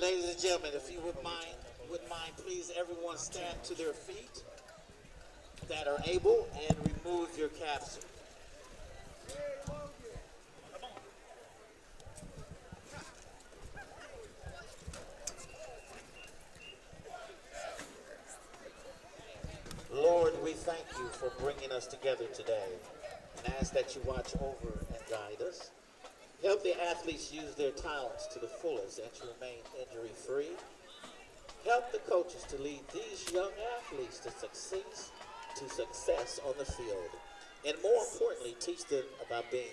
Ladies and gentlemen, if you would mind, please everyone stand to their feet that are able and remove your caps. Lord, we thank you for bringing us together today and ask that you watch over and guide us. Help the athletes use their talents to the fullest and to remain injury-free. Help the coaches to lead these young athletes to success on the field. And more importantly, teach them about being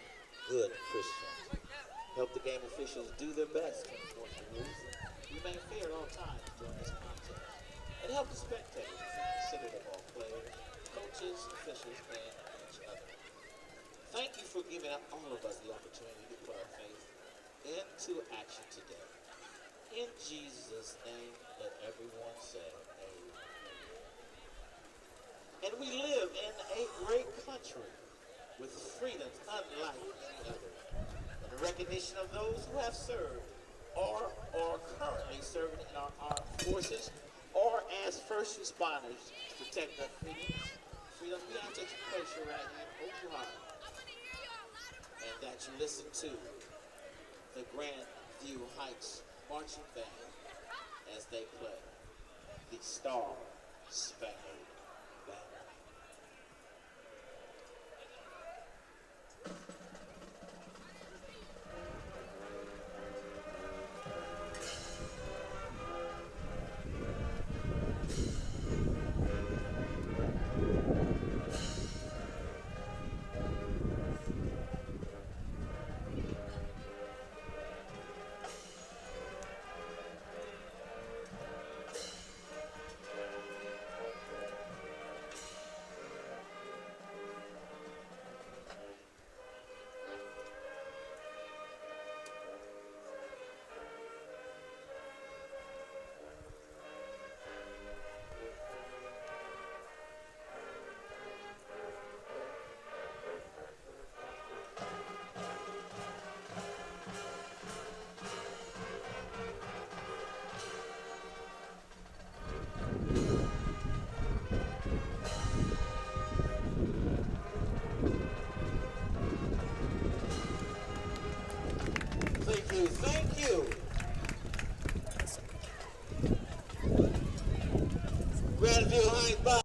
good Christians. Help the game officials do their best to enforce the rules. Remain fair at all times during this contest. And help the spectators to be considerate of all players, coaches, officials, and each other. Thank you for giving all of us the opportunity to put our faith into action today. In Jesus' name, let everyone say amen. And we live in a great country with freedoms unlike any other. In recognition of those who have served or are currently serving in our armed forces or as first responders to protect our freedoms, we ask that you place your right hand over your heart and that you listen to the Grandview Heights Marching Band as they play the Star Spangled Banner. Thank you. Grandview Heights. Bye.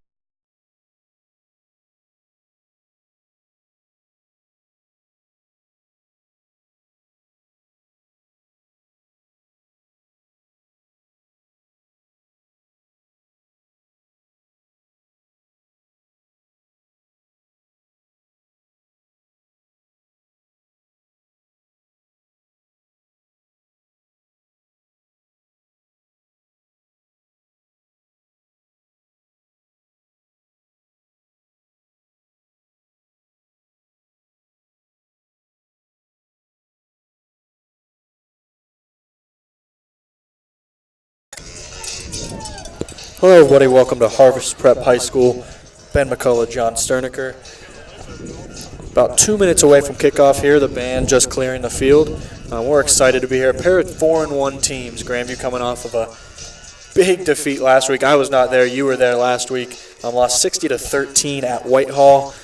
Hello everybody, welcome to Harvest Prep High School. Ben McCullough, John Sterniker. About 2 minutes away from kickoff here, the band just clearing the field. We're excited to be here. A pair of 4-1 teams, Grandview coming off of a big defeat last week. I was not there, you were there last week. Lost 60-13 at Whitehall.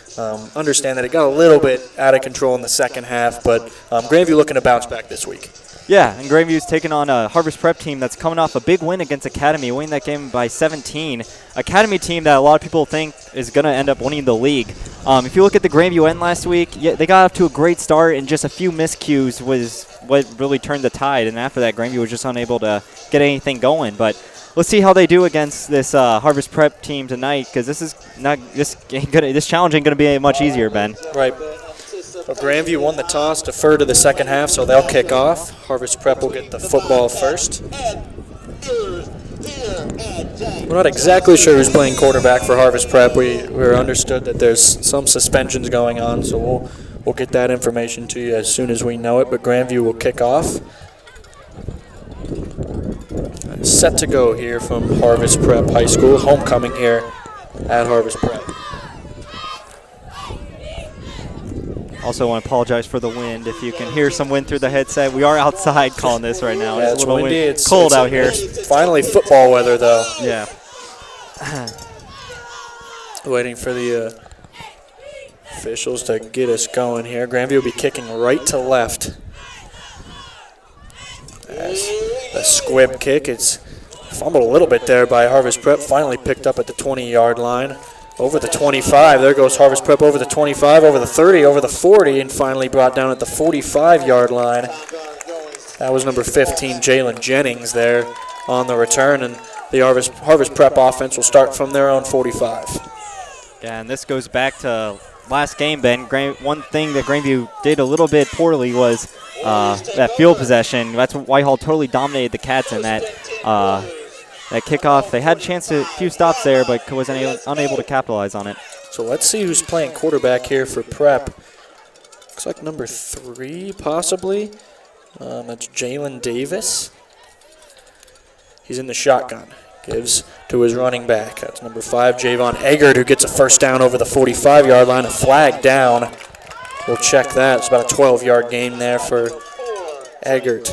Understand that it got a little bit out of control in the second half, but Grandview looking to bounce back this week. Yeah, and Grandview's taking on a Harvest Prep team that's coming off a big win against Academy, winning that game by 17. Academy team that a lot of people think is going to end up winning the league. If you look at the Grandview end last week, yeah, they got off to a great start, and just a few miscues was what really turned the tide. And after that, Grandview was just unable to get anything going. But let's see how they do against this Harvest Prep team tonight, because this challenge ain't going to be much easier, Ben. Right. So Grandview won the toss, defer to the second half, so they'll kick off. Harvest Prep will get the football first. We're not exactly sure who's playing quarterback for Harvest Prep. We're understood that there's some suspensions going on, so we'll get that information to you as soon as we know it. But Grandview will kick off. Set to go here from Harvest Prep High School, homecoming here at Harvest Prep. Also want to apologize for the wind. If you can hear some wind through the headset, we are outside calling this right now. Yeah, it's a little windy. It's cold out here. It's finally football weather, though. Yeah. Waiting for the officials to get us going here. Grandview will be kicking right to left. As the squib kick, it's fumbled a little bit there by Harvest Prep. Finally picked up at the 20-yard line. Over the 25. There goes Harvest Prep over the 25, over the 30, over the 40, and finally brought down at the 45-yard line. That was number 15, Jalen Jennings, there on the return, and the Harvest Prep offense will start from their own 45. Yeah, and this goes back to last game, Ben. One thing that Grandview did a little bit poorly was that field possession. That's when Whitehall totally dominated the Cats in that kickoff. They had a chance at a few stops there, but was unable to capitalize on it. So let's see who's playing quarterback here for Prep. Looks like number 3, possibly. That's Jalen Davis. He's in the shotgun. Gives to his running back. That's number 5, Javon Eggert, who gets a first down over the 45-yard line. A flag down. We'll check that. It's about a 12-yard gain there for Eggert.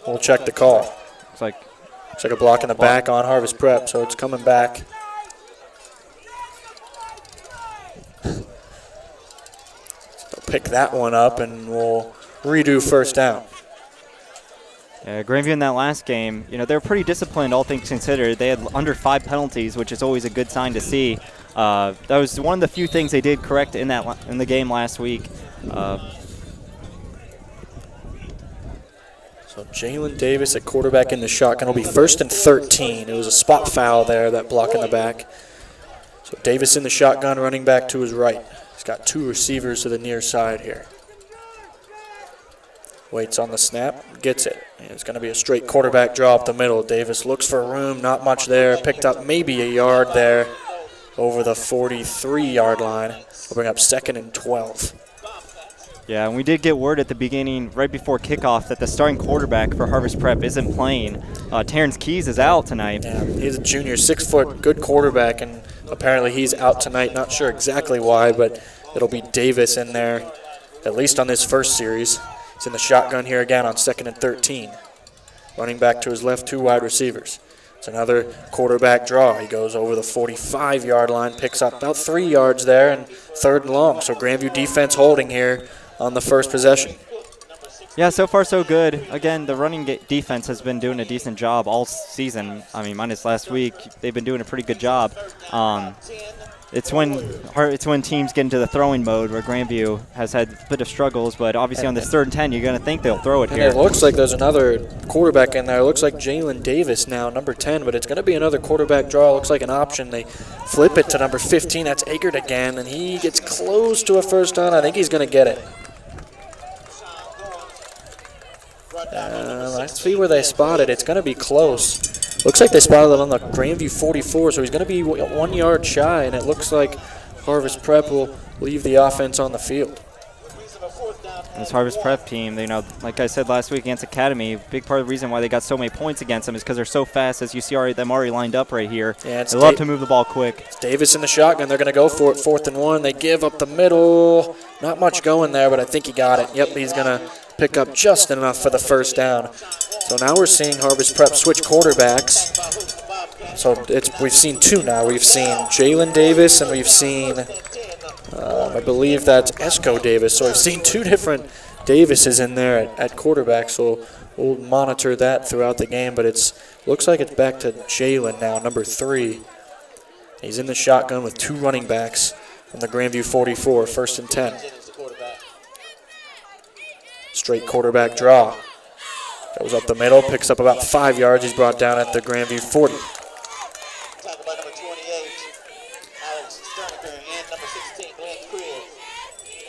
We'll check the call. Looks like a block in the back on Harvest Prep, so it's coming back. So pick that one up, and we'll redo first down. Yeah, Grandview in that last game, they were pretty disciplined, all things considered. They had under 5 penalties, which is always a good sign to see. That was one of the few things they did correct in the game last week. So Jalen Davis at quarterback in the shotgun. Will be 1st and 13. It was a spot foul there, that block in the back. So Davis in the shotgun, running back to his right. He's got 2 receivers to the near side here. Waits on the snap, gets it. It's going to be a straight quarterback draw up the middle. Davis looks for room, not much there. Picked up maybe a yard there over the 43-yard line. We'll bring up 2nd and 12. Yeah, and we did get word at the beginning, right before kickoff, that the starting quarterback for Harvest Prep isn't playing. Terrence Keys is out tonight. Yeah, he's a junior, 6-foot, good quarterback, and apparently he's out tonight. Not sure exactly why, but it'll be Davis in there, at least on this first series. He's in the shotgun here again on 2nd and 13. Running back to his left, 2 wide receivers. It's another quarterback draw. He goes over the 45-yard line, picks up about 3 yards there, and 3rd and long. So Grandview defense holding here on the first possession. Yeah, so far so good. Again, the running defense has been doing a decent job all season. I mean, minus last week, they've been doing a pretty good job. It's when teams get into the throwing mode where Grandview has had a bit of struggles, but obviously on this 3rd and 10, you're going to think they'll throw it and here. It looks like there's another quarterback in there. It looks like Jalen Davis now, number 10, but it's going to be another quarterback draw. It looks like an option. They flip it to number 15. That's Eggert again, and he gets close to a first down. I think he's going to get it. Let's see where they spot it. It's going to be close. Looks like they spotted it on the Grandview 44, so he's going to be 1 yard shy, and it looks like Harvest Prep will leave the offense on the field. This Harvest Prep team, like I said last week against Academy, big part of the reason why they got so many points against them is because they're so fast, as you see them already lined up right here. Yeah, they love to move the ball quick. It's Davis in the shotgun. They're going to go for it, 4th and 1. They give up the middle. Not much going there, but I think he got it. Yep, he's going to pick up just enough for the first down. So now we're seeing Harvest Prep switch quarterbacks. So we've seen 2 now. We've seen Jalen Davis, and we've seen, I believe that's Esco Davis. So we've seen 2 different Davises in there at quarterback. So we'll monitor that throughout the game. But looks like it's back to Jalen now, number 3. He's in the shotgun with 2 running backs from the Grandview 44, 1st and 10. Straight quarterback draw. Goes up the middle, picks up about 5 yards. He's brought down at the Grandview 40. Talk about number 28, Alex Sterniker, and number 16, Glenn Cribs,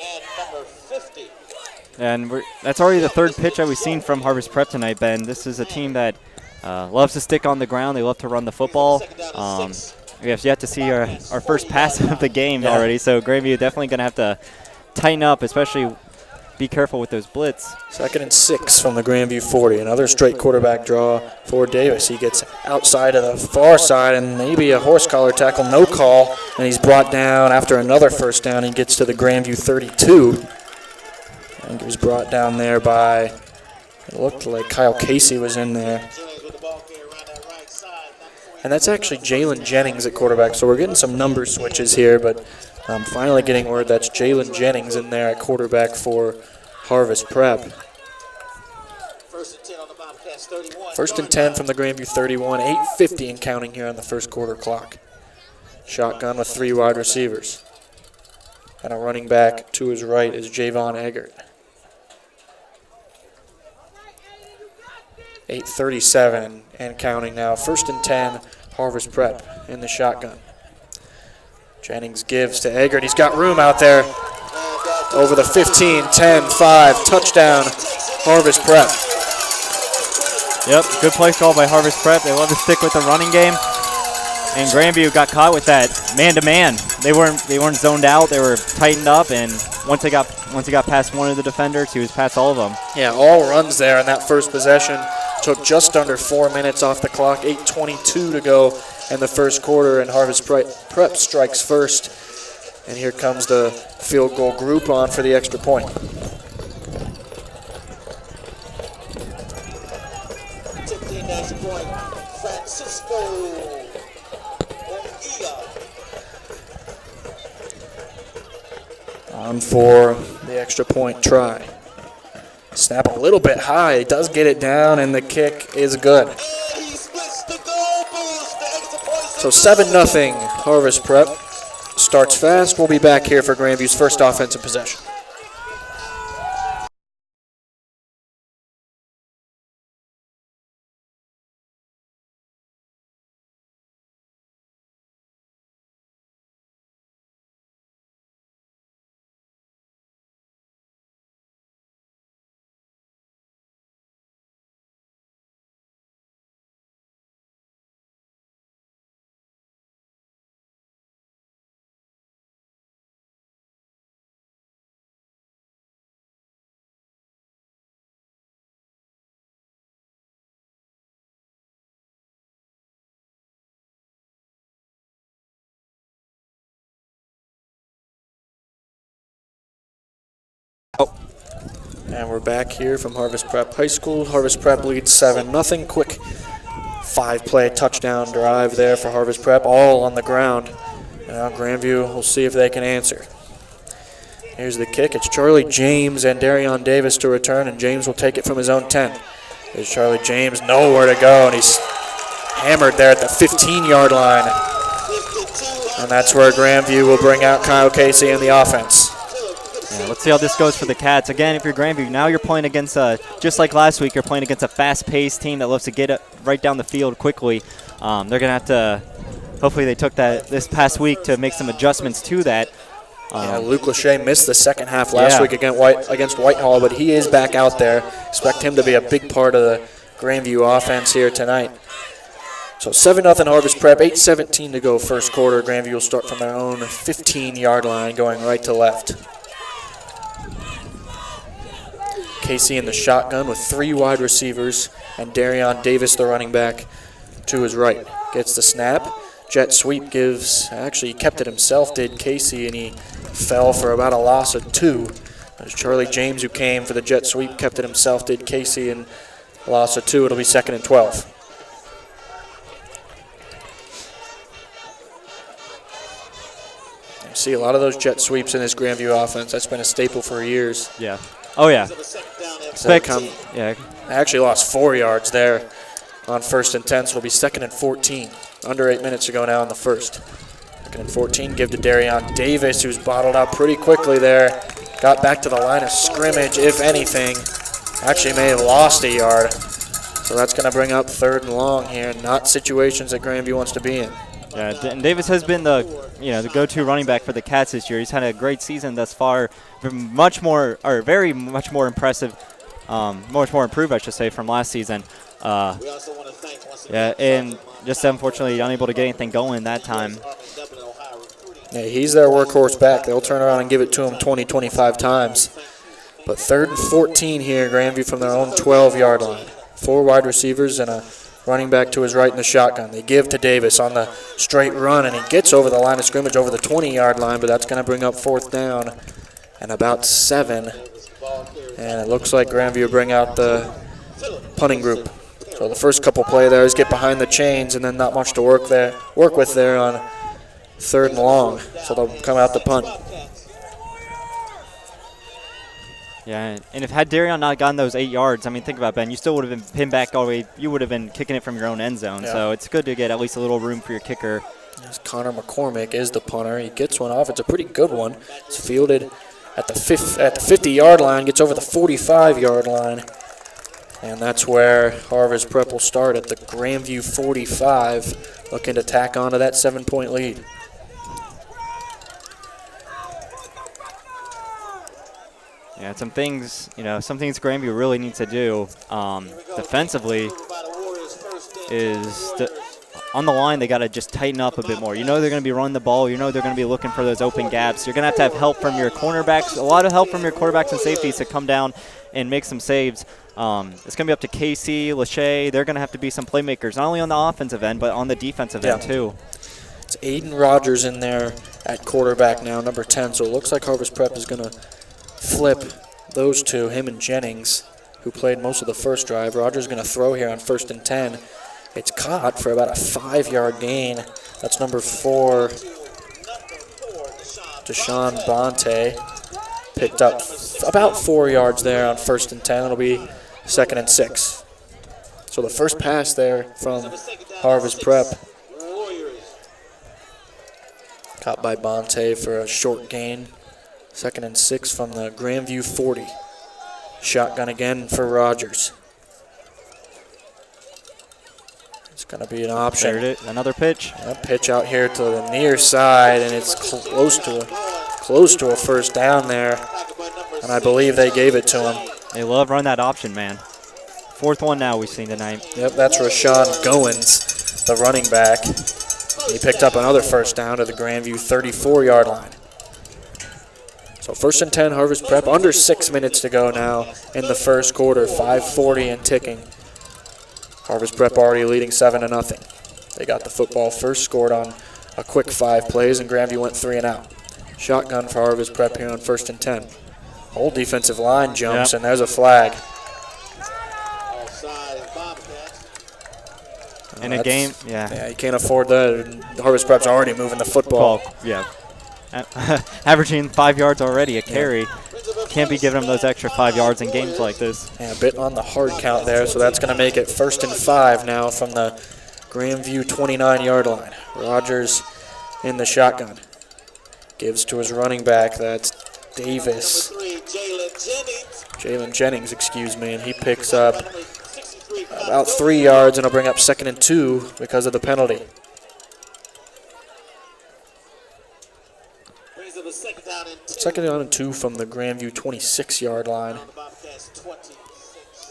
and number 50. And that's already the 3rd pitch that we've seen from Harvest Prep tonight, Ben. This is a team that loves to stick on the ground. They love to run the football. We have yet to see our first pass of the game already, so Grandview definitely going to have to tighten up, especially be careful with those blitz. 2nd and 6 from the Grandview 40. Another straight quarterback draw for Davis. He gets outside of the far side and maybe a horse collar tackle, no call, and he's brought down after another first down. He gets to the Grandview 32. And he was brought down there by, it looked like Kyle Casey was in there. And that's actually Jalen Jennings at quarterback. So we're getting some number switches here, but I'm finally getting word that's Jalen Jennings in there at quarterback for Harvest Prep. 1st and 10 from the Grandview 31, 8:50 and counting here on the first quarter clock. Shotgun with 3 wide receivers. And a running back to his right is Javon Eggert. 8:37 and counting now. 1st and 10, Harvest Prep in the shotgun. Jennings gives to Eggert. He's got room out there. Over the 15, 10, 5, touchdown, Harvest Prep. Yep, good play call by Harvest Prep. They love to stick with the running game. And Grandview got caught with that man-to-man. They weren't zoned out. They were tightened up, and once he got past one of the defenders, he was past all of them. Yeah, all runs there in that first possession. Took just under 4 minutes off the clock. 8:22 to go in the first quarter, and Harvest Prep strikes first. And here comes the field goal group on for the extra point. On for the extra point try. Snap a little bit high. He does get it down, and the kick is good. So 7-0 Harvest Prep. Starts fast. We'll be back here for Grandview's first offensive possession. And we're back here from Harvest Prep High School. Harvest Prep leads 7-0. Quick 5-play touchdown drive there for Harvest Prep, all on the ground. Now Grandview will see if they can answer. Here's the kick. It's Charlie James and Darion Davis to return, and James will take it from his own 10. There's Charlie James, nowhere to go, and he's hammered there at the 15-yard line. And that's where Grandview will bring out Kyle Casey in the offense. Yeah, let's see how this goes for the Cats. Again, if you're Grandview, now you're playing against, just like last week, you're playing against a fast-paced team that loves to get it right down the field quickly. They're going to have to, hopefully they took that this past week to make some adjustments to that. Luke Lachey missed the second half last week against Whitehall, but he is back out there. Expect him to be a big part of the Grandview offense here tonight. So 7-0 Harvest Prep, 8:17 to go first quarter. Grandview will start from their own 15-yard line, going right to left. Casey in the shotgun with 3 wide receivers, and Darion Davis, the running back, to his right. Gets the snap. Jet sweep gives, actually he kept it himself, did Casey, and he fell for about a loss of 2. There's Charlie James, who came for the jet sweep, kept it himself, did Casey, and a loss of 2. It'll be 2nd and 12. You see a lot of those jet sweeps in this Grandview offense. That's been a staple for years. Yeah. Oh, yeah. I actually lost 4 yards there on 1st and 10, so it'll be 2nd and 14. Under 8 minutes to go now in the first. 2nd and 14, give to Darion Davis, who's bottled out pretty quickly there. Got back to the line of scrimmage, if anything. Actually may have lost a yard. So that's going to bring up 3rd and long here. Not situations that Grandview wants to be in. Yeah, and Davis has been the go-to running back for the Cats this year. He's had a great season thus far. Very much more impressive, much more improved, I should say, from last season. And just unfortunately unable to get anything going that time. Yeah, he's their workhorse back. They'll turn around and give it to him 20, 25 times. But 3rd and 14 here, Grandview from their own 12-yard line. 4 wide receivers and a running back to his right in the shotgun. They give to Davis on the straight run, and he gets over the line of scrimmage over the 20-yard line, but that's going to bring up 4th down and about 7. And it looks like Grandview bring out the punting group. So the first couple play there is get behind the chains, and then not much to work with there on 3rd and long. So they'll come out to punt. Yeah, and if had Darion not gotten those 8 yards, I mean, think about it, Ben, you still would have been pinned back all the way. You would have been kicking it from your own end zone. Yeah. So it's good to get at least a little room for your kicker. Connor McCormick is the punter. He gets one off. It's a pretty good one. It's fielded at the 50-yard line, gets over the 45-yard line. And that's where Harvest Prep will start at the Grandview 45, looking to tack onto that 7-point lead. Yeah, some things Grandview really needs to do defensively is on the line. They got to just tighten up a bit more. You know they're going to be running the ball. You know they're going to be looking for those open gaps. You're going to have help from your cornerbacks, a lot of help from your quarterbacks and safeties to come down and make some saves. It's going to be up to Casey, Lachey. They're going to have to be some playmakers, not only on the offensive end, but on the defensive end too. It's Aiden Rogers in there at quarterback now, number 10. So it looks like Harvest Prep is going to flip those two, him and Jennings, who played most of the first drive. Rogers going to throw here on 1st and 10. It's caught for about a 5-yard gain. That's number 4, Deshaun Bonte. Picked up about 4 yards there on 1st and 10. It'll be 2nd and 6. So the first pass there from Harvest Prep. Caught by Bonte for a short gain. 2nd and 6 from the Grandview 40. Shotgun again for Rogers. It's going to be an option. There it is, another pitch. Pitch out here to the near side, and it's close to a first down there. And I believe they gave it to him. They love running that option, man. 4th one now we've seen tonight. Yep, that's Rashawn Goins, the running back. He picked up another first down to the Grandview 34-yard line. So 1st and 10, Harvest Prep. Under 6 minutes to go now in the first quarter. 5:40 and ticking. Harvest Prep already leading 7-0. They got the football first, scored on a quick 5 plays, and Grandview went 3 and out. Shotgun for Harvest Prep here on 1st and 10. Old defensive line jumps, and there's a flag. In a game, Yeah, you can't afford that. Harvest Prep's already moving the football. Yeah. Averaging 5 yards already a carry. Can't be giving them those extra 5 yards in games like this. Yeah, a bit on the hard count there, so that's going to make it 1st and 5 now from the Grandview 29-yard line. Rogers in the shotgun. Gives to his running back, that's Davis. Jalen Jennings, and he picks up about 3 yards, and he'll bring up 2nd and 2 because of the penalty. Second down and 2 from the Grandview 26-yard line.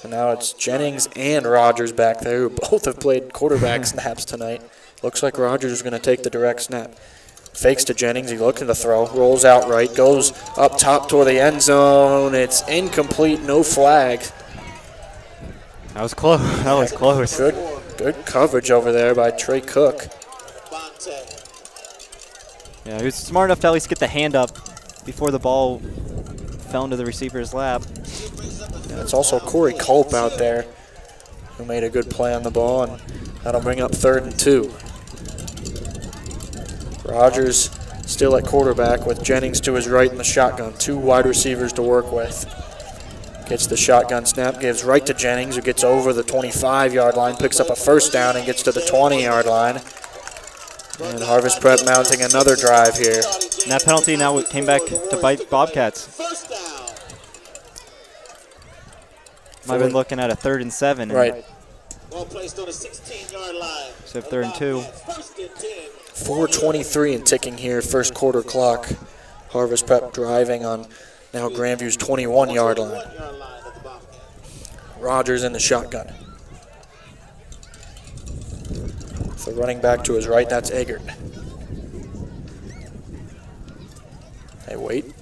And now it's Jennings and Rogers back there, who both have played quarterback snaps tonight. Looks like Rogers is going to take the direct snap. Fakes to Jennings, he's looking to throw, rolls out right, goes up top toward the end zone. It's incomplete, no flag. That was close. That was close. Good coverage over there by Trey Cook. Yeah, he was smart enough to at least get the hand up before the ball fell into the receiver's lap. Yeah, it's also Corey Culp out there who made a good play on the ball, and that'll bring up 3rd and 2. Rogers still at quarterback with Jennings to his right in the shotgun. 2 wide receivers to work with. Gets the shotgun snap, gives right to Jennings, who gets over the 25-yard line, picks up a first down, and gets to the 20-yard line. And Harvest Prep mounting another drive here. And that penalty now came back to bite Bobcats. Might have been looking at a 3rd and 7. Right. Well placed on the 16-yard line. So 3rd and 2. 4:23 and ticking here, first quarter clock. Harvest Prep driving on now Grandview's 21-yard line. Rogers in the shotgun. So running back to his right, that's Eggert. They wait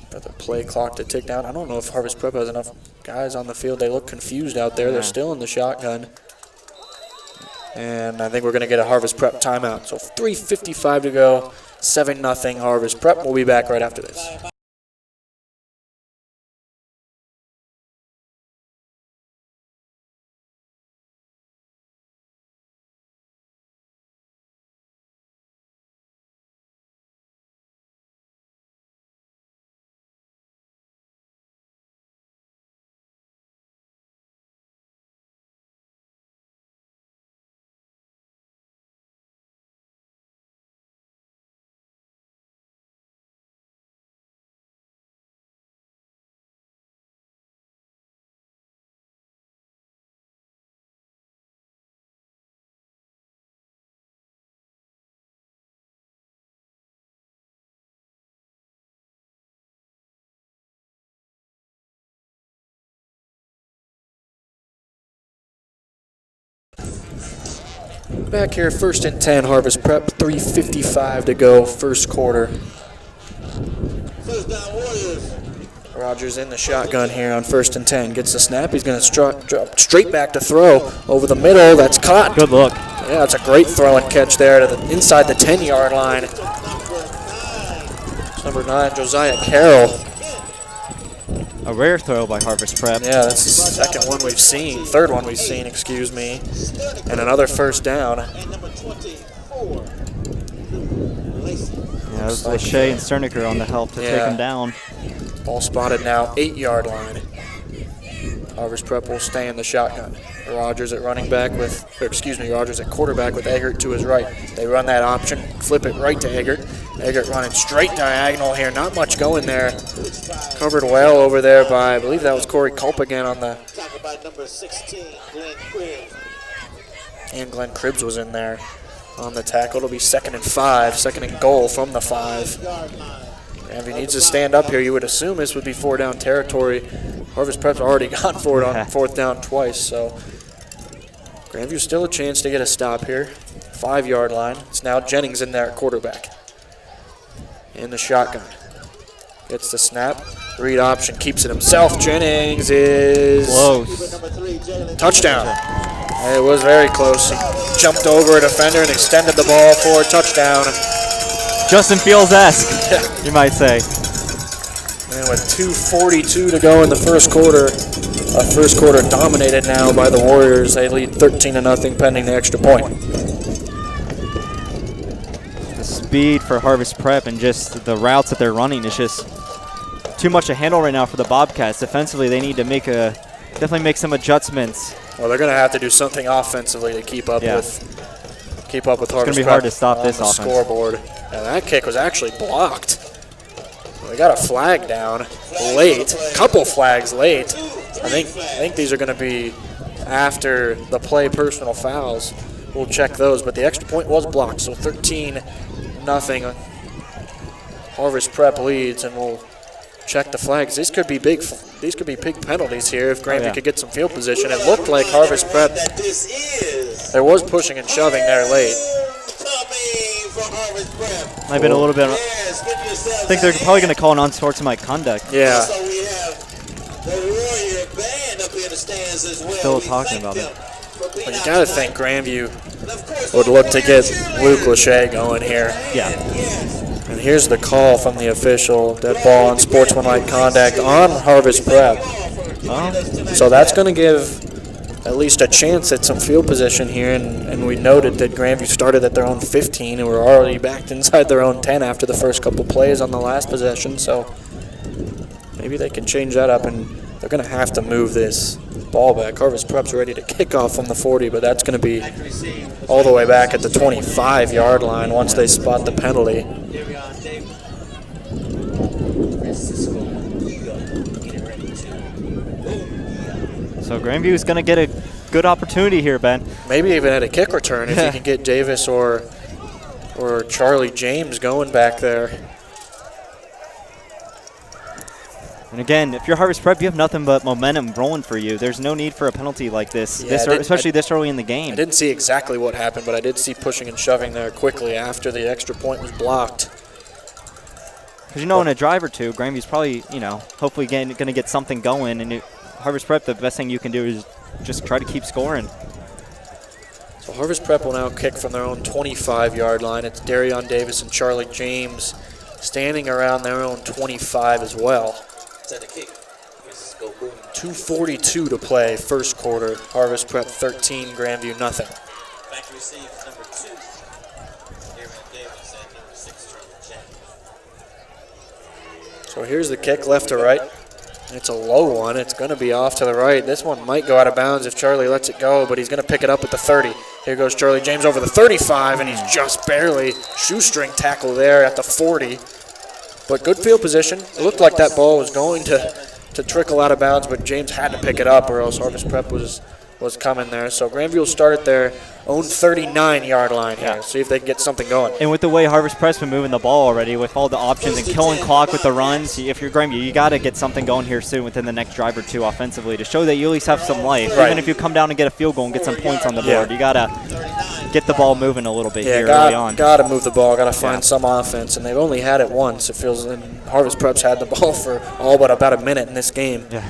for the play clock to tick down. I don't know if Harvest Prep has enough guys on the field. They look confused out there. They're still in the shotgun. And I think we're going to get a Harvest Prep timeout. So 3:55 to go, 7-0 Harvest Prep. We'll be back right after this. Back here, 1st and 10, Harvest Prep, 3:55 to go, first quarter. First down, Warriors. Rogers in the shotgun here on 1st and 10. Gets the snap. He's going to drop straight back to throw over the middle. That's caught. Good look. Yeah, that's a great throw and catch there to the inside the 10-yard line. It's number 9, Josiah Carroll. A rare throw by Harvest Prep. Yeah, that's the third one we've seen, excuse me. And another first down. And number 24, Lacey. Yeah, it was Lachey and Cerniker on the help to take him down. Ball spotted now, 8-yard line. Harvest Prep will stay in the shotgun. Rogers at Rogers at quarterback with Eggert to his right. They run that option, flip it right to Eggert. Eggert running straight diagonal here, not much going there. Covered well over there by, I believe that was Corey Culp again on the. Talk about number 16, Glenn Cribbs. And Glenn Cribbs was in there on the tackle. It'll be 2nd and 5, 2nd and goal from the 5. Grandview needs to stand up here. You would assume this would be 4-down territory. Harvest Prep's already gone for it on 4th down twice, so Grandview still a chance to get a stop here. 5-yard line. It's now Jennings in there at quarterback. In the shotgun. Gets the snap. Read option, keeps it himself. Jennings is close. Touchdown. It was very close. He jumped over a defender and extended the ball for a touchdown. Justin Fields-esque, you might say. And with 2:42 to go in the first quarter, first quarter dominated now by the Warriors. They lead 13-0 pending the extra point. The speed for Harvest Prep and just the routes that they're running is just too much to handle right now for the Bobcats. Defensively, they need to definitely make some adjustments. Well, they're going to have to do something offensively to keep up with Harvest Prep. It's going to be hard to stop this offense. Scoreboard. And that kick was actually blocked. They got a flag down late, couple flags late. I think these are going to be after the play personal fouls. We'll check those, but the extra point was blocked, so 13-0. Harvest Prep leads, and we'll check the flags. These could be big penalties here if Grandview could get some field position. It looked like Harvest Prep. There was pushing and shoving there late. Might have been a little bit. I think they're probably going to call an unsportsmanlike conduct. Yeah. So we have the Warrior band up in the stands as well. Still talking about it. But you got to think Grandview would look to get Luke Lachey going here. Yeah. And here's the call from the official. Dead ball on sportsmanlike conduct on Harvest Prep. So that's going to give at least a chance at some field position here, and we noted that Grandview started at their own 15 and were already backed inside their own 10 after the first couple plays on the last possession, so maybe they can change that up, and they're going to have to move this ball back. Harvest Prep's ready to kick off from the 40, but that's going to be all the way back at the 25-yard line once they spot the penalty. So Grandview is going to get a good opportunity here, Ben. Maybe even at a kick return if you can get Davis or Charlie James going back there. And again, if you're Harvest Prep, you have nothing but momentum rolling for you. There's no need for a penalty like this, especially this early in the game. I didn't see exactly what happened, but I did see pushing and shoving there quickly after the extra point was blocked. Because, in a drive or two, Grandview's probably, hopefully going to get something going. And Harvest Prep, the best thing you can do is just try to keep scoring. So Harvest Prep will now kick from their own 25-yard line. It's Darion Davis and Charlie James standing around their own 25 as well. 2:42 to play, first quarter. Harvest Prep 13, Grandview nothing. Back to receive number 2, Darion Davis, and number 6, Charlie James. So here's the kick left to right. It's a low one. It's going to be off to the right. This one might go out of bounds if Charlie lets it go, but he's going to pick it up at the 30. Here goes Charlie James over the 35, and he's just barely shoestring tackle there at the 40. But good field position. It looked like that ball was going to trickle out of bounds, but James had to pick it up or else Harvest Prep was coming there. So Grandview will start at their own 39-yard line here. See if they can get something going. And with the way Harvest Prep's been moving the ball already, with all the options and killing clock with the runs, if you're Grandview, you got to get something going here soon within the next drive or two offensively to show that you at least have some life. Right. Even if you come down and get a field goal and get some points on the board, you got to get the ball moving a little bit here early on. Got to move the ball, got to find some offense, and they've only had it once. It feels, and Harvest Prep's had the ball for all but about a minute in this game. Yeah.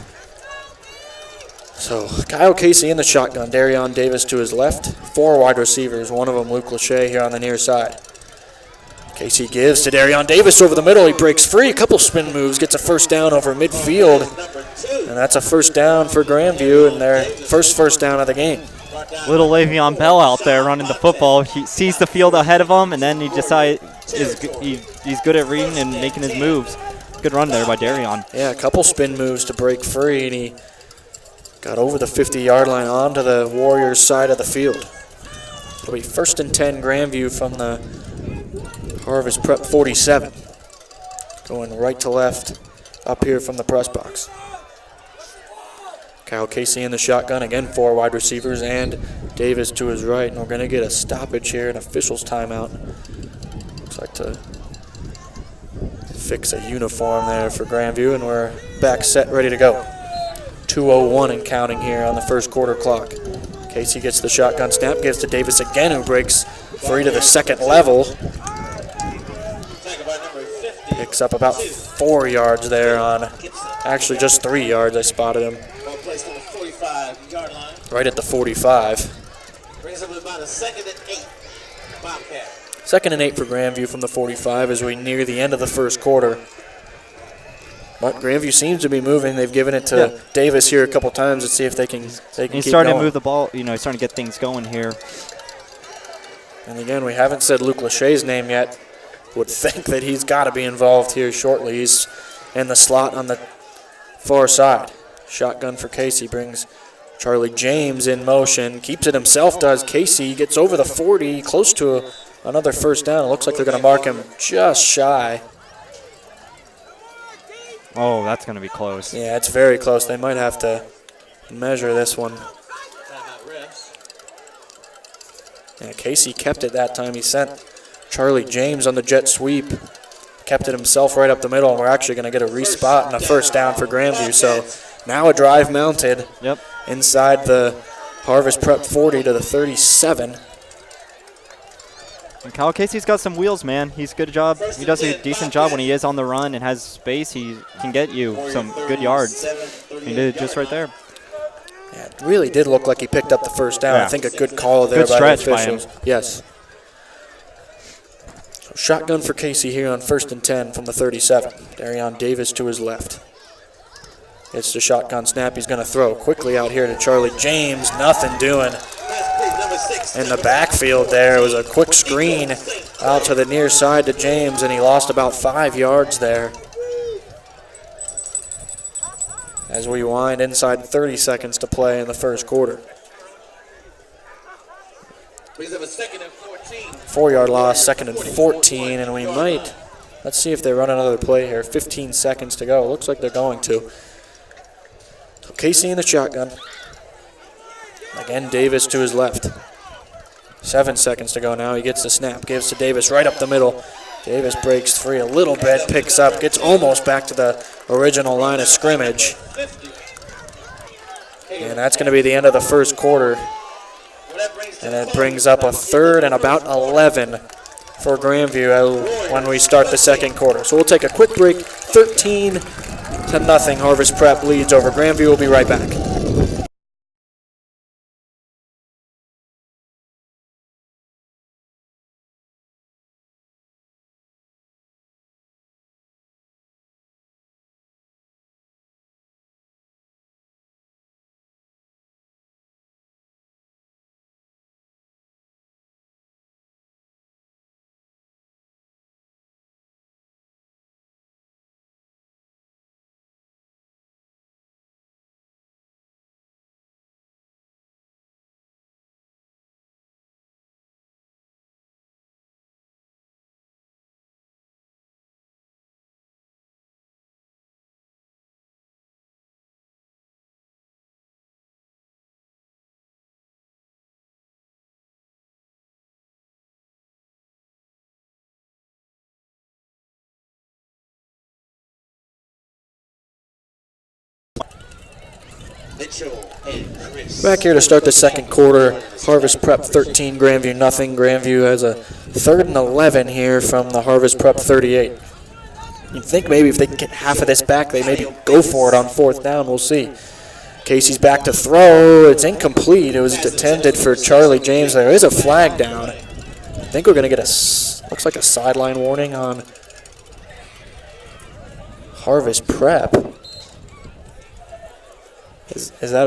So Kyle Casey in the shotgun, Darion Davis to his left, 4 wide receivers, one of them Luke Lachey here on the near side. Casey gives to Darion Davis over the middle. He breaks free, a couple spin moves, gets a first down over midfield, and that's a first down for Grandview and their first down of the game. Little Le'Veon Bell out there running the football. He sees the field ahead of him, and then he decides he's good at reading and making his moves. Good run there by Darion. Yeah, a couple spin moves to break free, and he got over the 50-yard line onto the Warriors' side of the field. It'll be 1st and 10 Grandview from the Harvest Prep 47. Going right to left up here from the press box. Kyle Casey in the shotgun, again 4 wide receivers, and Davis to his right. And we're going to get a stoppage here, an official's timeout. Looks like to fix a uniform there for Grandview, and we're back set, ready to go. 2:01 and counting here on the first quarter clock. Casey gets the shotgun snap, gives to Davis again, who breaks free to the second level. Picks up about 4 yards there on, actually just 3 yards. I spotted him right at the 45. Brings up about a 2nd and 8, Bobcat. 2nd and 8 for Grandview from the 45 as we near the end of the first quarter. But Grandview seems to be moving. They've given it to Davis here a couple times. Let's see if they can keep He's starting going. to move the ball. He's starting to get things going here. And again, we haven't said Luke Lachey's name yet. Would think that he's got to be involved here shortly. He's in the slot on the far side. Shotgun for Casey brings Charlie James in motion. Keeps it himself, does Casey. Gets over the 40, close to another first down. It looks like they're going to mark him just shy. Oh, that's going to be close. Yeah, it's very close. They might have to measure this one. Yeah, Casey kept it that time. He sent Charlie James on the jet sweep. Kept it himself right up the middle, and we're actually going to get a respot and a first down for Grandview. So now a drive mounted inside the Harvest Prep 40 to the 37. And Kyle Casey's got some wheels, man. He's good job. He does a decent job when he is on the run and has space. He can get you some good yards. He did it just right there. Yeah, it really did look like he picked up the first down. Yeah. I think a good call there by the officials. Yes. So shotgun for Casey here on 1st and 10 from the 37. Darion Davis to his left. It's the shotgun snap. He's going to throw quickly out here to Charlie James. Nothing doing. In the backfield there, it was a quick screen out to the near side to James, and he lost about 5 yards there. As we wind inside 30 seconds to play in the first quarter. 4-yard loss, 2nd and 14, and we might, let's see if they run another play here. 15 seconds to go. Looks like they're going to. So Casey in the shotgun. Again, Davis to his left. 7 seconds to go now. He gets the snap, gives to Davis right up the middle. Davis breaks free a little bit, picks up, gets almost back to the original line of scrimmage. And that's going to be the end of the first quarter. And it brings up a 3rd and about 11 for Grandview when we start the second quarter. So we'll take a quick break. 13-0. Harvest Prep leads over Grandview. We'll be right back. Back here to start the second quarter. Harvest Prep 13, Grandview nothing. Grandview has a 3rd and 11 here from the Harvest Prep 38. You'd think maybe if they can get half of this back, they maybe go for it on 4th down. We'll see. Casey's back to throw. It's incomplete. It was intended for Charlie James. There is a flag down. I think we're going to get looks like a sideline warning on Harvest Prep. Is that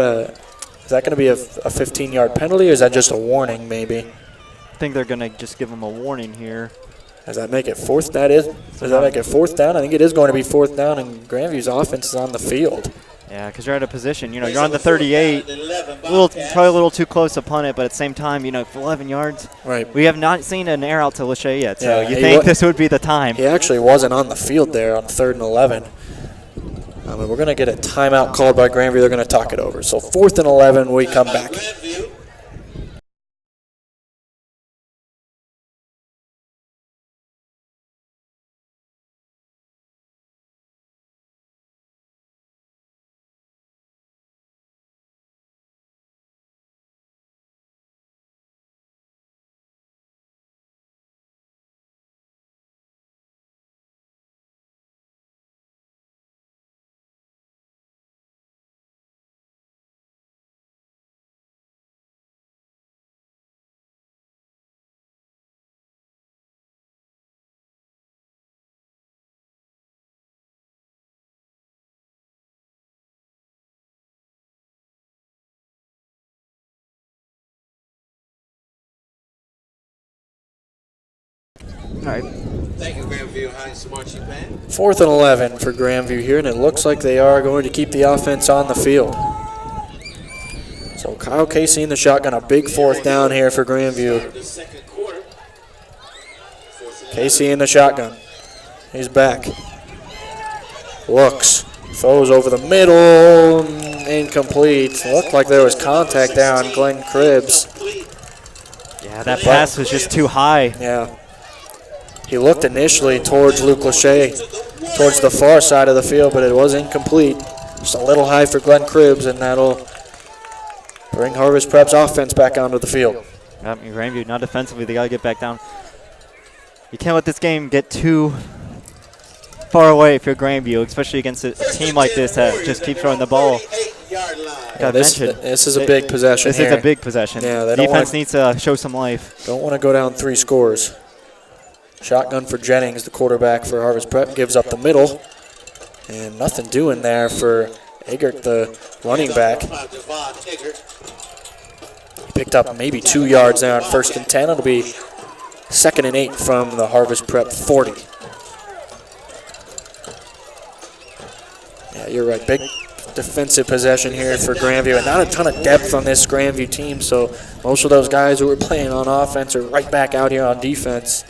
going to be a 15-yard penalty, or is that just a warning maybe? I think they're going to just give them a warning here. Does that make it 4th? Does that make it 4th down? I think it is going to be 4th down, and Grandview's offense is on the field. Yeah, because you're out of position. You're on the 38. Probably a little too close to punt it, but at the same time, for 11 yards. Right. We have not seen an air out to Lachey yet, so Yeah, you think this would be the time. He actually wasn't on the field there on 3rd and 11. We're going to get a timeout called by Grandview. They're going to talk it over. So 4th and 11, we come back. All right. Thank you, Grandview High Marching Band. 4th and 11 for Grandview here, and it looks like they are going to keep the offense on the field. So Kyle Casey in the shotgun, a big 4th down here for Grandview. Casey in the shotgun. He's back. Looks. Throws over the middle. Incomplete. Looked like there was contact there on Glenn Cribbs. Yeah, that pass was just too high. Yeah. He looked initially towards Luke Lachey, towards the far side of the field, but it was incomplete. Just a little high for Glenn Cribbs, and that'll bring Harvest Prep's offense back onto the field. Yep, Grandview, not defensively. They got to get back down. You can't let this game get too far away if you're Grandview, especially against a team like this that just keeps throwing the ball. Yeah, this is a big possession. This is a big possession. Yeah, defense needs to show some life. Don't want to go down 3 scores. Shotgun for Jennings, the quarterback for Harvest Prep, gives up the middle. And nothing doing there for Eggert, the running back. He picked up maybe 2 yards there on 1st and 10. It'll be 2nd and 8 from the Harvest Prep 40. Yeah, you're right. Big defensive possession here for Grandview, and not a ton of depth on this Grandview team, so most of those guys who were playing on offense are right back out here on defense.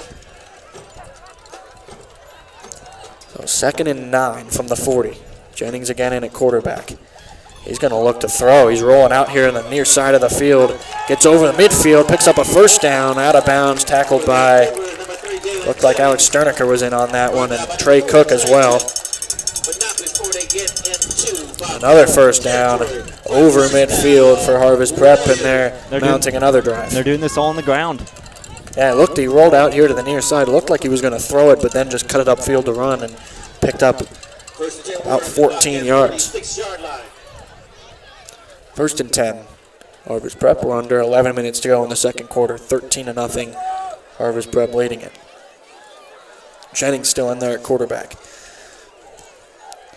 So 2nd and 9 from the 40. Jennings again in at quarterback. He's going to look to throw. He's rolling out here on the near side of the field. Gets over the midfield, picks up a 1st down, out of bounds, tackled by, looked like Alex Sterniker was in on that one, and Trey Cook as well. Another 1st down over midfield for Harvest Prep, and they're mounting another drive. They're doing this all on the ground. Yeah, it looked, he rolled out here to the near side. It looked like he was going to throw it, but then just cut it upfield to run and picked up about 14 yards. 6-yard line. 1st and 10. Harvest Prep, we're under 11 minutes to go in the second quarter. 13-0. Harvest Prep leading it. Jennings still in there at quarterback.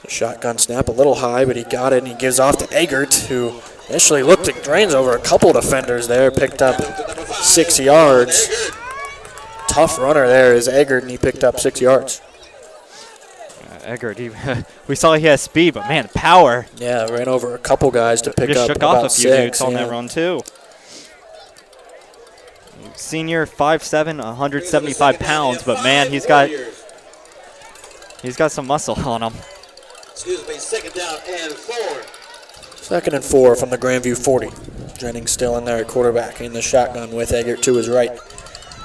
The shotgun snap a little high, but he got it, and he gives off to Eggert, who initially looked at drains over a couple defenders there, picked up 6 yards. Tough runner there is Eggert, and he picked up 6 yards. Eggert, we saw he has speed, but man, power. Yeah, ran over a couple guys to pick Just up shook about off a few 6. dudes on that run too. Senior, 5'7", 175 pounds, but man, he's got some muscle on him. Excuse me, 2nd down and 4. 2nd and 4 from the Grandview 40. Jennings still in there at quarterback in the shotgun with Eggert to his right.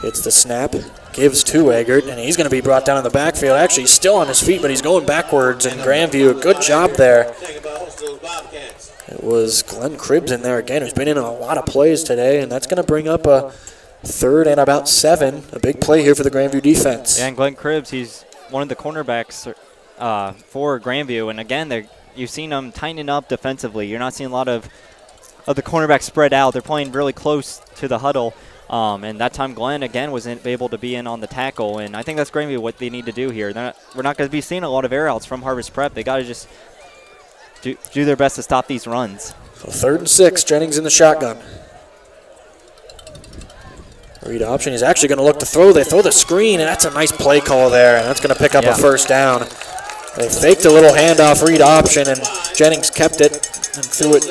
It's the snap, gives to Eggert, and he's going to be brought down in the backfield. Actually, he's still on his feet, but he's going backwards, and Grandview, a good job there. It was Glenn Cribbs in there again, who's been in a lot of plays today, and that's going to bring up a 3rd and about 7. A big play here for the Grandview defense. Yeah, and Glenn Cribbs, he's one of the cornerbacks for Grandview, and again, you've seen them tighten up defensively. You're not seeing a lot of the cornerbacks spread out. They're playing really close to the huddle. And that time Glenn, again, was able to be in on the tackle. And I think that's Grandview what they need to do here. We're not going to be seeing a lot of air outs from Harvest Prep. They got to just do their best to stop these runs. So 3rd and 6, Jennings in the shotgun. Read option. He's actually going to look to throw. They throw the screen, and that's a nice play call there. And that's going to pick up a 1st down. They faked a little handoff, read option, and Jennings kept it and threw it.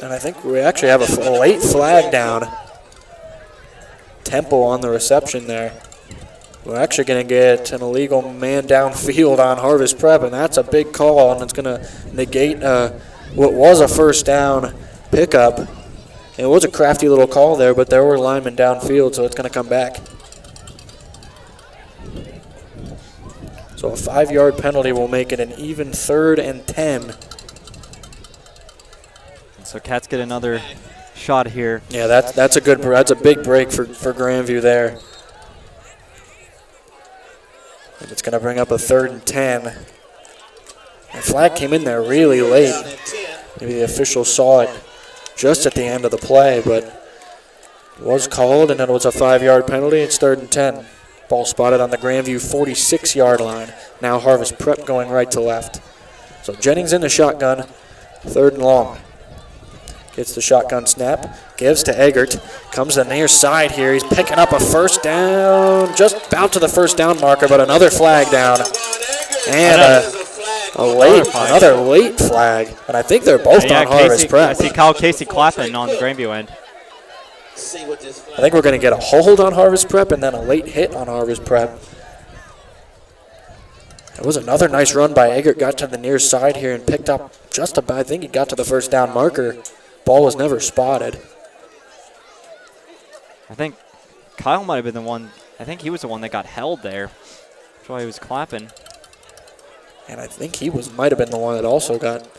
And I think we actually have a late flag down. Temple on the reception there. We're actually going to get an illegal man downfield on Harvest Prep, and that's a big call, and it's going to negate what was a 1st down pickup. It was a crafty little call there, but there were linemen downfield, so it's going to come back. So a 5-yard penalty will make it an even 3rd and 10. So Cats get another shot here. Yeah, that's a big break for Grandview there. And it's going to bring up a 3rd and 10. The flag came in there really late. Maybe the official saw it just at the end of the play, but it was called, and then it was a 5-yard penalty. It's 3rd and 10. Ball spotted on the Grandview 46-yard line. Now Harvest Prep going right to left. So Jennings in the shotgun, 3rd and long. Gets the shotgun snap, gives to Eggert, comes to the near side here. He's picking up a 1st down, just about to the 1st down marker, but another flag down. And another late flag. And I think they're both on Harvest Prep. I see Kyle Casey clapping on the Grandview end. I think we're going to get a hold on Harvest Prep and then a late hit on Harvest Prep. It was another nice run by Eggert, got to the near side here and picked up just about, I think he got to the 1st down marker. Ball was never spotted. I think Kyle might have been the one. I think he was the one that got held there. That's why he was clapping. And I think he might have been the one that also got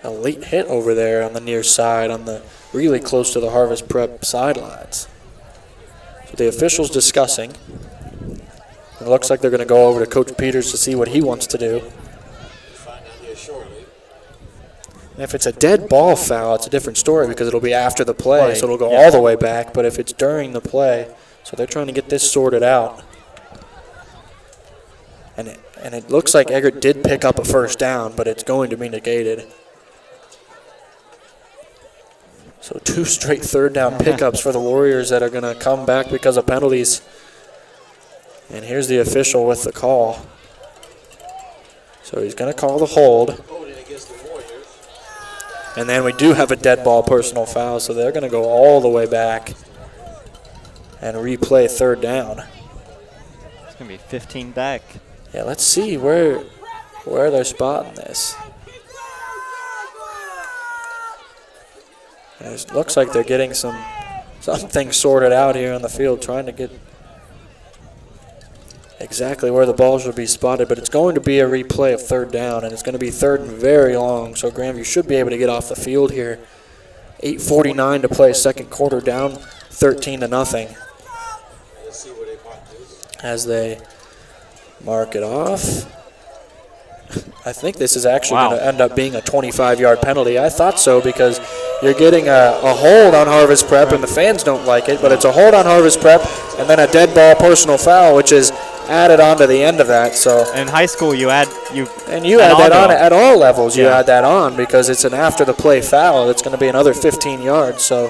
a late hit over there on the near side, on the really close to the Harvest Prep sidelines. So the officials discussing. It looks like they're going to go over to Coach Peters to see what he wants to do. If it's a dead ball foul, it's a different story because it'll be after the play, so it'll go all the way back. But if it's during the play, so they're trying to get this sorted out. And it looks like Eggert did pick up a 1st down, but it's going to be negated. So 2 straight 3rd down pickups for the Warriors that are going to come back because of penalties. And here's the official with the call. So he's going to call the hold. And then we do have a dead ball personal foul, so they're going to go all the way back and replay 3rd down. It's going to be 15 back. Yeah, let's see where they're spotting this. And it looks like they're getting something sorted out here on the field, trying to get exactly where the ball should be spotted, but it's going to be a replay of 3rd down, and it's going to be 3rd and very long, so Grandview should be able to get off the field here. 8:49 to play, 2nd quarter, down 13-0. as they mark it off. I think this is actually going to end up being a 25-yard penalty. I thought so because you're getting a hold on Harvest Prep, and the fans don't like it, but it's a hold on Harvest Prep and then a dead ball personal foul, which is added on to the end of that. So in high school, you add that on at all levels. You add that on because it's an after the play foul. It's going to be another 15 yards. So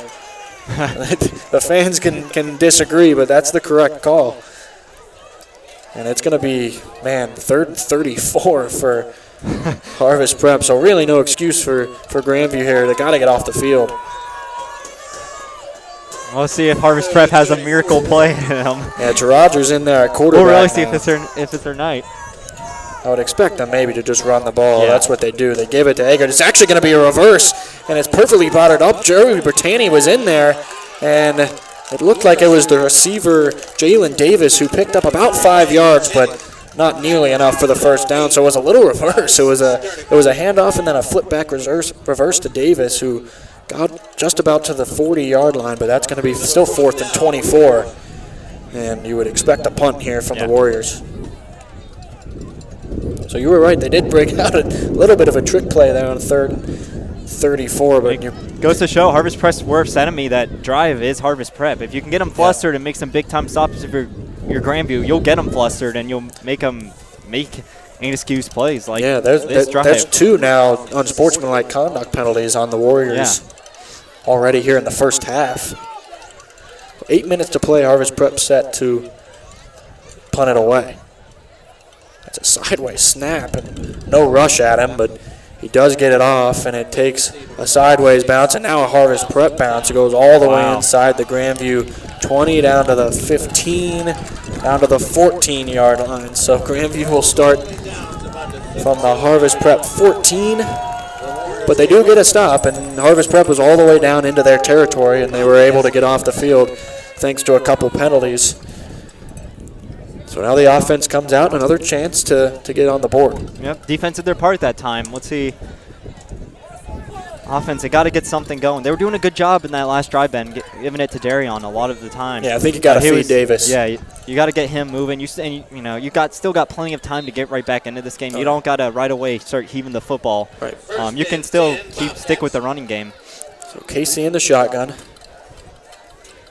the fans can disagree, but that's the correct call. And it's going to be, 3rd and 34 for Harvest Prep. So really no excuse for Grandview here. They got to get off the field. We'll see if Harvest Prep has a miracle play in them. Yeah, Rogers in there at quarterback. We'll really see if it's their night. I would expect them maybe to just run the ball. Yeah. That's what they do. They give it to Eggert. It's actually going to be a reverse, and it's perfectly botted up. Jerry Bertani was in there, and it looked like it was the receiver, Jalen Davis, who picked up about 5 yards, but not nearly enough for the first down. So it was a little reverse. It was a handoff and then a flip back reverse to Davis, who got just about to the 40-yard line, but that's going to be still 4th and 24. And you would expect a punt here from the Warriors. So you were right. They did break out a little bit of a trick play there on 3rd and 34. But it goes to show Harvest Prep's worst enemy, that drive, is Harvest Prep. If you can get them flustered and make some big-time stops if you're Grandview, you'll get them flustered and you'll make them make ain't-excuse plays. Like there's 2 now unsportsmanlike conduct penalties on the Warriors already here in the first half. 8 minutes to play. Harvest Prep set to punt it away. It's a sideways snap and no rush at him, but he does get it off, and it takes a sideways bounce, and now a Harvest Prep bounce. It goes all the way inside the Grandview 20, down to the 15, down to the 14-yard line. So Grandview will start from the Harvest Prep 14, but they do get a stop, and Harvest Prep was all the way down into their territory, and they were able to get off the field thanks to a couple penalties. So now the offense comes out, another chance to get on the board. Yep, defense did their part that time. Let's see. Offense, they got to get something going. They were doing a good job in that last drive, Ben, giving it to Darion a lot of the time. Yeah, I think you got to feed Davis. Yeah, you got to get him moving. You still got plenty of time to get right back into this game. You don't got to right away start heaving the football. Right. You can still stick with the running game. So Casey in the shotgun.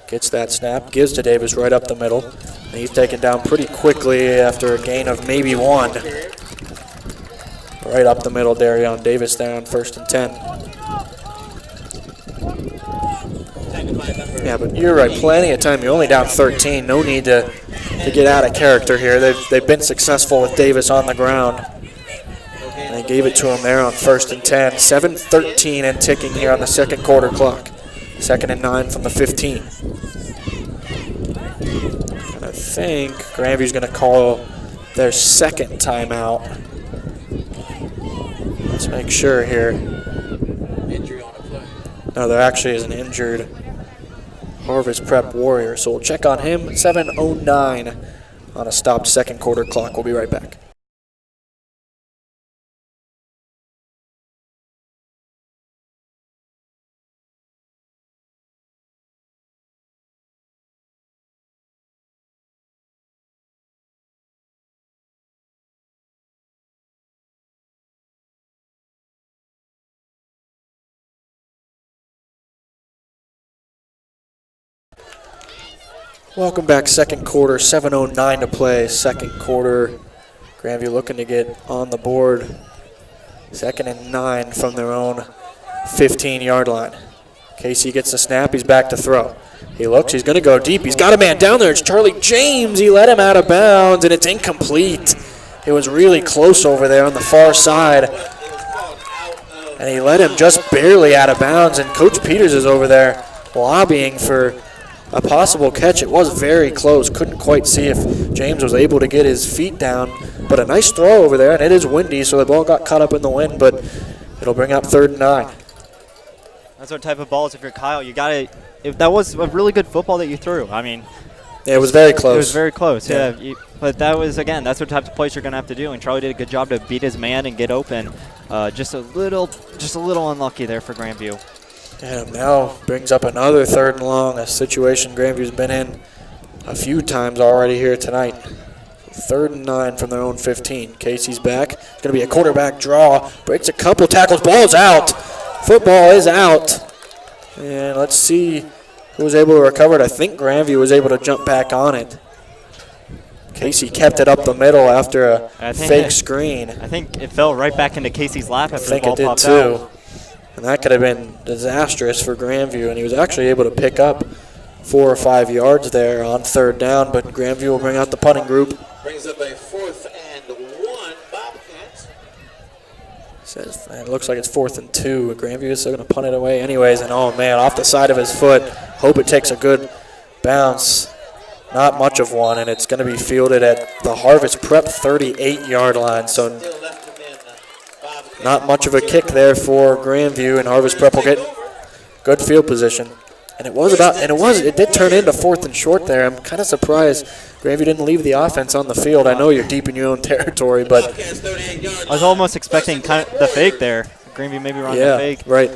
Gets that snap, gives to Davis right up the middle. And he's taken down pretty quickly after a gain of maybe 1. Right up the middle, Darion Davis down, 1st and 10. Yeah, but you're right, plenty of time. You're only down 13. No need to get out of character here. They've been successful with Davis on the ground. And they gave it to him there on 1st and 10. 7:13 and ticking here on the second quarter clock. 2nd and 9 from the 15. And I think Grandview's going to call their second timeout. Let's make sure here. Injury on a play. No, there actually is an injured Harvest Prep Warrior, so we'll check on him. 7:09 on a stopped second quarter clock. We'll be right back. Welcome back, second quarter, 7:09 to play. Second quarter, Grandview looking to get on the board. 2nd and 9 from their own 15-yard line. Casey gets the snap, he's back to throw. He looks, he's going to go deep. He's got a man down there. It's Charlie James. He let him out of bounds, and it's incomplete. It was really close over there on the far side, and he let him just barely out of bounds, and Coach Peters is over there lobbying for a possible catch. It was very close. Couldn't quite see if James was able to get his feet down, but a nice throw over there, and it is windy, so the ball got caught up in the wind, but it'll bring up 3rd and 9. That's what type of balls, if you're Kyle, you got to – that was a really good football that you threw. I mean – yeah, it was very close. It was very close, yeah. But that was, again, that's what type of plays you're going to have to do, and Charlie did a good job to beat his man and get open. Just a little unlucky there for Grandview. And now brings up another 3rd and long, a situation Grandview's been in a few times already here tonight. 3rd and 9 from their own 15. Casey's back. It's going to be a quarterback draw. Breaks a couple tackles. Ball's out. Football is out. And let's see who was able to recover it. I think Grandview was able to jump back on it. Casey kept it up the middle after a fake screen. I think it fell right back into Casey's lap after the ball popped out. I think it did too. And that could have been disastrous for Grandview. And he was actually able to pick up 4 or 5 yards there on 3rd down. But Grandview will bring out the punting group. Brings up a 4th and 1, Bobcats. Says it looks like it's 4th and 2. Grandview is still going to punt it away anyways. And oh man, off the side of his foot. Hope it takes a good bounce. Not much of one, and it's going to be fielded at the Harvest Prep 38-yard line. So not much of a kick there for Grandview, and Harvest Prep will get good field position. And it did turn into 4th and short there. I'm kind of surprised Grandview didn't leave the offense on the field. I know you're deep in your own territory, but I was almost expecting kind of the fake there. Grandview maybe running the fake. Right.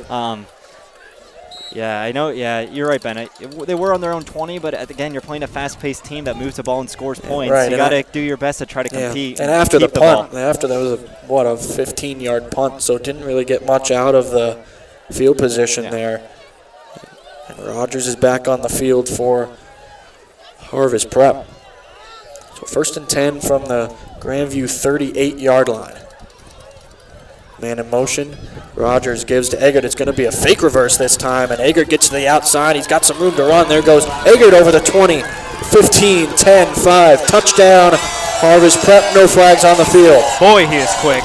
Yeah, I know. Yeah, you're right, Ben. They were on their own 20, but again, you're playing a fast-paced team that moves the ball and scores points. Right, you got to do your best to try to compete. And after the punt, after that was a 15-yard punt, so it didn't really get much out of the field position there. And Rogers is back on the field for Harvest Prep. So 1st and 10 from the Grandview 38-yard line. Man in motion. Rogers gives to Eggert. It's going to be a fake reverse this time, and Eggert gets to the outside. He's got some room to run. There goes Eggert over the 20, 15, 10, 5. Touchdown, Harvest Prep. No flags on the field. Boy, he is quick.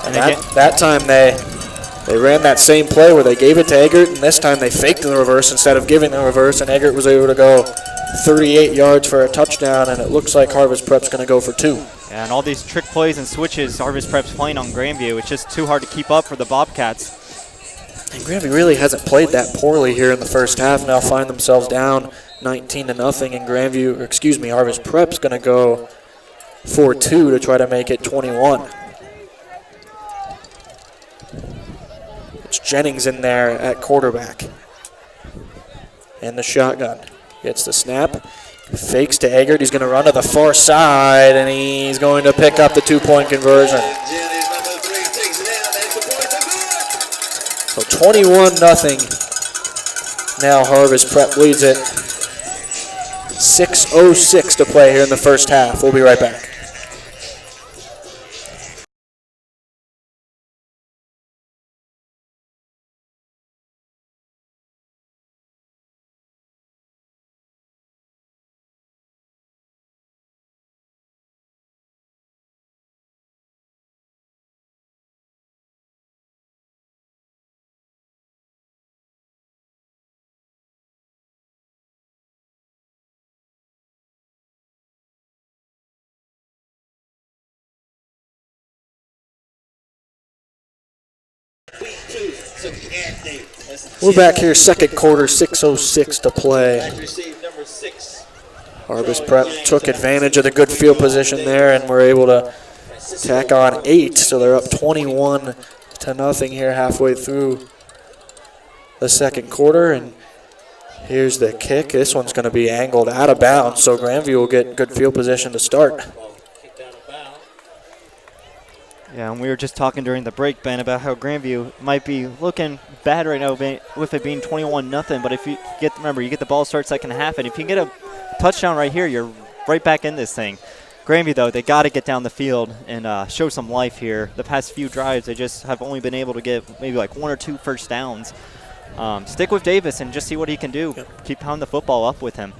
And that time they ran that same play where they gave it to Eggert, and this time they faked the reverse instead of giving the reverse, and Eggert was able to go 38 yards for a touchdown, and it looks like Harvest Prep's going to go for 2. Yeah, and all these trick plays and switches Harvest Prep's playing on Grandview, it's just too hard to keep up for the Bobcats. And Grandview really hasn't played that poorly here in the first half. Now find themselves down 19-0, and Harvest Prep's going to go for 2 to try to make it 21. It's Jennings in there at quarterback. And the shotgun. Gets the snap. Fakes to Eggert. He's going to run to the far side, and he's going to pick up the 2-point conversion. So 21-0. Now Harvest Prep leads it. 6:06 to play here in the first half. We'll be right back. We're back here, second quarter, 6:06 to play. Harvest Prep took advantage of the good field position there and were able to tack on 8, so they're up 21-0 here halfway through the second quarter. And here's the kick. This one's going to be angled out of bounds, so Grandview will get good field position to start. Yeah, and we were just talking during the break, Ben, about how Grandview might be looking bad right now with it being 21-0. But if you get the ball start second half, and if you get a touchdown right here, you're right back in this thing. Grandview, though, they got to get down the field and show some life here. The past few drives, they just have only been able to get maybe like 1 or 2 first downs. Stick with Davis and just see what he can do. Keep pounding the football up with him.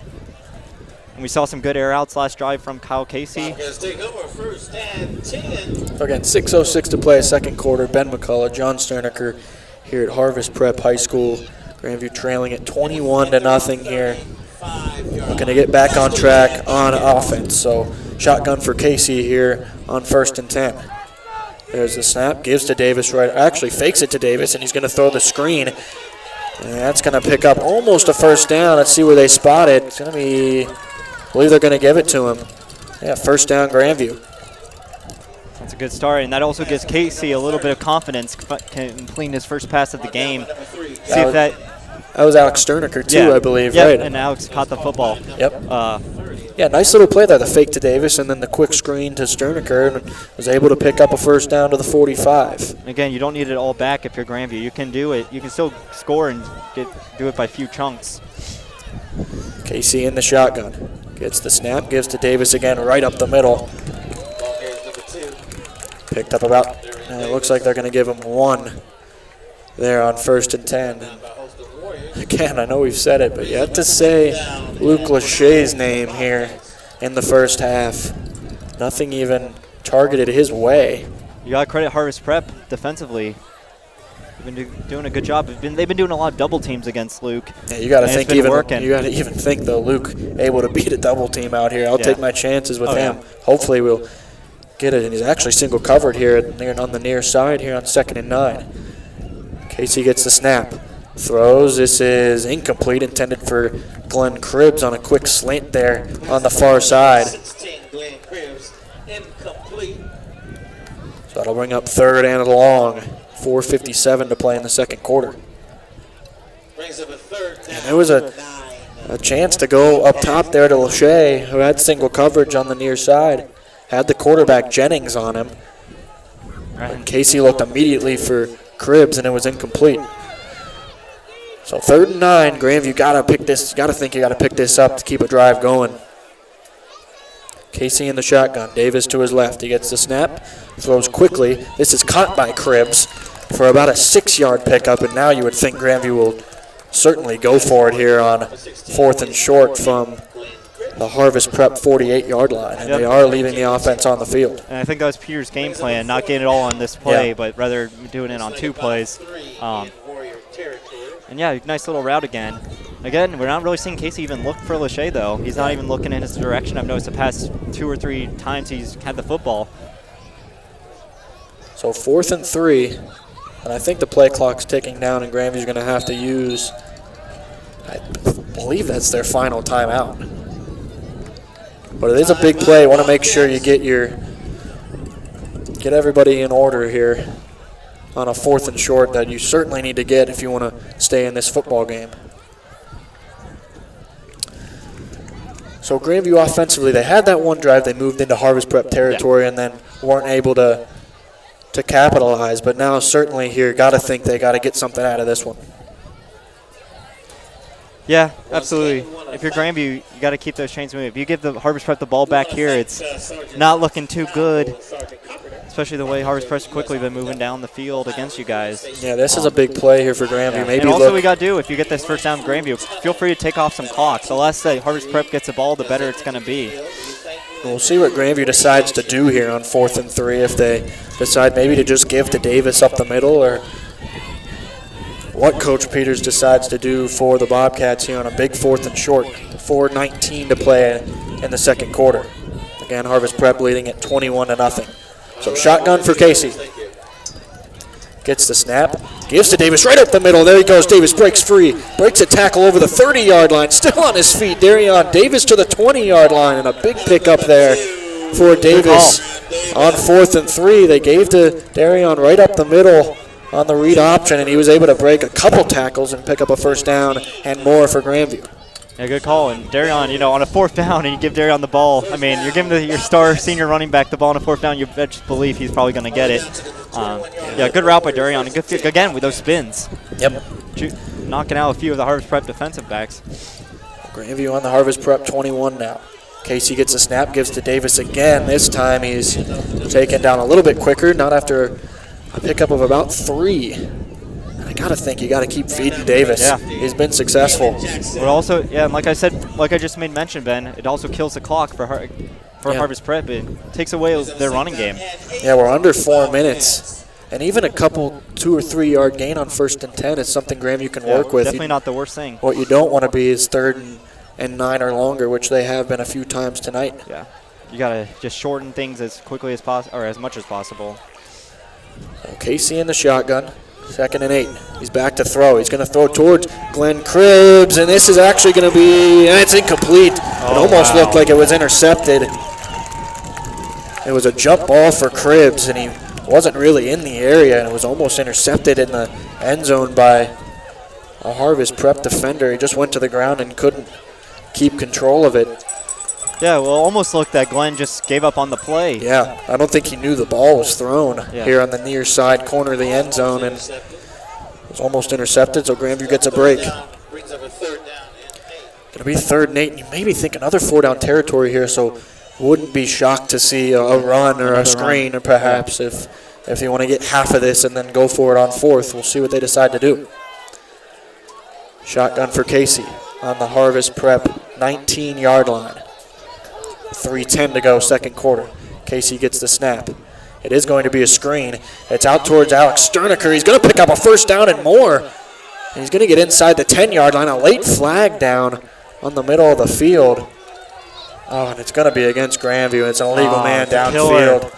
And we saw some good air outs last drive from Kyle Casey. Take over, 1st and 10. So again, 6:06 to play, second quarter. Ben McCullough, John Sterniker here at Harvest Prep High School. Grandview trailing at 21-0 here. Looking to get back on track on offense. So shotgun for Casey here on 1st and 10. There's the snap, gives to Davis actually fakes it to Davis, and he's going to throw the screen. And that's going to pick up almost a first down. Let's see where they spot it. It's going to be, I believe they're going to give it to him. Yeah, first down Grandview. That's a good start, and that also gives Casey a little bit of confidence completing his first pass of the game. See if that was Alex Sterniker, too, I believe, right? And Alex caught the football. Yep. Yeah, nice little play there, the fake to Davis, and then the quick screen to Sterniker, and was able to pick up a first down to the 45. Again, you don't need it all back if you're Grandview. You can do it. You can still score and do it by few chunks. Casey in the shotgun. Gets the snap, gives to Davis again, right up the middle. Picked up about, it looks like they're going to give him 1 there on 1st and 10. Again, I know we've said it, but you have to say Luke Lachey's name here in the first half. Nothing even targeted his way. You got to credit Harvest Prep defensively. They've been doing a good job. They've been doing a lot of double teams against Luke. Yeah, you got to think even. Working. You got to even think though, Luke able to beat a double team out here. I'll take my chances with him. Yeah. Hopefully we'll get it, and he's actually single covered here on the near side here on 2nd and 9. Casey gets the snap. Throws. This is incomplete, intended for Glenn Cribbs on a quick slant there on the far side. 16, Glenn Cribbs, incomplete. So that'll bring up 3rd and long. 4:57 to play in the second quarter. Brings up a 3rd down. And there was a chance to go up top there to Lachey, who had single coverage on the near side. Had the quarterback Jennings on him. And Casey looked immediately for Cribbs, and it was incomplete. So 3rd and 9, Grandview gotta think you gotta pick this up to keep a drive going. Casey in the shotgun, Davis to his left. He gets the snap, throws quickly. This is caught by Cribbs for about a 6-yard pickup, and now you would think Grandview will certainly go for it here on 4th and short from the Harvest Prep 48-yard line, and they are leaving the offense on the field. And I think that was Peter's game plan, not getting it all on this play, but rather doing it on 2 plays. And yeah, nice little route again. Again, we're not really seeing Casey even look for Lachey, though. He's not even looking in his direction. I've noticed the past 2 or 3 times he's had the football. So 4th and 3, and I think the play clock's ticking down, and Grandview's going to have to use, I believe that's their final timeout. But it is a big play. Want to make sure you get everybody in order here on a 4th and short that you certainly need to get if you want to stay in this football game. So Grandview offensively, they had that one drive. They moved into Harvest Prep territory and then weren't able to capitalize. But now certainly here, got to think they got to get something out of this one. Yeah, absolutely. If you're Grandview, you got to keep those chains moving. If you give the Harvest Prep the ball back here, it's not looking too good, especially the way Harvest Prep's quickly been moving down the field against you guys. Yeah, this is a big play here for Grandview. Maybe and also we got to do, if you get this first down Grandview, feel free to take off some clocks. The less that Harvest Prep gets the ball, the better it's going to be. We'll see what Grandview decides to do here on 4th and 3, if they decide maybe to just give to Davis up the middle, or what Coach Peters decides to do for the Bobcats here on a big 4th and short. 4:19 to play in the second quarter. Again, Harvest Prep leading at 21-0. So shotgun for Casey. Gets the snap, gives to Davis right up the middle. There he goes. Davis breaks free, breaks a tackle over the 30-yard line, still on his feet. Darion Davis to the 20-yard line, and a big pickup there for Davis on 4th and 3. They gave to Darion right up the middle on the read option, and he was able to break a couple tackles and pick up a first down and more for Grandview. Yeah, good call. And Darion, on a 4th down, and you give Darion the ball. I mean, you're giving your star senior running back the ball on a 4th down. You best believe he's probably going to get it. Yeah, good route by Darion. And good, again, with those spins. Yep. Knocking out a few of the Harvest Prep defensive backs. Grandview on the Harvest Prep 21 now. Casey gets a snap, gives to Davis again. This time he's taken down a little bit quicker, not after a pickup of about 3. And I got to think you got to keep feeding Davis. Yeah. He's been successful. But also, and like I said, like I just made mention, Ben, it also kills the clock for Harvest Prep. It takes away their running game. Yeah, we're under 4 minutes. And even a couple 2 or 3 yard gain on 1st and 10 is something Grandview can work with. Definitely not the worst thing. What you don't want to be is 3rd and 9 or longer, which they have been a few times tonight. Yeah. You got to just shorten things as quickly as possible, or as much as possible. So Casey in the shotgun, 2nd and 8. He's back to throw. He's going to throw towards Glenn Cribbs, and this is actually going to be, it's incomplete. It almost looked like it was intercepted. It was a jump ball for Cribbs, and he wasn't really in the area, and it was almost intercepted in the end zone by a Harvest Prep defender. He just went to the ground and couldn't keep control of it. Yeah, well, almost looked that Glenn just gave up on the play. Yeah, I don't think he knew the ball was thrown here on the near side corner of the end zone, and it was almost intercepted, so Grandview gets a break. Brings up a 3rd down and 8. Going to be 3rd and 8, and you maybe think another 4-down territory here, so wouldn't be shocked to see a run or a screen or perhaps if you want to get half of this and then go for it on 4th. We'll see what they decide to do. Shotgun for Casey on the Harvest Prep 19-yard line. 3:10 to go, 2nd quarter. Casey gets the snap. It is going to be a screen. It's out towards Alex Sterniker. He's going to pick up a 1st down and more. And he's going to get inside the 10-yard line. A late flag down on the middle of the field. Oh, and it's going to be against Grandview. It's an illegal man downfield.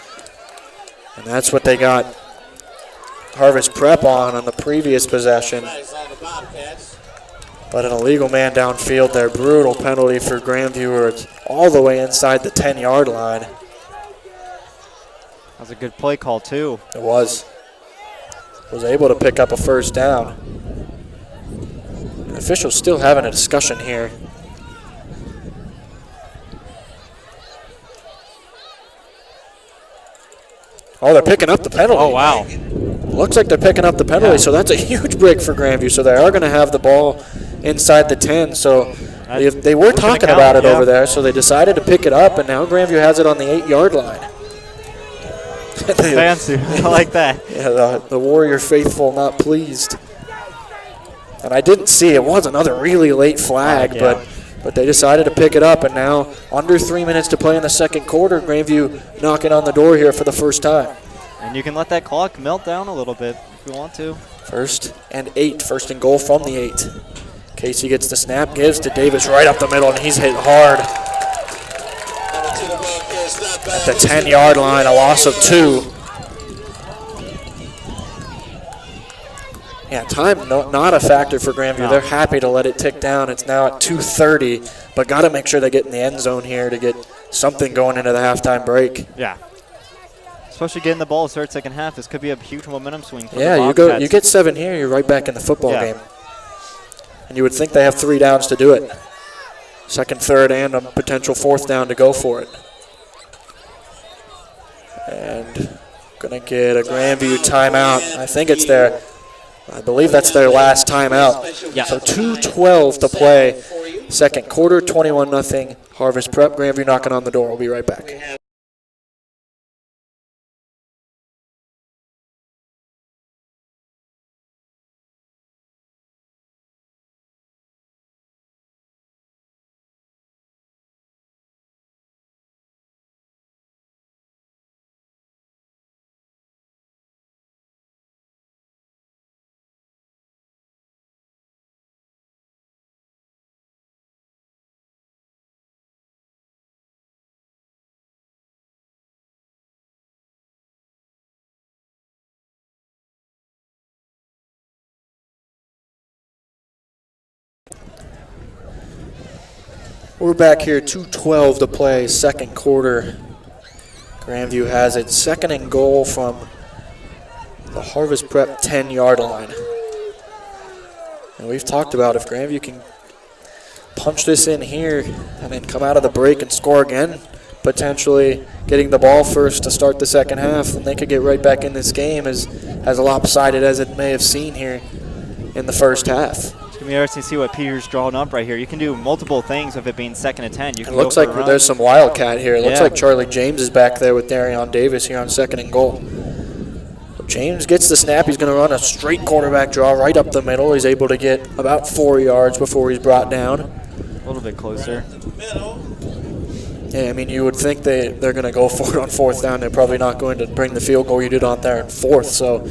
And that's what they got Harvest Prep on the previous possession. But an illegal man downfield there. Brutal penalty for Grandview, where it's all the way inside the 10-yard line. That was a good play call, too. It was. Was able to pick up a 1st down. The officials still having a discussion here. Oh, they're picking up the penalty. Oh, wow. Looks like they're picking up the penalty, so that's a huge break for Grandview. So they are going to have the ball inside the 10. So they were talking about it over there, so they decided to pick it up, and now Grandview has it on the 8-yard line. Fancy. I like that. Yeah, the Warrior faithful not pleased. And I didn't see, it was another really late flag, but they decided to pick it up, and now under 3 minutes to play in the 2nd quarter, Grandview knocking on the door here for the first time. And you can let that clock melt down a little bit if you want to. 1st and 8, 1st and goal from the 8. Casey gets the snap, gives to Davis right up the middle, and he's hit hard. At the 10-yard line, a loss of 2. Yeah, time not a factor for Grandview. No. They're happy to let it tick down. It's now at 2:30, but got to make sure they get in the end zone here to get something going into the halftime break. Yeah. Especially getting the ball to start 2nd half. This could be a huge momentum swing for the Bobcats. Yeah, you get 7 here, you're right back in the football game. And you would think they have 3 downs to do it. 2nd, 3rd, and a potential 4th down to go for it. And going to get a Grandview timeout. I think it's I believe that's their last timeout. Yeah. So 2:12 to play. 2nd quarter, 21-0. Harvest Prep. Grandview knocking on the door. We'll be right back. We're back here, 2:12 to play, 2nd quarter. Grandview has it 2nd and goal from the Harvest Prep 10-yard line. And we've talked about if Grandview can punch this in here and then come out of the break and score again, potentially getting the ball first to start the 2nd half, and they could get right back in this game as lopsided as it may have seemed here in the 1st half. It's going to be interesting to see what Peter's drawing up right here. You can do multiple things with it being 2nd and 10. You can it looks like there's some wildcat here. It looks like Charlie James is back there with Darion Davis here on 2nd and goal. So James gets the snap. He's going to run a straight quarterback draw right up the middle. He's able to get about 4 yards before he's brought down. A little bit closer. Yeah, I mean, you would think they're going to go for it on 4th down. They're probably not going to bring the field goal you did on there in 4th. So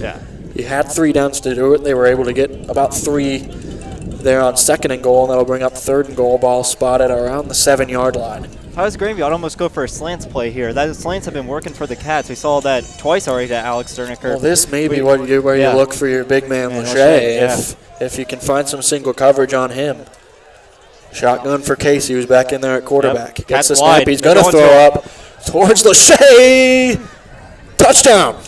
you had 3 downs to do it. They were able to get about 3 there on 2nd and goal, and that'll bring up 3rd and goal. Ball spotted around the 7-yard line. If I was Grandview, I'd almost go for a slants play here. That slants have been working for the Cats. We saw that twice already to Alex Sterniker. Well, this may be where you look for your big man, Lachey, if you can find some single coverage on him. Shotgun for Casey, who's back in there at quarterback. Gets the snap. He's going to throw up. towards Lachey. Touchdown.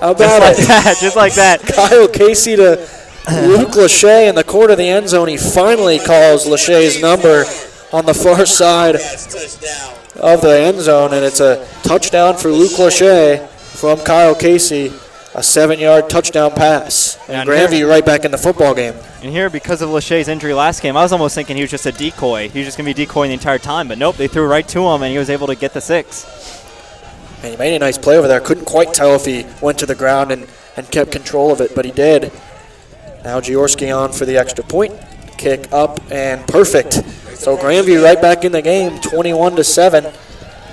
How about Just like that. Kyle Casey to Luke Lachey in the corner of the end zone. He finally calls Lachey's number on the far side of the end zone, and it's a touchdown for Luke Lachey from Kyle Casey. A 7-yard touchdown pass. And Grandview right back in the football game. And here, because of Lachey's injury last game, I was almost thinking he was just a decoy. He was just going to be decoying the entire time. But nope, they threw right to him, and he was able to get the 6. And he made a nice play over there. Couldn't quite tell if he went to the ground and kept control of it, but he did. Now Jaworski on for the extra point. Kick up and perfect. So Grandview right back in the game, 21-7.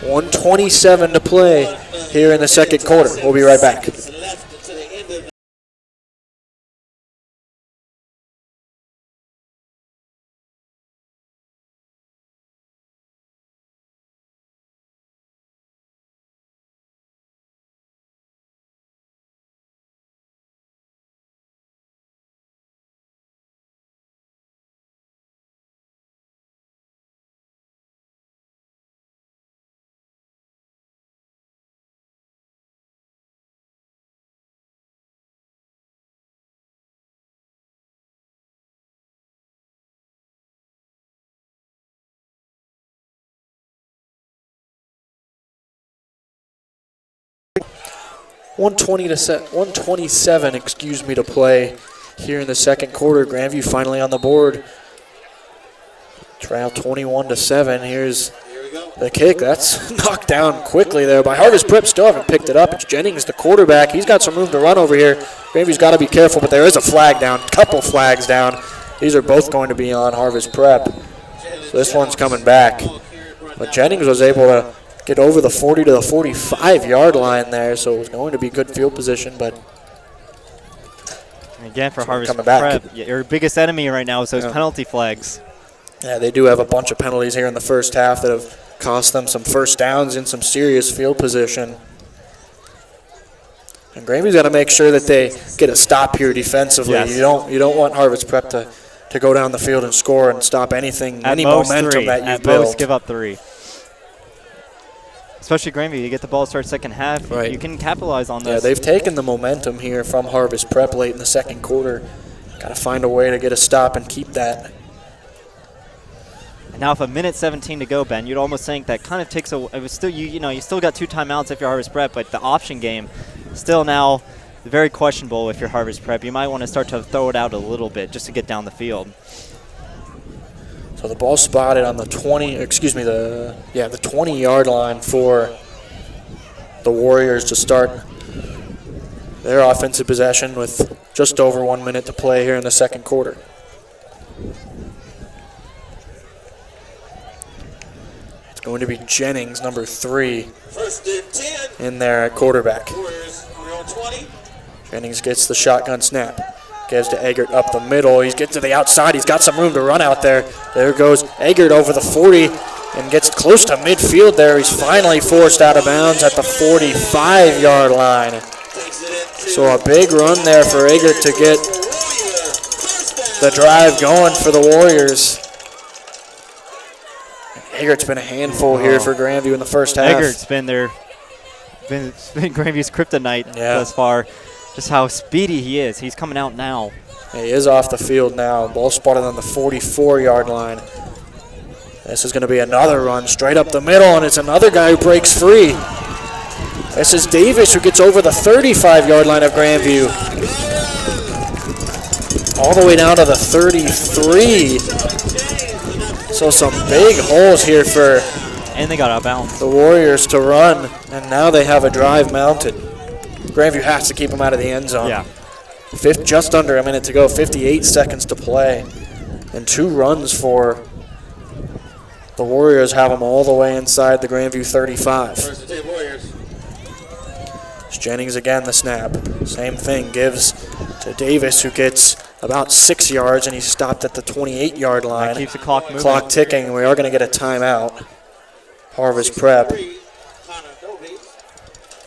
1:27 to play here in the second quarter. We'll be right back. 127 to play here in the second quarter. Grandview finally on the board. Trail 21-7. Here's the kick. That's knocked down quickly there by Harvest Prep. Still haven't picked it up. It's Jennings, the quarterback. He's got some room to run over here. Grandview's got to be careful, but there is a flag down. Couple flags down. These are both going to be on Harvest Prep. So this one's coming back. But Jennings was able to get over the 40 to the 45-yard line there, so it was going to be good field position, but again for Harvest Prep, your biggest enemy right now is those penalty flags. Yeah, they do have a bunch of penalties here in the first half that have cost them some first downs and some serious field position. And Grandview's got to make sure that they get a stop here defensively. Yes. You don't want Harvest Prep to go down the field and score and stop anything, any momentum that you've built. At most, give up 3. Especially Grandview, you get the ball to start second half, you can capitalize on this. Yeah, they've taken the momentum here from Harvest Prep late in the second quarter. Got to find a way to get a stop and keep that. And now with 1:17 to go, Ben, you'd almost think that kind of takes a. It was still you still got 2 timeouts if you're Harvest Prep, but the option game still now very questionable if you're Harvest Prep. You might want to start to throw it out a little bit just to get down the field. So the ball spotted on the 20-yard line for the Warriors to start their offensive possession with just over 1 minute to play here in the second quarter. It's going to be Jennings, number 3, in there at quarterback. Jennings gets the shotgun snap. Gives to Eggert up the middle. He's getting to the outside. He's got some room to run out there. There goes Eggert over the 40 and gets close to midfield there. He's finally forced out of bounds at the 45-yard line. So a big run there for Eggert to get the drive going for the Warriors. Eggert's been a handful here for Grandview in the first half. Eggert's been Grandview's kryptonite thus far. Just how speedy he is. He's coming out now. He is off the field now. Ball spotted on the 44-yard line. This is going to be another run straight up the middle, and it's another guy who breaks free. This is Davis who gets over the 35-yard line of Grandview. All the way down to the 33. So some big holes here for and they got out of bounds. The Warriors to run, and now they have a drive mounted. Grandview has to keep him out of the end zone. Yeah. Just under a minute to go, 58 seconds to play. And 2 runs for the Warriors have them all the way inside the Grandview 35. It's Jennings again, the snap. Same thing, gives to Davis, who gets about 6 yards, and he's stopped at the 28-yard line. That keeps the clock moving. Clock ticking, and we are going to get a timeout. Harvest Prep. I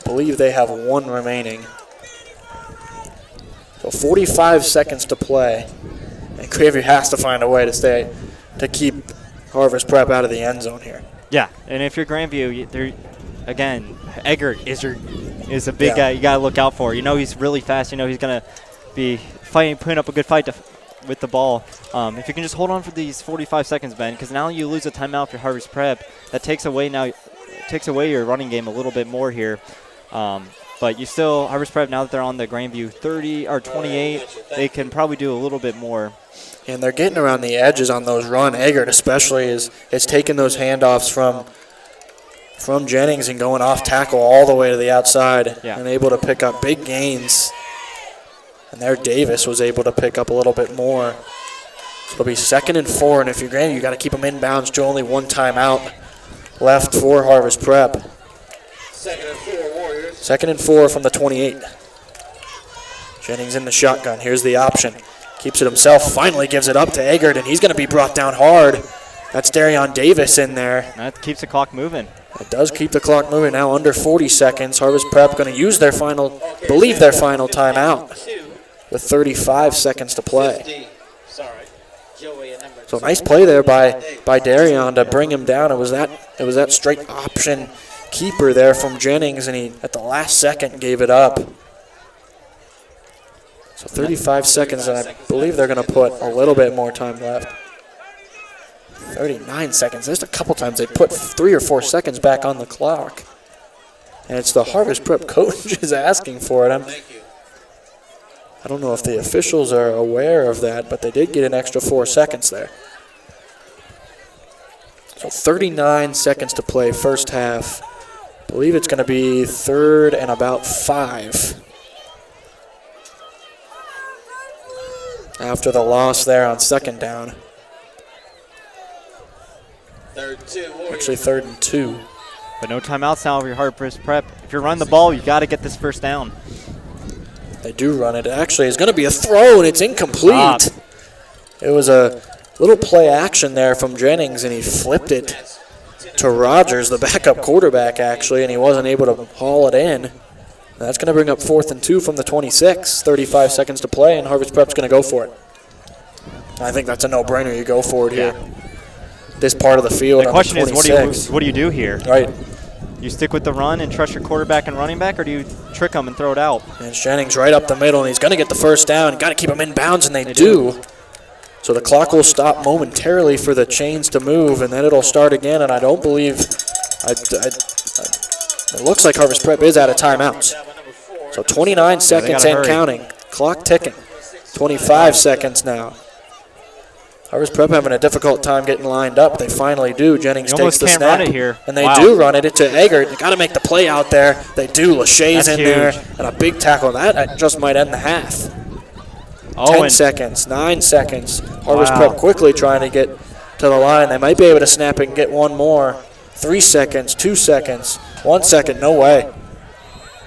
believe they have 1 remaining. So 45 seconds to play. And Grandview has to find a way to keep Harvest Prep out of the end zone here. Yeah, and if you're Grandview, again, Eggert is a big guy you got to look out for. You know he's really fast. You know he's going to be putting up a good fight with the ball. If you can just hold on for these 45 seconds, Ben, because now you lose a timeout for Harvest Prep. That takes away your running game a little bit more here. But you still, Harvest Prep, now that they're on the Grandview 30 or 28, they can probably do a little bit more. And they're getting around the edges on those run. Eggert especially is taking those handoffs from Jennings and going off tackle all the way to the outside and able to pick up big gains. And there Davis was able to pick up a little bit more. It'll be 2nd and 4, and if you're Grandview, you got to keep them inbounds to only one timeout left for Harvest Prep. 2nd and 4 Warriors. 2nd and 4 from the 28. Jennings in the shotgun. Here's the option. Keeps it himself, finally gives it up to Eggert, and he's going to be brought down hard. That's Darion Davis in there. That keeps the clock moving. It does keep the clock moving now, under 40 seconds. Harvest Prep going to use their final timeout with 35 seconds to play. So nice play there by Darion to bring him down. It was that straight option keeper there from Jennings, and he at the last second gave it up. So 35 seconds, and I believe they're going to put a little bit more time left. 39 seconds. There's a couple times they put 3 or 4 seconds back on the clock. And it's the Harvest Prep coach is asking for it. I don't know if the officials are aware of that, but they did get an extra 4 seconds there. So 39 seconds to play, first half. I believe it's going to be 3rd and about 5. After the loss there on 2nd down. Actually 3rd and 2. But no timeouts now for your Harvest Prep. If you're running the ball, you got to get this first down. They do run it. Actually, it's going to be a throw, and it's incomplete. It was a little play action there from Jennings, and he flipped it to Rogers, the backup quarterback, actually, and he wasn't able to haul it in. That's going to bring up 4th and 2 from the 26. 35 seconds to play, and Harvest Prep's going to go for it. I think that's a no-brainer. You go for it here. This part of the field. The question is, what do you do here? Right. You stick with the run and trust your quarterback and running back, or do you trick them and throw it out? And Jennings right up the middle, and he's going to get the first down. Got to keep him in bounds, and they do. So the clock will stop momentarily for the chains to move, and then it'll start again. And I don't believe it looks like Harvest Prep is out of timeouts. So 29 seconds and counting. Clock ticking. 25 seconds now. Harvest Prep having a difficult time getting lined up. They finally do. Jennings takes the snap. Run it here. And they do run it to Eggert. They got to make the play out there. They do. Lachey's in there. And a big tackle. That just might end the half. 10 seconds. 9 seconds. Harvest Prep quickly trying to get to the line. They might be able to snap it and get one more. 3 seconds. 2 seconds. 1 second. No way.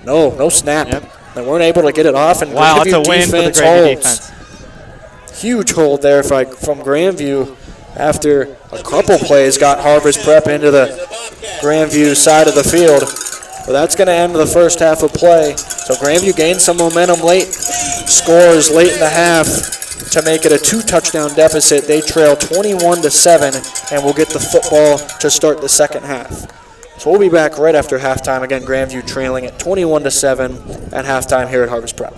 No snap. Yep. They weren't able to get it off. And that's a win for the Grandview defense. Huge hold there from Grandview after a couple plays got Harvest Prep into the Grandview side of the field. But that's going to end the first half of play. So Grandview gains some momentum late, scores late in the half to make it a 2-touchdown deficit. They trail 21-7 and will get the football to start the second half. So we'll be back right after halftime. Again, Grandview trailing at 21-7 at halftime here at Harvest Prep.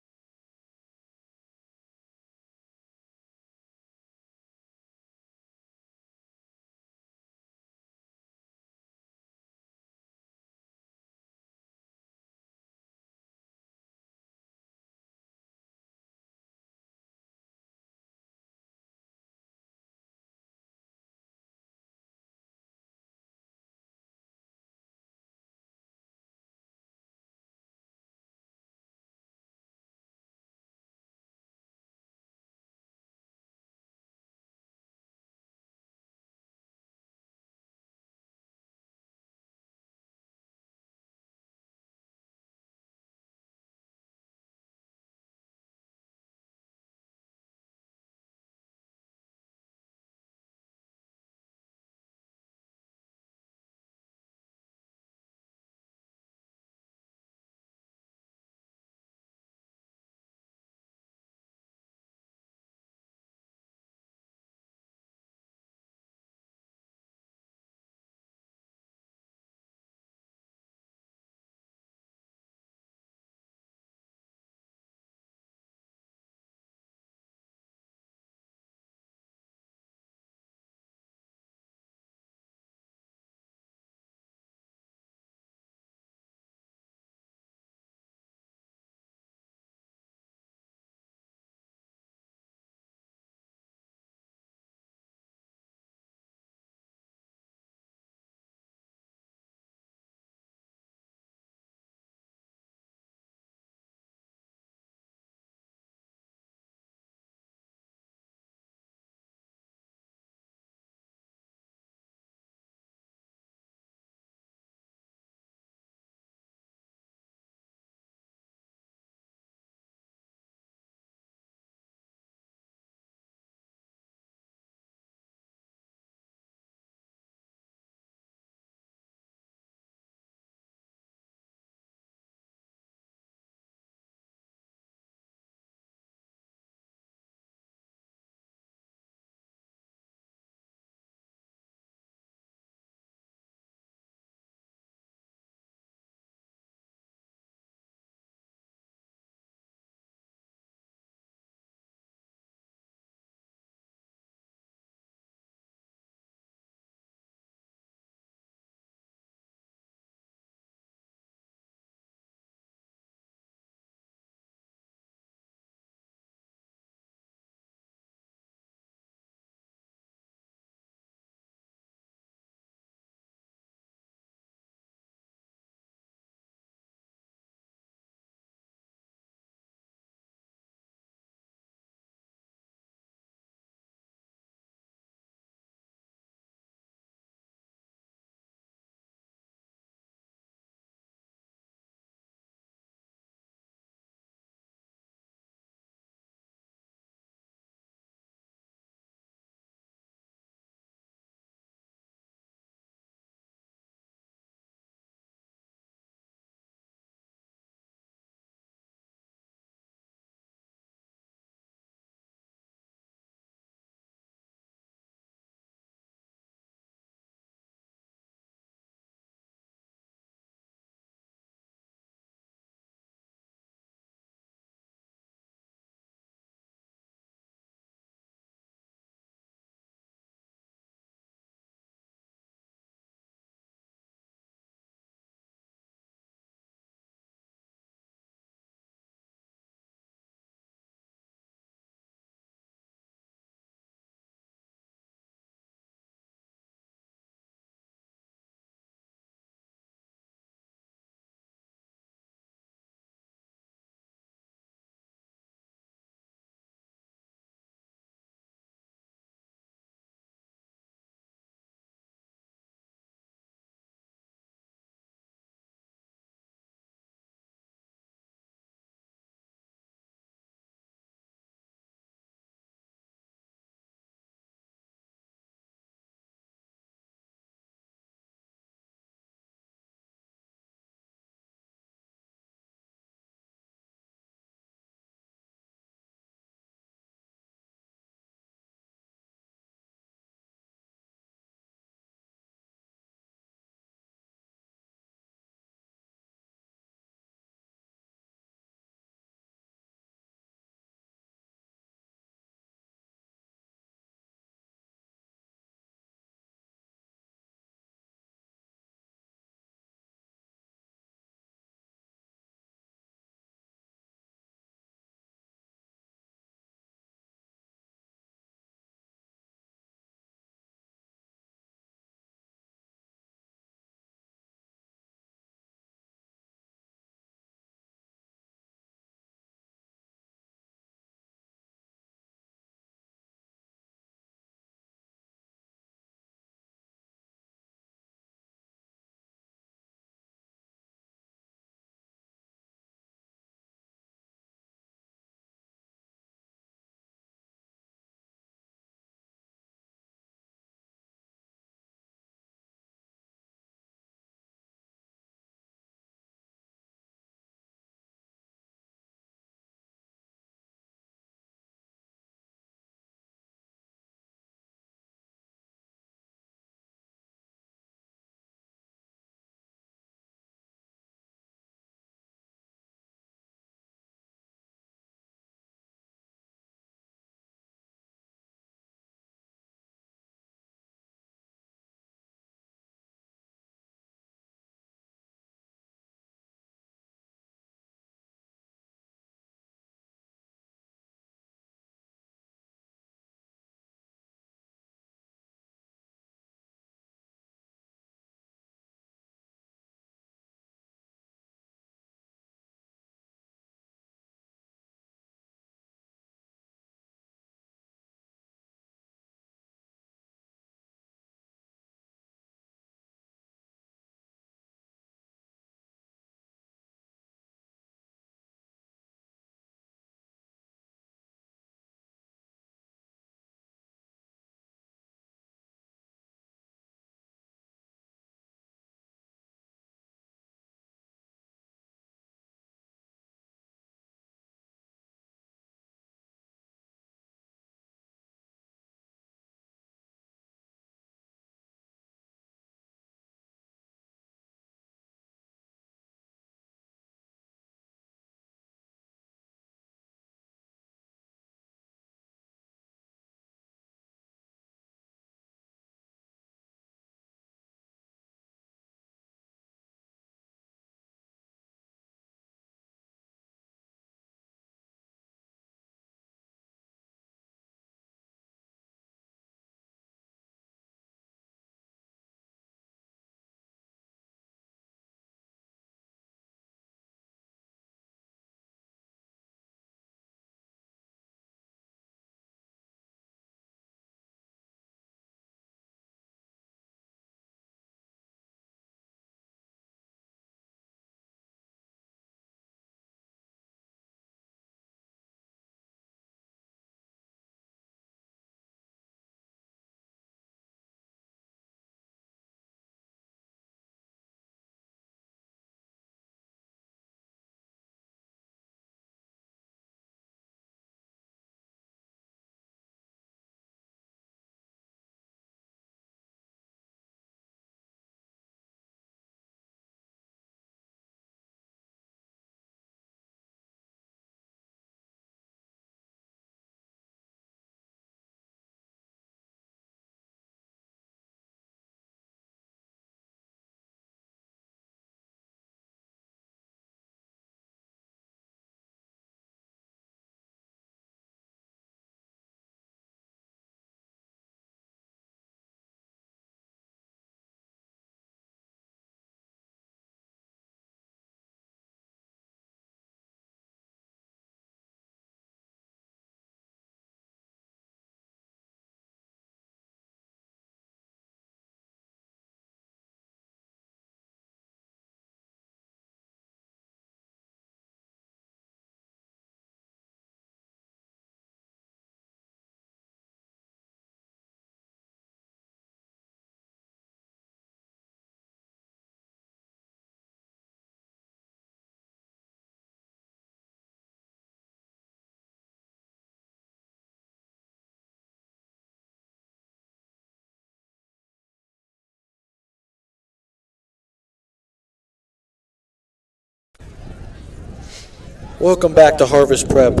Welcome back to Harvest Prep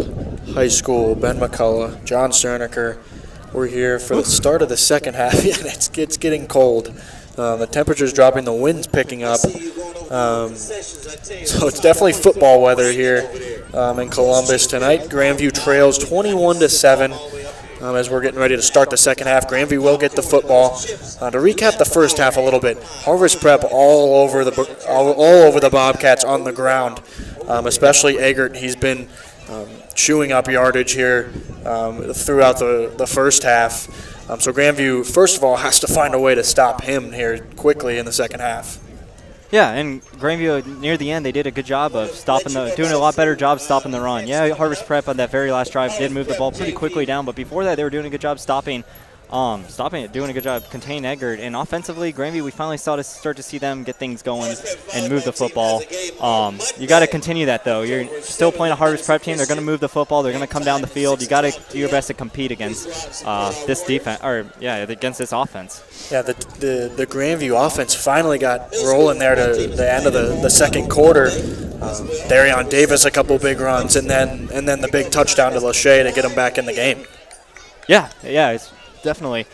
High School. Ben McCullough, John Sterniker. We're here for the start of the second half. Yeah, it's getting cold. The temperature's dropping, the wind's picking up. So it's definitely football weather here in Columbus tonight. Grandview trails 21-7 as we're getting ready to start the second half. Grandview will get the football. To recap the first half a little bit, Harvest Prep all over the Bobcats on the ground, especially Eggert. He's been chewing up yardage here throughout the first half. So Grandview, first of all, has to find a way to stop him here quickly in the second half. Yeah, and Grandview, near the end, they did a good job of doing a lot better job stopping the run. Yeah, Harvest Prep on that very last drive did move the ball pretty quickly down, but before that, they were doing a good job stopping it, doing a good job containing Eggert. And offensively, Grandview, we finally start to see them get things going and move the football. You got to continue that, though. You're still playing a Harvest Prep team. They're going to move the football. They're going to come down the field. You got to do your best to compete against this defense, against this offense. Yeah, the Grandview offense finally got rolling there to the end of the second quarter. Darion Davis a couple big runs, and then the big touchdown to Lachey to get him back in the game. Yeah, it's definitely.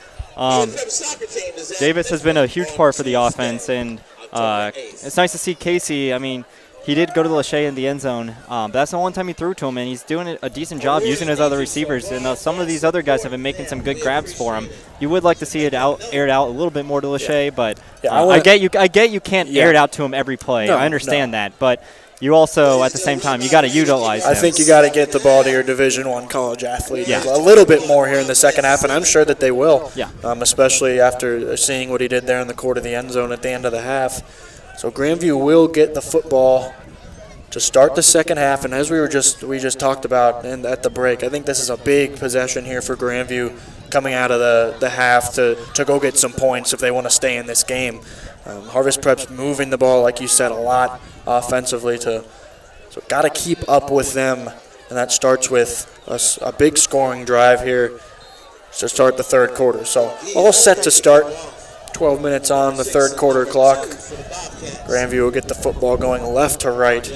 Davis has been a huge part for the offense, and it's nice to see Casey. I mean, he did go to Lachey in the end zone. But that's the one time he threw to him, and he's doing a decent job using his other receivers. And some of these other guys have been making some good grabs for him. You would like to see it aired out a little bit more to Lachey, but I get you can't air it out to him every play. I understand that, but you also, at the same time, you got to utilize him. I think you got to get the ball to your Division I college athlete a little bit more here in the second half, and I'm sure that they will, especially after seeing what he did there in the court of the end zone at the end of the half. So Grandview will get the football to start the second half, and as we just talked about at the break, I think this is a big possession here for Grandview coming out of the half to go get some points if they want to stay in this game. Harvest Prep's moving the ball, like you said, a lot offensively, so got to keep up with them, and that starts with a big scoring drive here to start the third quarter. So all set to start. 12 minutes on the third quarter clock. Grandview will get the football going left to right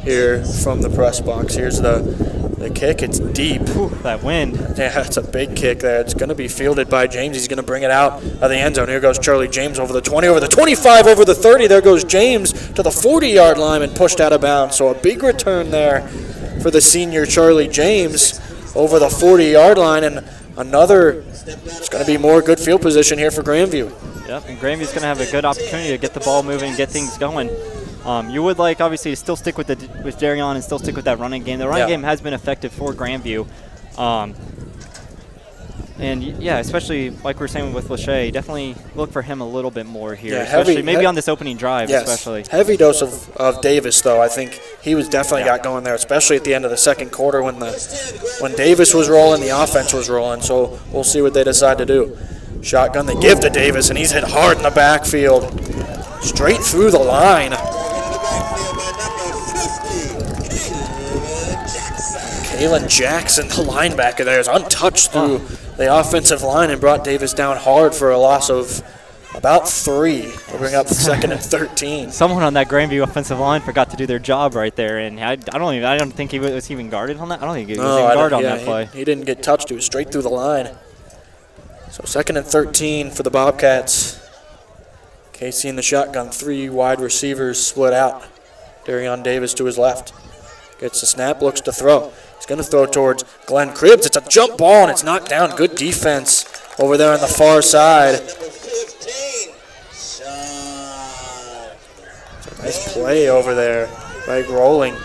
here from the press box. Here's the kick. It's deep. Ooh, that wind. Yeah, it's a big kick there. It's going to be fielded by James. He's going to bring it out of the end zone. Here goes Charlie James over the 20, over the 25, over the 30. There goes James to the 40-yard line and pushed out of bounds. So a big return there for the senior Charlie James over the 40-yard line, and it's going to be more good field position here for Grandview. Yep, and Grandview's going to have a good opportunity to get the ball moving, get things going. You would like, obviously, to still stick with Darion and still stick with that running game. The running game has been effective for Grandview. Especially like we were saying with Lachey, definitely look for him a little bit more here, maybe on this opening drive especially. Heavy dose of Davis, though. I think he was definitely got going there, especially at the end of the second quarter when Davis was rolling, the offense was rolling. So we'll see what they decide to do. Shotgun they give to Davis, and he's hit hard in the backfield. Straight through the line. Kalen Jackson, the linebacker there, is untouched through the offensive line and brought Davis down hard for a loss of about 3. We'll bring up 2nd and 13. Someone on that Grandview offensive line forgot to do their job right there, and I don't think he was even guarded on that. I don't think he was even guarded on that play. He didn't get touched. He was straight through the line. So 2nd and 13 for the Bobcats. Casey in the shotgun, 3 wide receivers split out. Darion Davis to his left. Gets the snap, looks to throw. He's going to throw towards Glenn Cribbs. It's a jump ball, and it's knocked down. Good defense over there on the far side. Nice play over there by Rolling.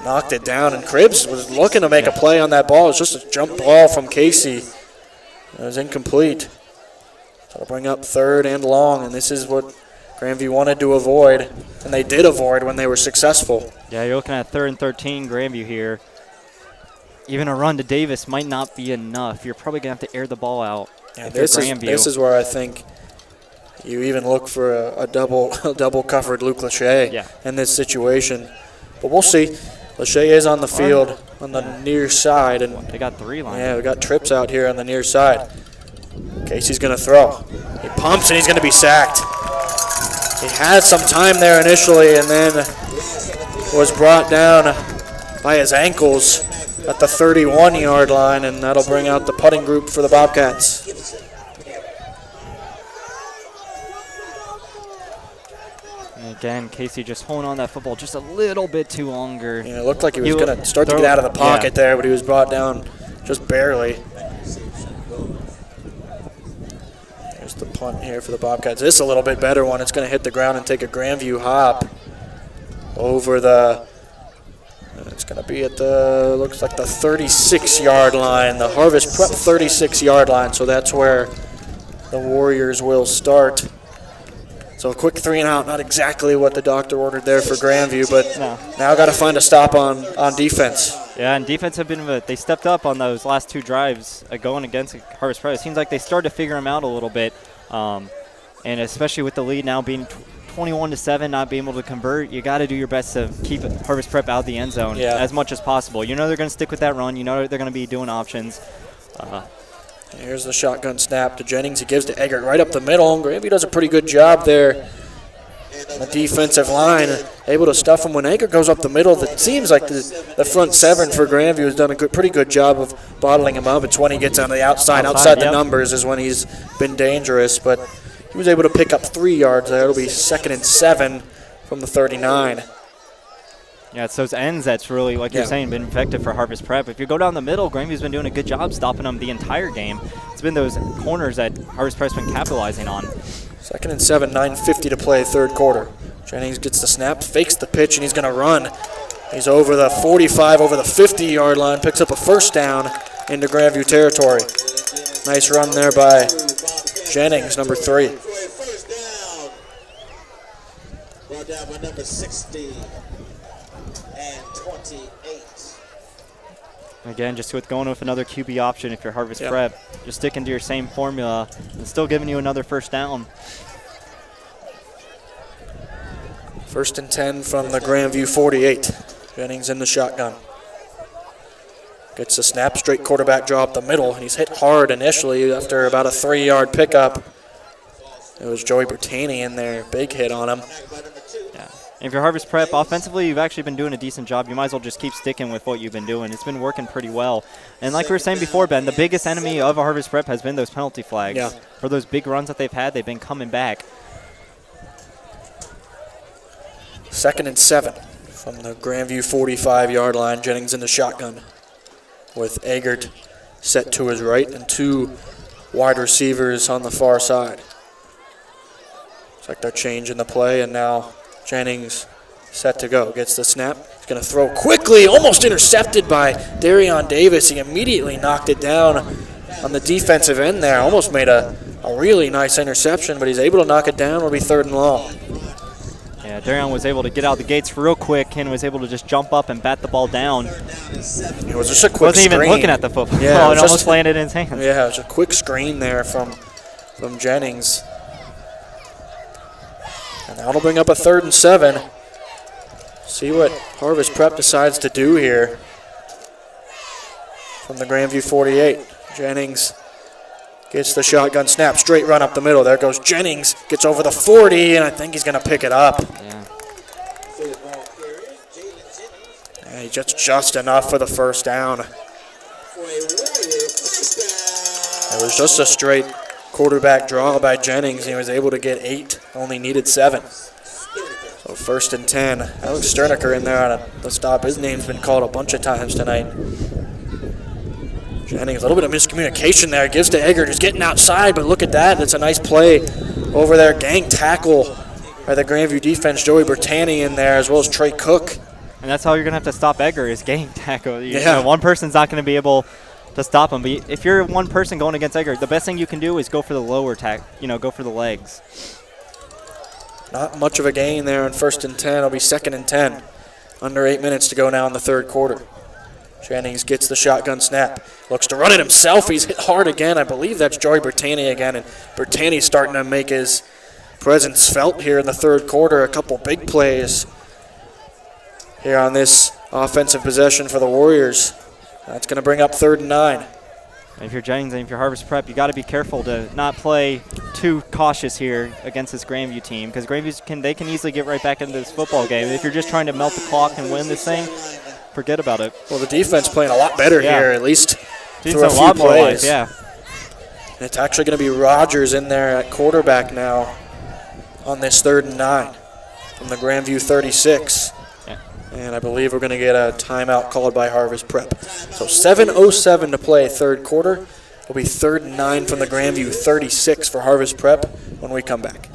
Knocked it down, and Cribbs was looking to make a play on that ball. It's just a jump ball from Casey. It was incomplete. So it'll bring up 3rd and long, and this is what Grandview wanted to avoid, and they did avoid when they were successful. Yeah, you're looking at 3rd and 13, Grandview here. Even a run to Davis might not be enough. You're probably going to have to air the ball out. Yeah, this is where I think you even look for a double covered Luke Lachey in this situation. But we'll see. Lachey is on the field on the near side, and they got 3 lines. Yeah, we got trips out here on the near side. Casey's going to throw. He pumps, and he's going to be sacked. He had some time there initially, and then was brought down by his ankles at the 31-yard line, and that'll bring out the putting group for the Bobcats. And again, Casey just holding on that football just a little bit too longer. Yeah, it looked like he was going to start to get out of the pocket there, but he was brought down just barely. There's the punt here for the Bobcats. This is a little bit better one. It's going to hit the ground and take a Grandview hop over the, it's going to be at the, looks like the 36-yard line, the Harvest Prep 36-yard line, so that's where the Warriors will start. So a quick 3-and-out, not exactly what the doctor ordered there for Grandview, but now got to find a stop on defense. Yeah, and defense have been, they stepped up on those last 2 drives going against Harvest Prep. It seems like they started to figure them out a little bit, and especially with the lead now being 21-7, not being able to convert, you got to do your best to keep Harvest Prep out of the end zone as much as possible. You know they're going to stick with that run. You know they're going to be doing options. Here's the shotgun snap to Jennings. He gives to Eggert right up the middle. And Grandview does a pretty good job there on the defensive line, able to stuff him when Eggert goes up the middle. It seems like the front 7 for Grandview has done a pretty good job of bottling him up. It's when he gets on the outside the numbers is when he's been dangerous. But he was able to pick up 3 yards there. It'll be 2nd and 7 from the 39. Yeah, it's those ends that's really, like you're saying, been effective for Harvest Prep. If you go down the middle, Grandview's been doing a good job stopping them the entire game. It's been those corners that Harvest Prep's been capitalizing on. 2nd and 7, 9:50 to play, 3rd quarter. Jennings gets the snap, fakes the pitch, and he's going to run. He's over the 45, over the 50-yard line, picks up a 1st down into Grandview territory. Nice run there by Jennings, number 3. Brought down by number 60. And 28. Again, just going with another QB option if you're Harvest Prep. Just sticking to your same formula and still giving you another 1st down. 1st and 10 from the Grandview 48. Jennings in the shotgun. Gets the snap, straight quarterback draw up the middle, and he's hit hard initially after about a 3-yard pickup. It was Joey Bertani in there, big hit on him. And if you're Harvest Prep, offensively, you've actually been doing a decent job. You might as well just keep sticking with what you've been doing. It's been working pretty well. And like we were saying before, Ben, the biggest enemy of a Harvest Prep has been those penalty flags. Yeah. For those big runs that they've had, they've been coming back. 2nd and 7 from the Grandview 45-yard line. Jennings in the shotgun with Eggert set to his right and 2 wide receivers on the far side. Looks like they're changing the play, and now Jennings set to go. Gets the snap. He's going to throw quickly, almost intercepted by Darion Davis. He immediately knocked it down on the defensive end there. Almost made a really nice interception, but he's able to knock it down. It'll be 3rd and long. Yeah, Darion was able to get out the gates real quick and was able to just jump up and bat the ball down. It was just a quick screen. Wasn't even looking at the football. Yeah, it almost landed in his hands. Yeah, it was a quick screen there from Jennings. And that'll bring up a 3rd and 7. See what Harvest Prep decides to do here from the Grandview 48. Jennings gets the shotgun snap, straight run up the middle. There goes Jennings, gets over the 40, and I think he's going to pick it up. Yeah. Yeah, he just enough for the 1st down. It was just a straight quarterback draw by Jennings. He was able to get 8, only needed 7. So 1st and 10. Alex Sterniker in there on the stop. His name's been called a bunch of times tonight. Jennings, a little bit of miscommunication there. Gives to Eggert, who's getting outside, but look at that. That's a nice play over there. Gang tackle by the Grandview defense. Joey Bertani in there, as well as Trey Cook. And that's how you're going to have to stop Eggert is gang tackle. You Yeah. know, one person's not going to be able to stop him. But if you're one person going against Eggert, the best thing you can do is go for the lower tack. Go for the legs. Not much of a gain there on 1st and 10. It'll be 2nd and 10. Under 8 minutes to go now in the 3rd quarter. Jennings gets the shotgun snap. Looks to run it himself. He's hit hard again. I believe that's Joey Bertani again. And Bertani's starting to make his presence felt here in the 3rd quarter. A couple big plays here on this offensive possession for the Warriors. That's going to bring up 3rd and 9. And if you're Jennings and if you're Harvest Prep, you got to be careful to not play too cautious here against this Grandview team, because Grandview can easily get right back into this football game. If you're just trying to melt the clock and win this thing, forget about it. Well, the defense playing a lot better here, at least through a few lot more life, plays. yeah. And it's actually going to be Rogers in there at quarterback now on this 3rd and 9 from the Grandview 36. Yeah. And I believe we're going to get a timeout called by Harvest Prep. So 7:07 to play 3rd quarter. It'll be 3rd and 9 from the Grandview 36 for Harvest Prep when we come back.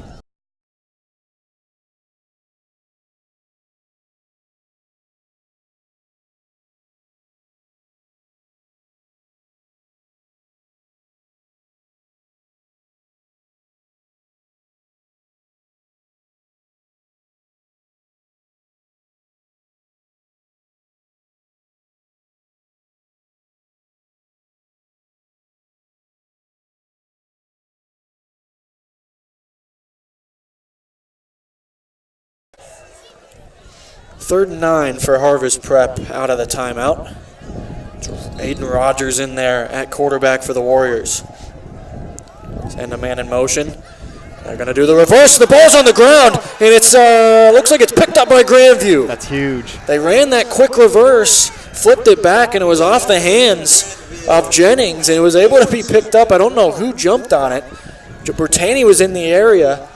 Third and 9 for Harvest Prep out of the timeout. Aiden Rogers in there at quarterback for the Warriors. Send a man in motion. They're going to do the reverse. The ball's on the ground, and it's looks like it's picked up by Grandview. That's huge. They ran that quick reverse, flipped it back, and it was off the hands of Jennings, and it was able to be picked up. I don't know who jumped on it. Bertani was in the area.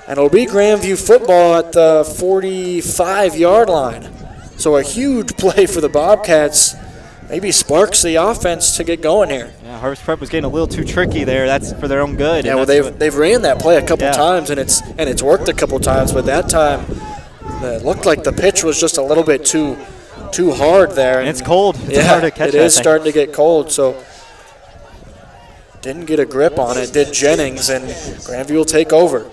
And it'll be Grandview football at the 45-yard line. So a huge play for the Bobcats. Maybe sparks the offense to get going here. Yeah, Harvest Prep was getting a little too tricky there. That's for their own good. Yeah, well, they've ran that play a couple times, and it's worked a couple times. But that time, it looked like the pitch was just a little bit too hard there. And it's cold. It's hard to catch it is starting to get cold. So didn't get a grip on it. Did Jennings, and Grandview will take over.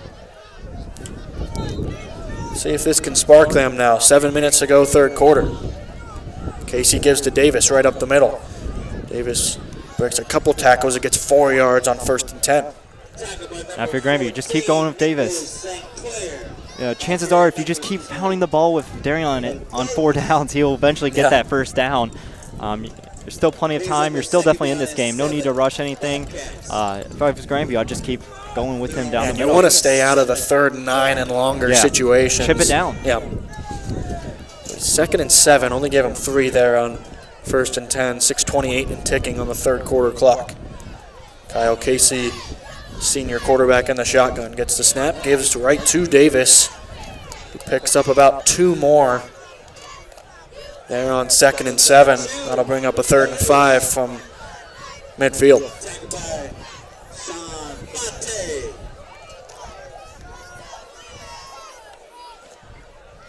See if this can spark them now. 7 minutes to go, 3rd quarter. Casey gives to Davis right up the middle. Davis breaks a couple tackles. It gets 4 yards on 1st and 10. After Grandview, just keep going with Davis. Yeah, chances are if you just keep pounding the ball with Darian on 4 downs, he'll eventually get that 1st down. There's still plenty of time. You're still definitely in this game. No need to rush anything. If I was Grandview, I'd just keep going with him down the middle. You want to stay out of the 3rd and 9 and longer situations. Chip it down. Yeah. 2nd and 7. Only gave him 3 there on 1st and 10. 6:28 and ticking on the 3rd quarter clock. Kyle Casey, senior quarterback in the shotgun, gets the snap, gives right to Davis, who picks up about 2 more. There on 2nd and 7. That'll bring up a 3rd and 5 from midfield.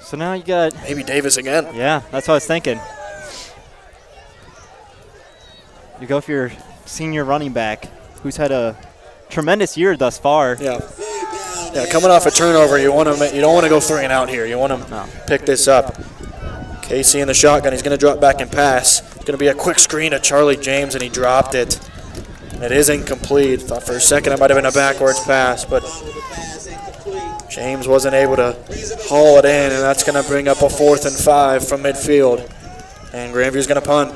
So now you got... Maybe Davis again. Yeah, that's what I was thinking. You go for your senior running back, who's had a tremendous year thus far. Yeah, coming off a turnover, you don't want to go 3 and out here. You want to pick this up. Casey in the shotgun. He's going to drop back and pass. It's going to be a quick screen to Charlie James, and he dropped it. It is incomplete. Thought for a second it might have been a backwards pass, but James wasn't able to haul it in, and that's going to bring up a 4th and 5 from midfield. And Grandview's going to punt.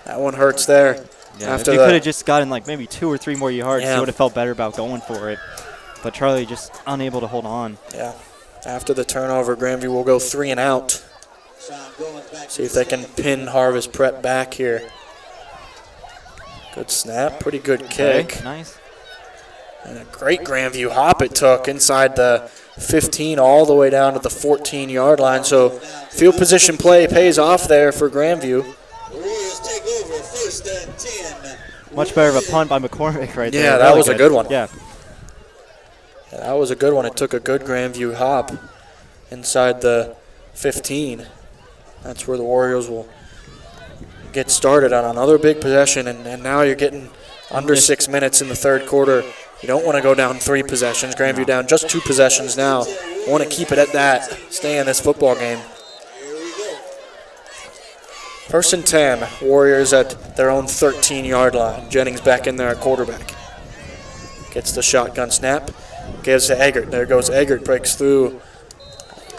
That one hurts there. Yeah, if you could have just gotten like maybe 2 or 3 more yards, you would have felt better about going for it. But Charlie just unable to hold on. Yeah. After the turnover, Grandview will go 3 and out. See if they can pin Harvest Prep back here. Good snap, pretty good kick. Okay, nice. And a great Grandview hop it took inside the 15 all the way down to the 14-yard line. So field position play pays off there for Grandview. Much better of a punt by McCormick right there. Yeah, that was a good one. Yeah, that was a good one. It took a good Grandview hop inside the 15. That's where the Warriors will get started on another big possession, and now you're getting under 6 minutes in the 3rd quarter. You don't want to go down 3 possessions. Grandview down just 2 possessions now. Want to keep it at that, stay in this football game. 1st and 10, Warriors at their own 13-yard line. Jennings back in there at quarterback. Gets the shotgun snap, gives to Eggert. There goes Eggert, breaks through.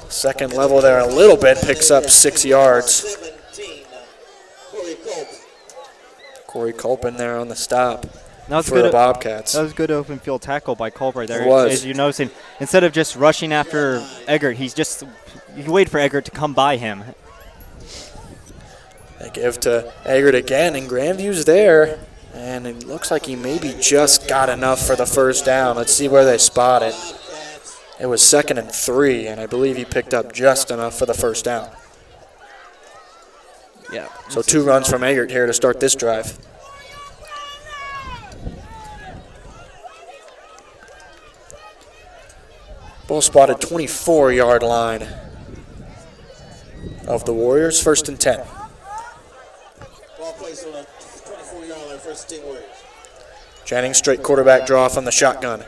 2nd level there a little bit, picks up 6 yards. Corey Culp in there on the stop. for the Bobcats. That was a good open field tackle by Culbright there. It was. As you noticed, instead of just rushing after Eggert, he waited for Eggert to come by him. They give to Eggert again, and Grandview's there. And it looks like he maybe just got enough for the first down. Let's see where they spot it. It was 2nd and 3, and I believe he picked up just enough for the first down. Yeah. So 2 runs from Eggert here to start this drive. Ball spotted 24-yard line of the Warriors, 1st and 10. Ball placed on a 24-yard line, first 10 Warriors. Jennings straight quarterback draw from the shotgun.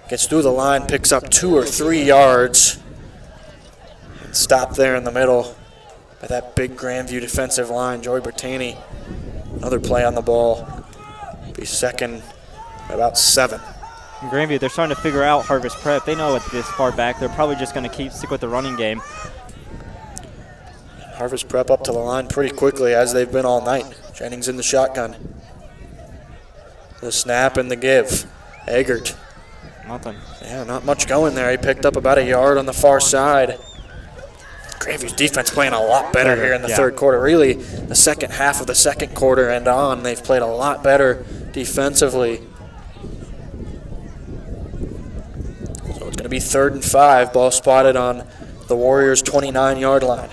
Gets through the line, picks up 2 or 3 yards. And stopped there in the middle by that big Grandview defensive line. Joey Bertani, another play on the ball. Be second at about 7. In Grandview, they're starting to figure out Harvest Prep. They know it this far back. They're probably just going to stick with the running game. Harvest Prep up to the line pretty quickly, as they've been all night. Jennings in the shotgun. The snap and the give. Eggert. Nothing. Yeah, not much going there. He picked up about a yard on the far side. Grandview's defense playing a lot better here in the third quarter. Really, the second half of the second quarter and on, they've played a lot better defensively. So it's going to be 3rd and 5. Ball spotted on the Warriors' 29-yard line.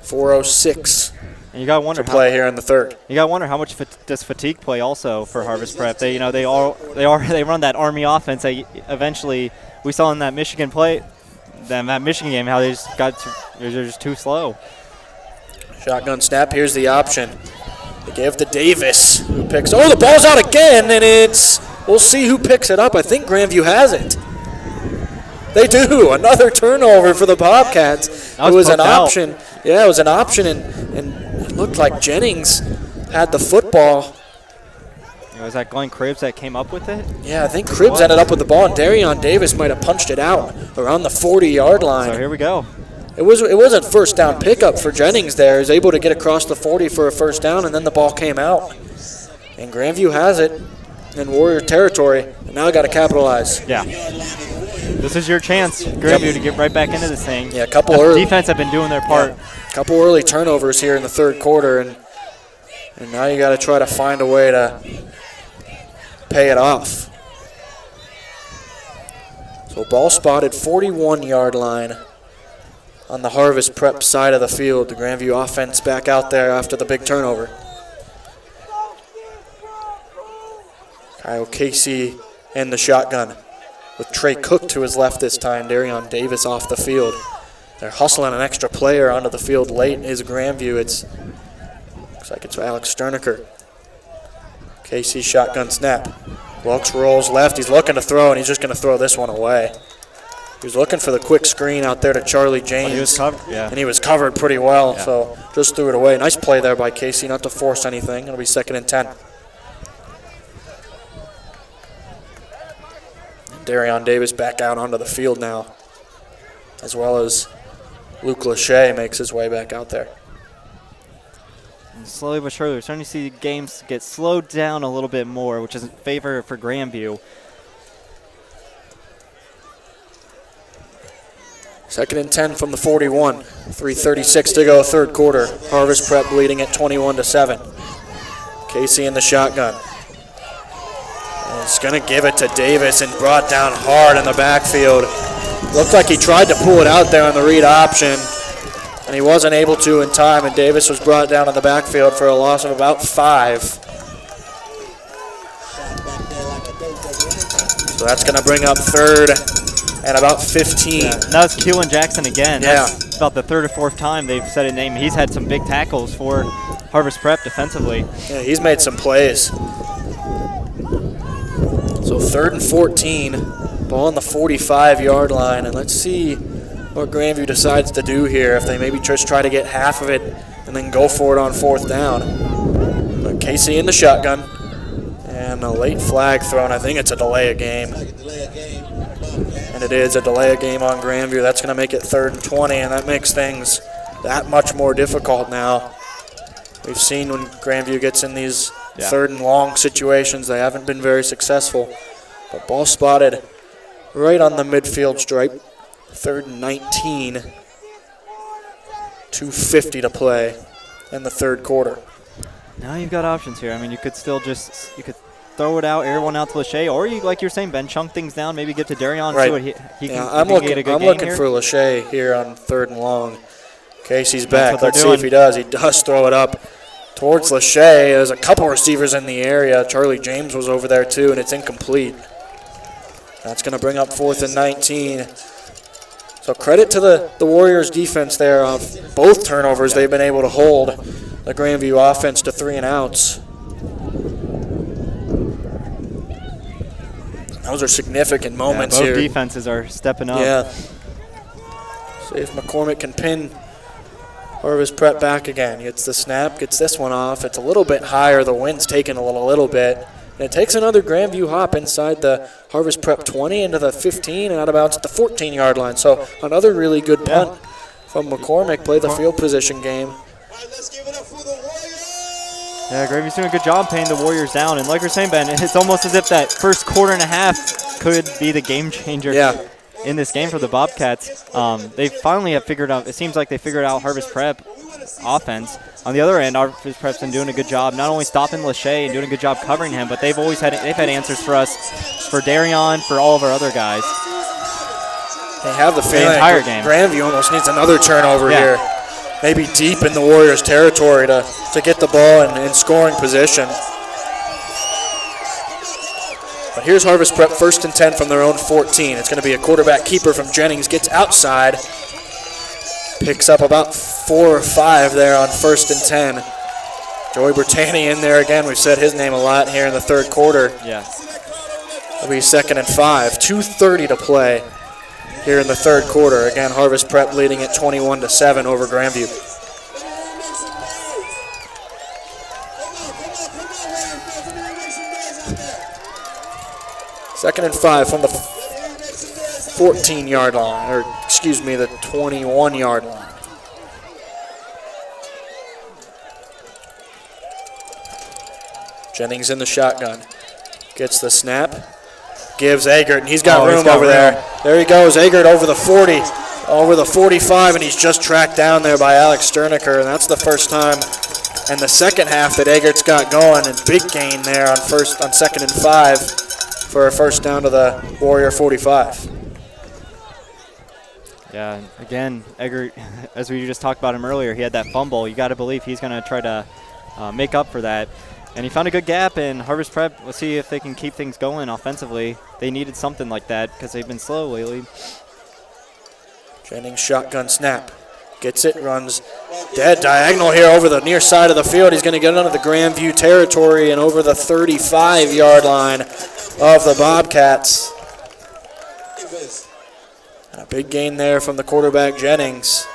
4:06 And you gotta wonder to play here in the third. You gotta wonder how much does fatigue play also for Harvest Prep. They run that Army offense. They eventually, we saw in that Michigan that Michigan game, how they're just too slow. Shotgun snap. Here's the option. They give to Davis, who picks. Oh, the ball's out again, and we'll see who picks it up. I think Grandview has it. They do. Another turnover for the Bobcats. It was an option. Yeah, it was an option, and it looked like Jennings had the football. Was that Glenn Cribbs that came up with it? Yeah, I think Cribbs ended up with the ball, and Darion Davis might have punched it out around the 40-yard line. So here we go. It wasn't first down pickup for Jennings there. He was able to get across the 40 for a first down, and then the ball came out. And Grandview has it in Warrior territory, and now got to capitalize. Yeah. This is your chance, Grandview, to get right back into this thing. Yeah, a couple early. Defense have been doing their part. A couple early turnovers here in the third quarter, and now you got to try to find a way to pay it off. So ball spotted 41-yard line on the Harvest Prep side of the field. The Grandview offense back out there after the big turnover. Kyle Casey in the shotgun with Trey Cook to his left this time. Darion Davis off the field. They're hustling an extra player onto the field late is Grandview. Looks like it's Alex Sterniker. Casey shotgun snap. Wilkes rolls left. He's looking to throw, and he's just going to throw this one away. He was looking for the quick screen out there to Charlie James. He was covered, yeah. And he was covered pretty well, so just threw it away. Nice play there by Casey, not to force anything. It'll be 2nd and 10. And Darion Davis back out onto the field now, as well as Luke Lachey makes his way back out there. And slowly but surely, we're starting to see games get slowed down a little bit more, which is in favor for Grandview. 2nd and 10 from the 41. 3:36 to go, third quarter. Harvest Prep leading at 21-7. Casey in the shotgun. And he's going to give it to Davis and brought down hard in the backfield. Looked like he tried to pull it out there on the read option, and he wasn't able to in time, and Davis was brought down in the backfield for a loss of about 5. So that's going to bring up 3rd and about 15. Yeah. Now it's Keelan Jackson again. Yeah. That's about the 3rd or 4th time they've said a name. He's had some big tackles for Harvest Prep defensively. Yeah, he's made some plays. So 3rd and 14, ball on the 45-yard line, and let's see what Grandview decides to do here. If they maybe just try to get half of it and then go for it on 4th down. But Casey in the shotgun, and a late flag thrown. I think it's a delay of game. And it is a delay of game on Grandview. That's going to make it 3rd and 20, and that makes things that much more difficult now. We've seen when Grandview gets in these Yeah. third and long situations. They haven't been very successful. But ball spotted right on the midfield stripe. 3rd and 19. 2:50 to play in the third quarter. Now you've got options here. I mean, you could still you could throw it out, air one out to Lachey, or you, like you're saying, Ben, chunk things down, maybe get to Darion, Right. see what he Yeah, can I'm get a good I'm game looking here. for Lachey here on 3rd and long. Casey's That's back. what they're Let's see if doing. he does. He does throw it up towards Lachey. There's a couple receivers in the area. Charlie James was over there too, and it's incomplete. That's going to bring up 4th and 19. So credit to the Warriors defense there on both turnovers. They've been able to hold the Grandview offense to 3 and outs. Those are significant moments both here. defenses are stepping up. Yeah. See if McCormick can pin Harvest Prep back again. Gets the snap, gets this one off. It's a little bit higher. The wind's taking a little bit. And it takes another Grandview hop inside the Harvest Prep 20 into the 15 and out of bounds at the 14-yard line. So another really good punt from McCormick. Play the field position game. Let's give it up for the Warriors. Yeah, Gravy's doing a good job paying the Warriors down. And like you're saying, Ben, it's almost as if that first quarter and a half could be the game changer in this game for the Bobcats. They finally have figured out, it seems like they figured out Harvest Prep offense. On the other end, Harvest Prep's been doing a good job not only stopping Lachey and doing a good job covering him, but they've had answers for us, for Darion, for all of our other guys. They have the feeling entire game. Grandview almost needs another turnover here. Maybe deep in the Warriors' territory to get the ball in scoring position. But here's Harvest Prep 1st and 10 from their own 14. It's going to be a quarterback keeper from Jennings. Gets outside. Picks up about 4 or 5 there on 1st and 10. Joey Bertani in there again. We've said his name a lot here in the third quarter. Yeah. It'll be 2nd and 5. 2:30 to play here in the third quarter. Again, Harvest Prep leading at 21-7 over Grandview. Second and 5 from the 14-yard line, or excuse me, the 21-yard line. Jennings in the shotgun. Gets the snap. Gives Eggert, and he's got room over there. There he goes, Eggert over the 40, over the 45, and he's just tracked down there by Alex Sterniker, and that's the first time in the second half that Eggert's got going, and big gain there on 2nd and 5 for a first down to the Warrior 45. Yeah, again, Eggert, as we just talked about him earlier, he had that fumble. You got to believe he's going to try to make up for that. And he found a good gap in Harvest Prep. Let's see if they can keep things going offensively. They needed something like that because they've been slow lately. Jennings shotgun snap. Gets it, runs dead diagonal here over the near side of the field. He's going to get under the Grandview territory and over the 35-yard line of the Bobcats. And a big gain there from the quarterback, Jennings.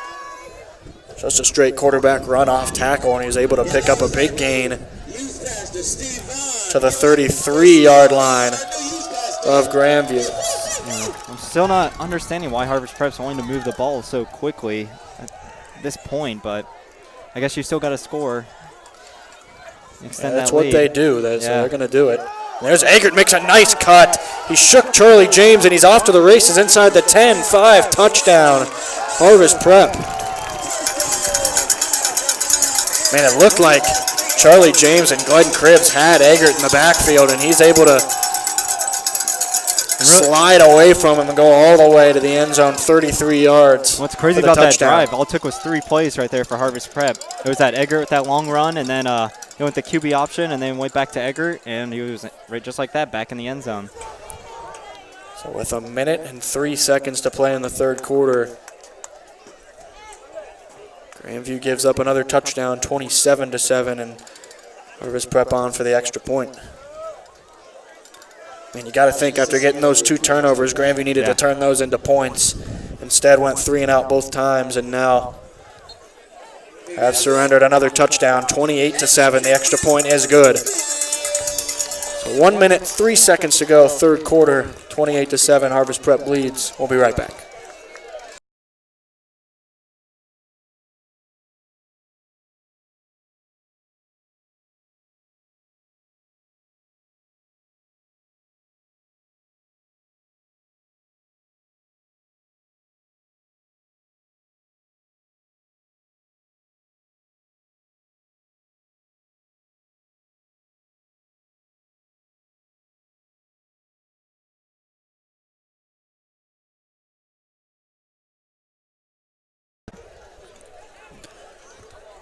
Just a straight quarterback run off tackle, and he was able to pick up a big gain to the 33-yard line of Grandview. I'm still not understanding why Harvest Prep's wanting to move the ball so quickly at this point, but I guess you still got to score. Extend That's that what lead. they do. So they're going to do it. There's Eggert, makes a nice cut. He shook Charlie James, and he's off to the races inside the 10-5 touchdown. Harvest Prep. Man, it looked like Charlie James and Glenn Cribbs had Eggert in the backfield, and he's able to slide away from him and go all the way to the end zone, 33 yards. What's crazy about that drive, all it took was 3 plays right there for Harvest Prep. It was that Eggert with that long run, and then he went the QB option, and then went back to Eggert, and he was right just like that, back in the end zone. So with 1 minute and 3 seconds to play in the third quarter, Grandview gives up another touchdown, 27-7, and Harvest Prep on for the extra point. I mean, you got to think after getting those 2 turnovers, Grandview needed to turn those into points. Instead, went 3 and out both times, and now have surrendered another touchdown, 28-7. The extra point is good. So 1 minute, 3 seconds to go, third quarter, 28-7. Harvest Prep leads. We'll be right back.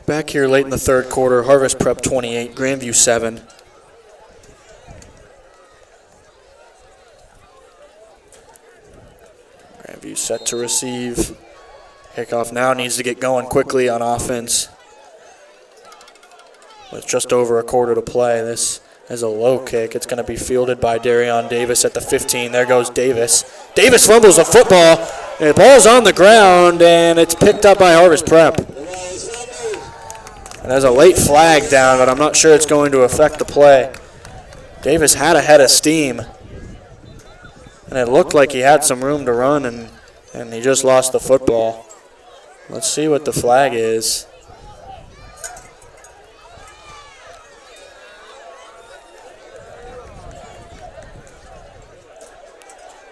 Back here late in the third quarter, Harvest Prep 28, Grandview 7. Grandview set to receive. Kickoff now needs to get going quickly on offense. With just over a quarter to play, this is a low kick. It's going to be fielded by Darion Davis at the 15. There goes Davis. Davis fumbles the football. The ball's on the ground, and it's picked up by Harvest Prep. And there's a late flag down, but I'm not sure it's going to affect the play. Davis had a head of steam, and it looked like he had some room to run, and he just lost the football. Let's see what the flag is.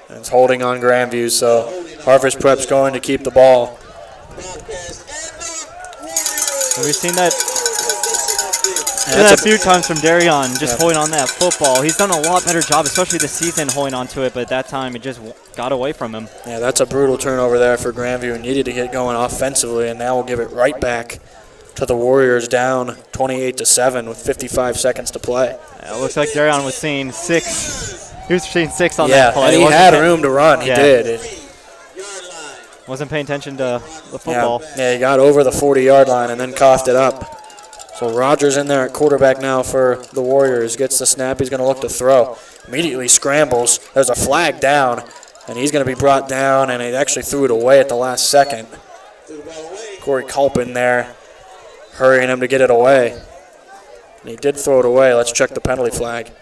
And it's holding on Grandview, so Harvest Prep's going to keep the ball. And we've seen that a few times from Darion, just holding on that football. He's done a lot better job, especially this season, holding on to it, but that time it just got away from him. Yeah, that's a brutal turnover there for Grandview. Needed to get going offensively, and now we'll give it right back to the Warriors, down 28-7 with 55 seconds to play. Yeah, it looks like Darion was seeing 6. He was seeing 6 on that play. Yeah, and he had room to run. He did. Wasn't paying attention to the football. Yeah, he got over the 40-yard line and then coughed it up. So Rogers in there at quarterback now for the Warriors. Gets the snap. He's going to look to throw. Immediately scrambles. There's a flag down, and he's going to be brought down, and he actually threw it away at the last second. Corey Culpin there hurrying him to get it away. And he did throw it away. Let's check the penalty flag.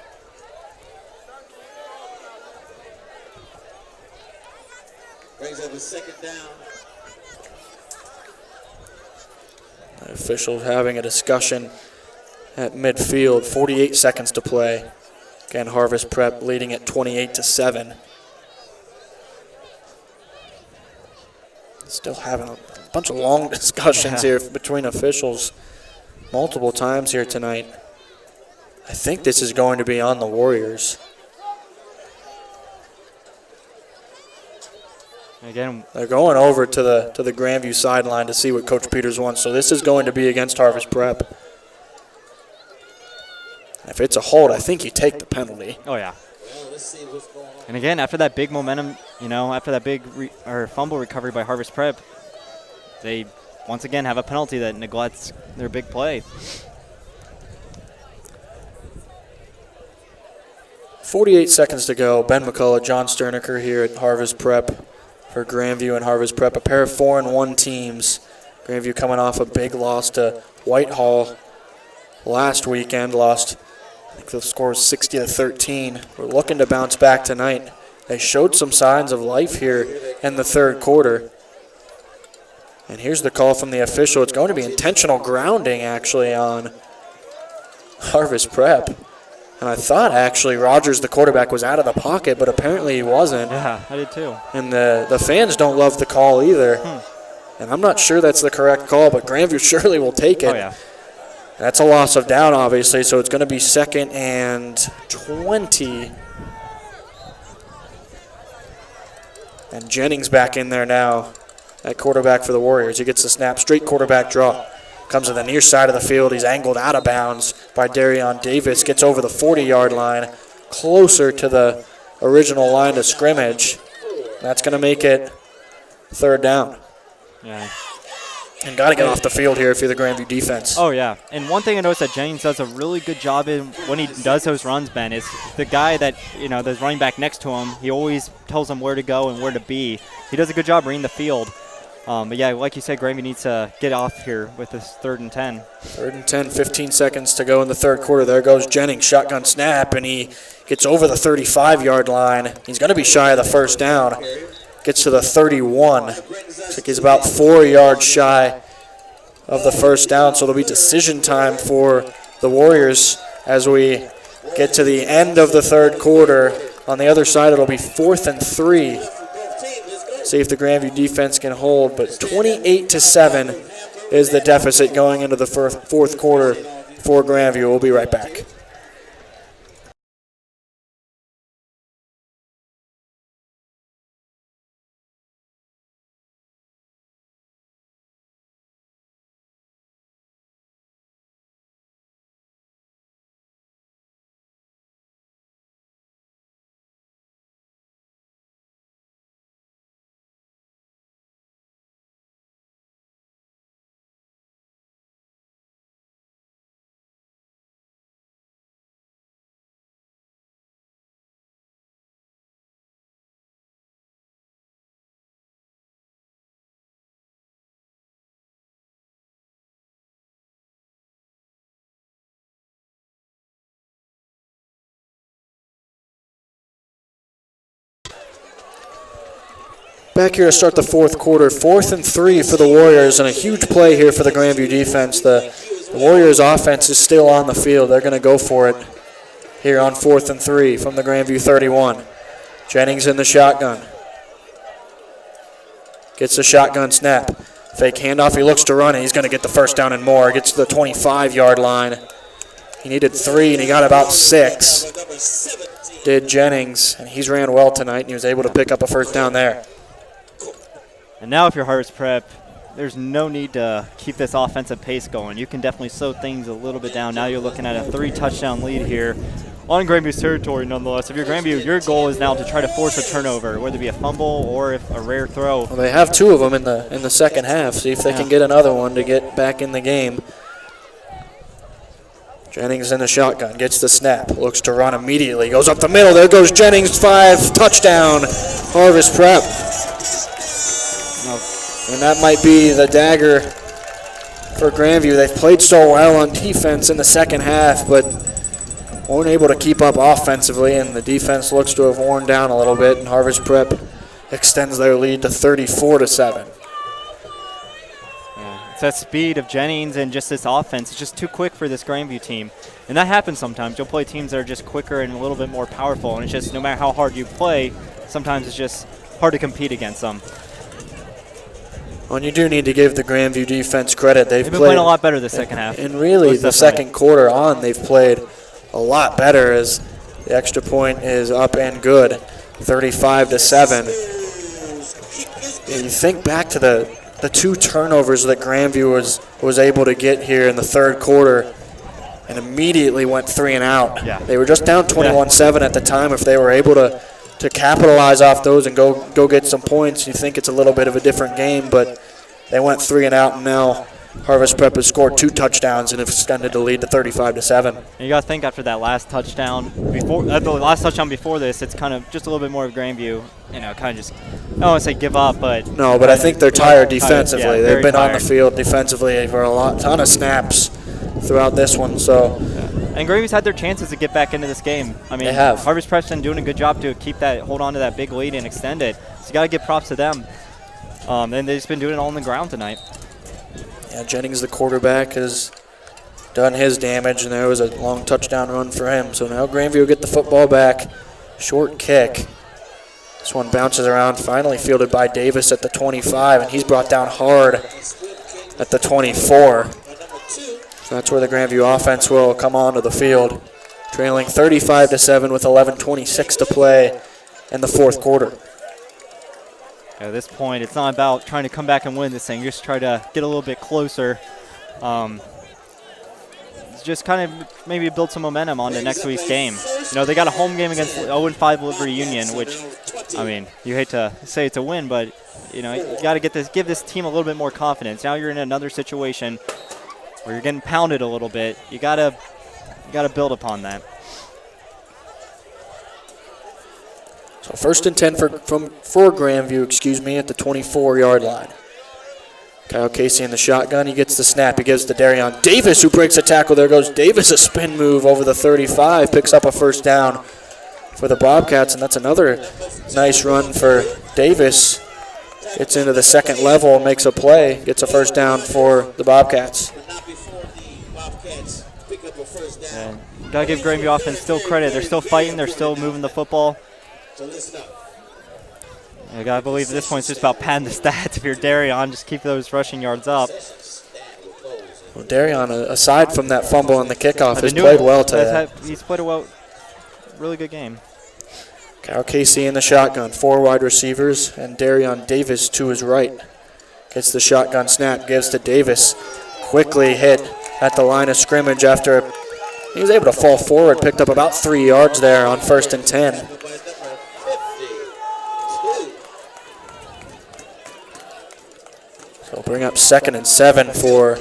Brings up a second down. The officials having a discussion at midfield. 48 seconds to play. Again, Harvest Prep leading at 28-7. Still having a bunch of long discussions here between officials multiple times here tonight. I think this is going to be on the Warriors. Again, they're going over to the Grandview sideline to see what Coach Peters wants. So this is going to be against Harvest Prep. If it's a hold, I think you take the penalty. Oh, yeah. Well, let's see what's going on. And again, after that big momentum, after that big fumble recovery by Harvest Prep, they once again have a penalty that neglects their big play. 48 seconds to go. Ben McCullough, John Sterniker here at Harvest Prep for Grandview and Harvest Prep. A pair of 4-1 teams. Grandview coming off a big loss to Whitehall last weekend. Lost, I think the score was 60-13. We're looking to bounce back tonight. They showed some signs of life here in the third quarter. And here's the call from the official. It's going to be intentional grounding, actually, on Harvest Prep. And I thought, actually, Rogers, the quarterback, was out of the pocket, but apparently he wasn't. Yeah, I did too. And the fans don't love the call either. And I'm not sure that's the correct call, but Grandview surely will take it. Oh, yeah. That's a loss of down, obviously, so it's going to be 2nd and 20. And Jennings back in there now at quarterback for the Warriors. He gets the snap, straight quarterback draw. Comes to the near side of the field. He's angled out of bounds by Darion Davis. Gets over the 40-yard line, closer to the original line of scrimmage. That's going to make it 3rd down. Yeah. And got to get off the field here if you're the Grandview defense. Oh, yeah. And one thing I noticed that Jennings does a really good job in when he does those runs, Ben, is the guy that, there's running back next to him, he always tells him where to go and where to be. He does a good job reading the field. But, yeah, like you said, Grandview needs to get off here with this 3rd and 10. 3rd and 10, 15 seconds to go in the third quarter. There goes Jennings, shotgun snap, and he gets over the 35-yard line. He's going to be shy of the first down. Gets to the 31. Looks like he's about 4 yards shy of the first down, so it'll be decision time for the Warriors as we get to the end of the third quarter. On the other side, it'll be 4th and 3. See if the Grandview defense can hold, but 28-7 is the deficit going into the fourth quarter for Grandview. We'll be right back. Back here to start the fourth quarter. 4th and 3 for the Warriors, and a huge play here for the Grandview defense. The Warriors offense is still on the field. They're going to go for it here on 4th and 3 from the Grandview 31. Jennings in the shotgun. Gets the shotgun snap. Fake handoff. He looks to run it. He's going to get the first down and more. Gets to the 25-yard line. He needed 3, and he got about 6. Did Jennings, and he's ran well tonight, and he was able to pick up a first down there. And now if you're Harvest Prep, there's no need to keep this offensive pace going. You can definitely slow things a little bit down. Now you're looking at a 3-touchdown lead here on Grandview's territory nonetheless. If you're Grandview, your goal is now to try to force a turnover, whether it be a fumble or if a rare throw. Well, they have 2 of them in the second half. See if they can get another one to get back in the game. Jennings in the shotgun, gets the snap, looks to run immediately, goes up the middle. There goes Jennings, 5, touchdown, Harvest Prep. And that might be the dagger for Grandview. They've played so well on defense in the second half, but weren't able to keep up offensively, and the defense looks to have worn down a little bit, and Harvest Prep extends their lead to 34-7. It's that speed of Jennings and just this offense. It's just too quick for this Grandview team. And that happens sometimes. You'll play teams that are just quicker and a little bit more powerful, and it's just no matter how hard you play, sometimes it's just hard to compete against them. Well, and you do need to give the Grandview defense credit. They've been playing a lot better the second half. And really, the second quarter on, they've played a lot better as the extra point is up and good, 35-7. And you think back to the 2 turnovers that Grandview was able to get here in the third quarter and immediately went 3 and out. Yeah. They were just down 21-7 at the time. If they were able to capitalize off those and go get some points, you think it's a little bit of a different game, but they went 3 and out, and now Harvest Prep has scored 2 touchdowns and have extended the lead to 35-7. You got to think after that last touchdown, before this, it's kind of just a little bit more of Grandview, kind of just, I don't want to say give up, but. No, but I think they're tired defensively. Yeah, they've been tired on the field defensively for a ton of snaps throughout this one, so. Yeah. And Grandview's had their chances to get back into this game. I mean, they have. Harvest Prep's been doing a good job to hold on to that big lead and extend it. So you got to give props to them. And they've just been doing it all on the ground tonight. Yeah, Jennings, the quarterback, has done his damage, and there was a long touchdown run for him. So now Grandview will get the football back. Short kick. This one bounces around, finally fielded by Davis at the 25, and he's brought down hard at the 24. So that's where the Grandview offense will come onto the field, trailing 35-7 with 11:26 to play in the fourth quarter. At this point, it's not about trying to come back and win this thing. You just try to get a little bit closer. Just kind of maybe build some momentum on to next week's game. They got a home game against 0-5 Liberty Union, which, I mean, you hate to say it's a win, but you got to give this team a little bit more confidence. Now you're in another situation where you're getting pounded a little bit. You gotta build upon that. So 1st and 10 for Grandview, at the 24-yard line. Kyle Casey in the shotgun. He gets the snap. He gives to Darion Davis, who breaks a tackle. There goes Davis, a spin move over the 35, picks up a first down for the Bobcats, and that's another nice run for Davis. Gets into the second level, makes a play, gets a first down for the Bobcats. And got to give Grandview offense still credit. They're still fighting. They're still moving the football. You got to believe at this point it's just about padding the stats. If you're Darion, just keep those rushing yards up. Well, Darion, aside from that fumble and the kickoff, has played well today. He's played a really good game. Kyle Casey in the shotgun, 4 wide receivers, and Darion Davis to his right. Gets the shotgun snap, gives to Davis. Quickly hit at the line of scrimmage after he was able to fall forward, picked up about 3 yards there on 1st and 10. So bring up 2nd and 7 for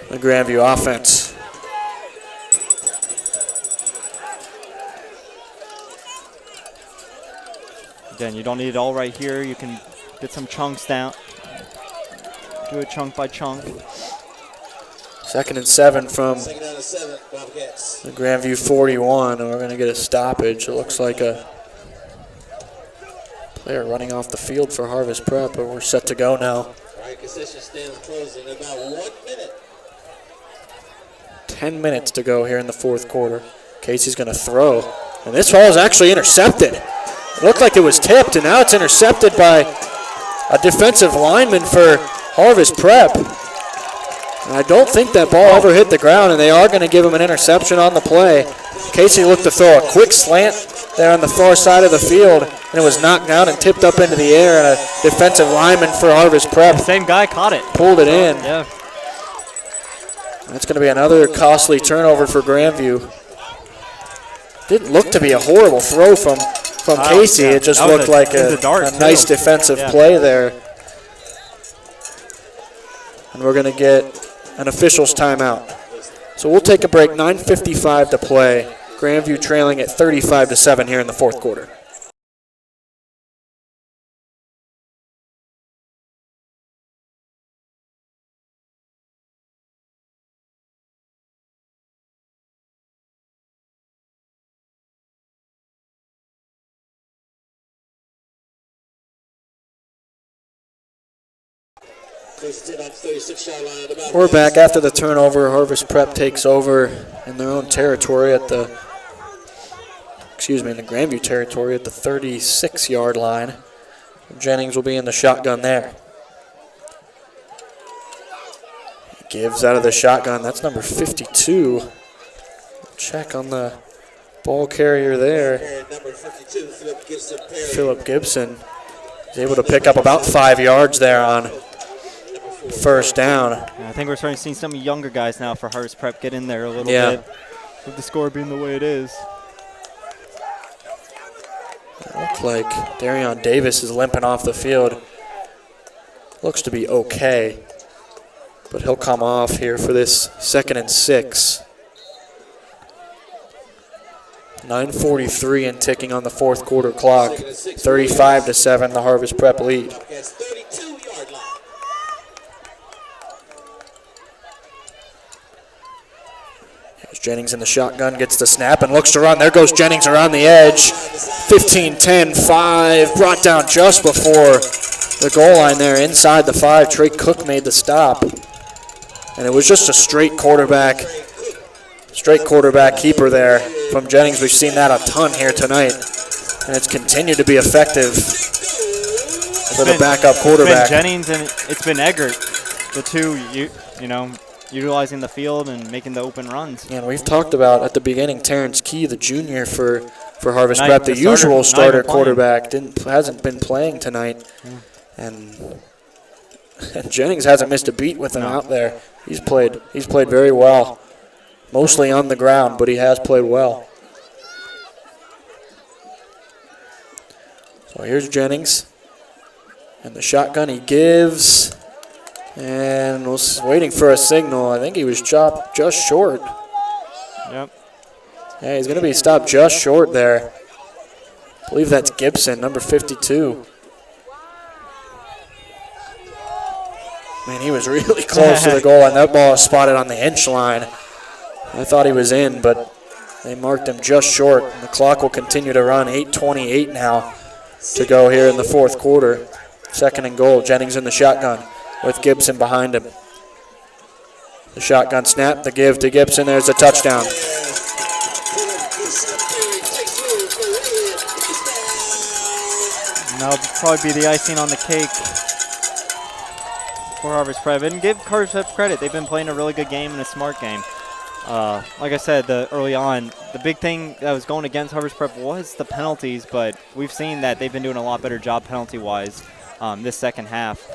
the Grandview offense. Again, you don't need it all right here. You can get some chunks down. Do it chunk by chunk. 2nd and 7 from the Grandview 41, and we're going to get a stoppage. It looks like a They are running off the field for Harvest Prep, but we're set to go now. Right, concession stands closing in about 1 minute. 10 minutes to go here in the fourth quarter. Casey's going to throw, and this ball is actually intercepted. It looked like it was tipped, and now it's intercepted by a defensive lineman for Harvest Prep. And I don't think that ball ever hit the ground, and they are going to give him an interception on the play. Casey looked to throw a quick slant there on the far side of the field, and it was knocked down and tipped up into the air, and a defensive lineman for Harvest Prep The same guy caught it. pulled it in. Yeah. That's going to be another costly turnover for Grandview. Didn't look to be a horrible throw from Casey. Yeah. It just That was looked like it was a dart, a nice too. defensive Yeah. play there. And we're going to get an official's timeout. So we'll take a break. 9:55 to play. Grandview trailing at 35-7 here in the fourth quarter. We're back after the turnover. Harvest Prep takes over in their own territory at the, in the Grandview territory at the 36-yard line. Jennings will be in the shotgun there. Gives out of the shotgun. That's number 52. Check on the ball carrier there. Philip Gibson is able to pick up about 5 yards there on first down. I think we're starting to see some younger guys now for Harvest Prep get in there a little Yeah. bit. With the score being the way it is. It looks like Darion Davis is limping off the field. Looks to be okay, but he'll come off here for this 2nd and 6. 9:43 and ticking on the fourth quarter clock. 35-7, the Harvest Prep lead. Here's Jennings in the shotgun, gets the snap and looks to run. There goes Jennings around the edge. 15-10-5, brought down just before the goal line there inside the 5. Trey Cook made the stop. And it was just a straight quarterback keeper there from Jennings. We've seen that a ton here tonight. And it's continued to be effective for the backup quarterback. It's been Jennings and it's been Eggert. The two, utilizing the field and making the open runs. And we've talked about at the beginning Terrence Key, the junior for Harvest Not Prep, even the the usual starter, starter quarterback, hasn't been playing tonight. And Jennings hasn't missed a beat with him out there. He's played very well. Mostly on the ground, but he has played well. So here's Jennings. And the shotgun he gives. And was waiting for a signal. I think he was chopped just short. Yep. Yeah, he's going to be stopped just short there. I believe that's Gibson, number 52. Man, he was really close to the goal line. That ball is spotted on the inch line. I thought he was in, but they marked him just short. And the clock will continue to run. 8:28 now to go here in the fourth quarter. 2nd and goal. Jennings in the shotgun with Gibson behind him. The shotgun snap, the give to Gibson. There's a touchdown. And that'll probably be the icing on the cake for Harvest Prep. And give Harvest Prep credit. They've been playing a really good game and a smart game. Like I said, early on, the big thing that was going against Harvest Prep was the penalties, but we've seen that they've been doing a lot better job penalty-wise this second half.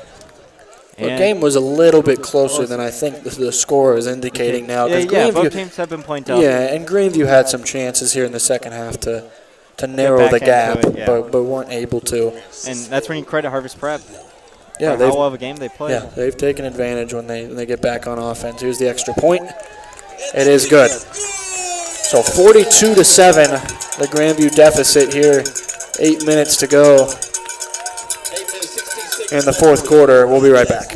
The game was a little bit closer than I think the score is indicating now. Yeah, both teams have been playing tough. Yeah, and Grandview had some chances here in the second half to narrow the gap, but weren't able to. And that's when you credit Harvest Prep. Yeah, how well of a game they played. Yeah, they've taken advantage when they get back on offense. Here's the extra point. It is good. So 42-7, the Grandview deficit here. 8 minutes to go in the fourth quarter. We'll be right back.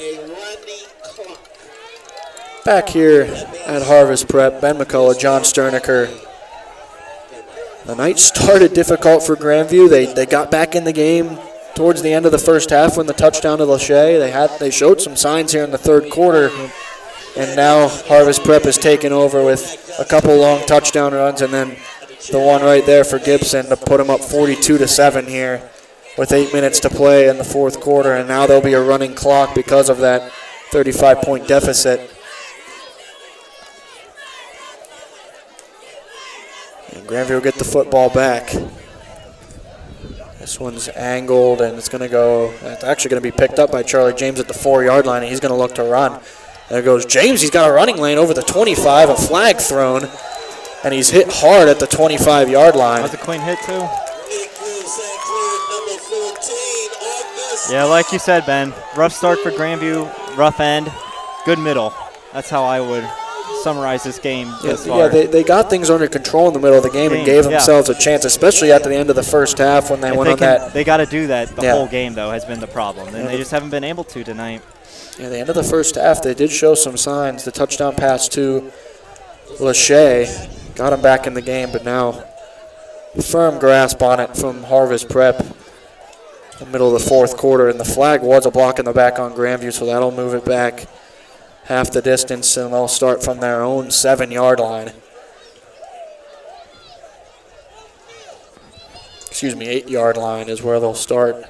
A running clock. Back here at Harvest Prep, Ben McCullough, John Sterniker. The night started difficult for Grandview. They got back in the game towards the end of the first half when the touchdown to Lachey. They showed some signs here in the third quarter, and now Harvest Prep has taken over with a couple long touchdown runs and then the one right there for Gibson to put them up 42-7 here with 8 minutes to play in the fourth quarter, and now there'll be a running clock because of that 35-point deficit. And Grandview will get the football back. This one's angled, and it's actually going to be picked up by Charlie James at the 4-yard line, and he's going to look to run. There goes James. He's got a running lane over the 25, a flag thrown, and he's hit hard at the 25-yard line. That's a clean hit, too. Yeah, like you said, Ben, rough start for Grandview, rough end, good middle. That's how I would summarize this game thus far. Yeah, they got things under control in the middle of the game and gave themselves a chance, especially at the end of the first half when they went on that. They got to do that the whole game, though, has been the problem, and they just haven't been able to tonight. Yeah, the end of the first half, they did show some signs. The touchdown pass to Lachey got him back in the game, but now a firm grasp on it from Harvest Prep in the middle of the fourth quarter, and the flag was a block in the back on Grandview, so that'll move it back half the distance, and they'll start from their own 7-yard line. 8-yard line is where they'll start.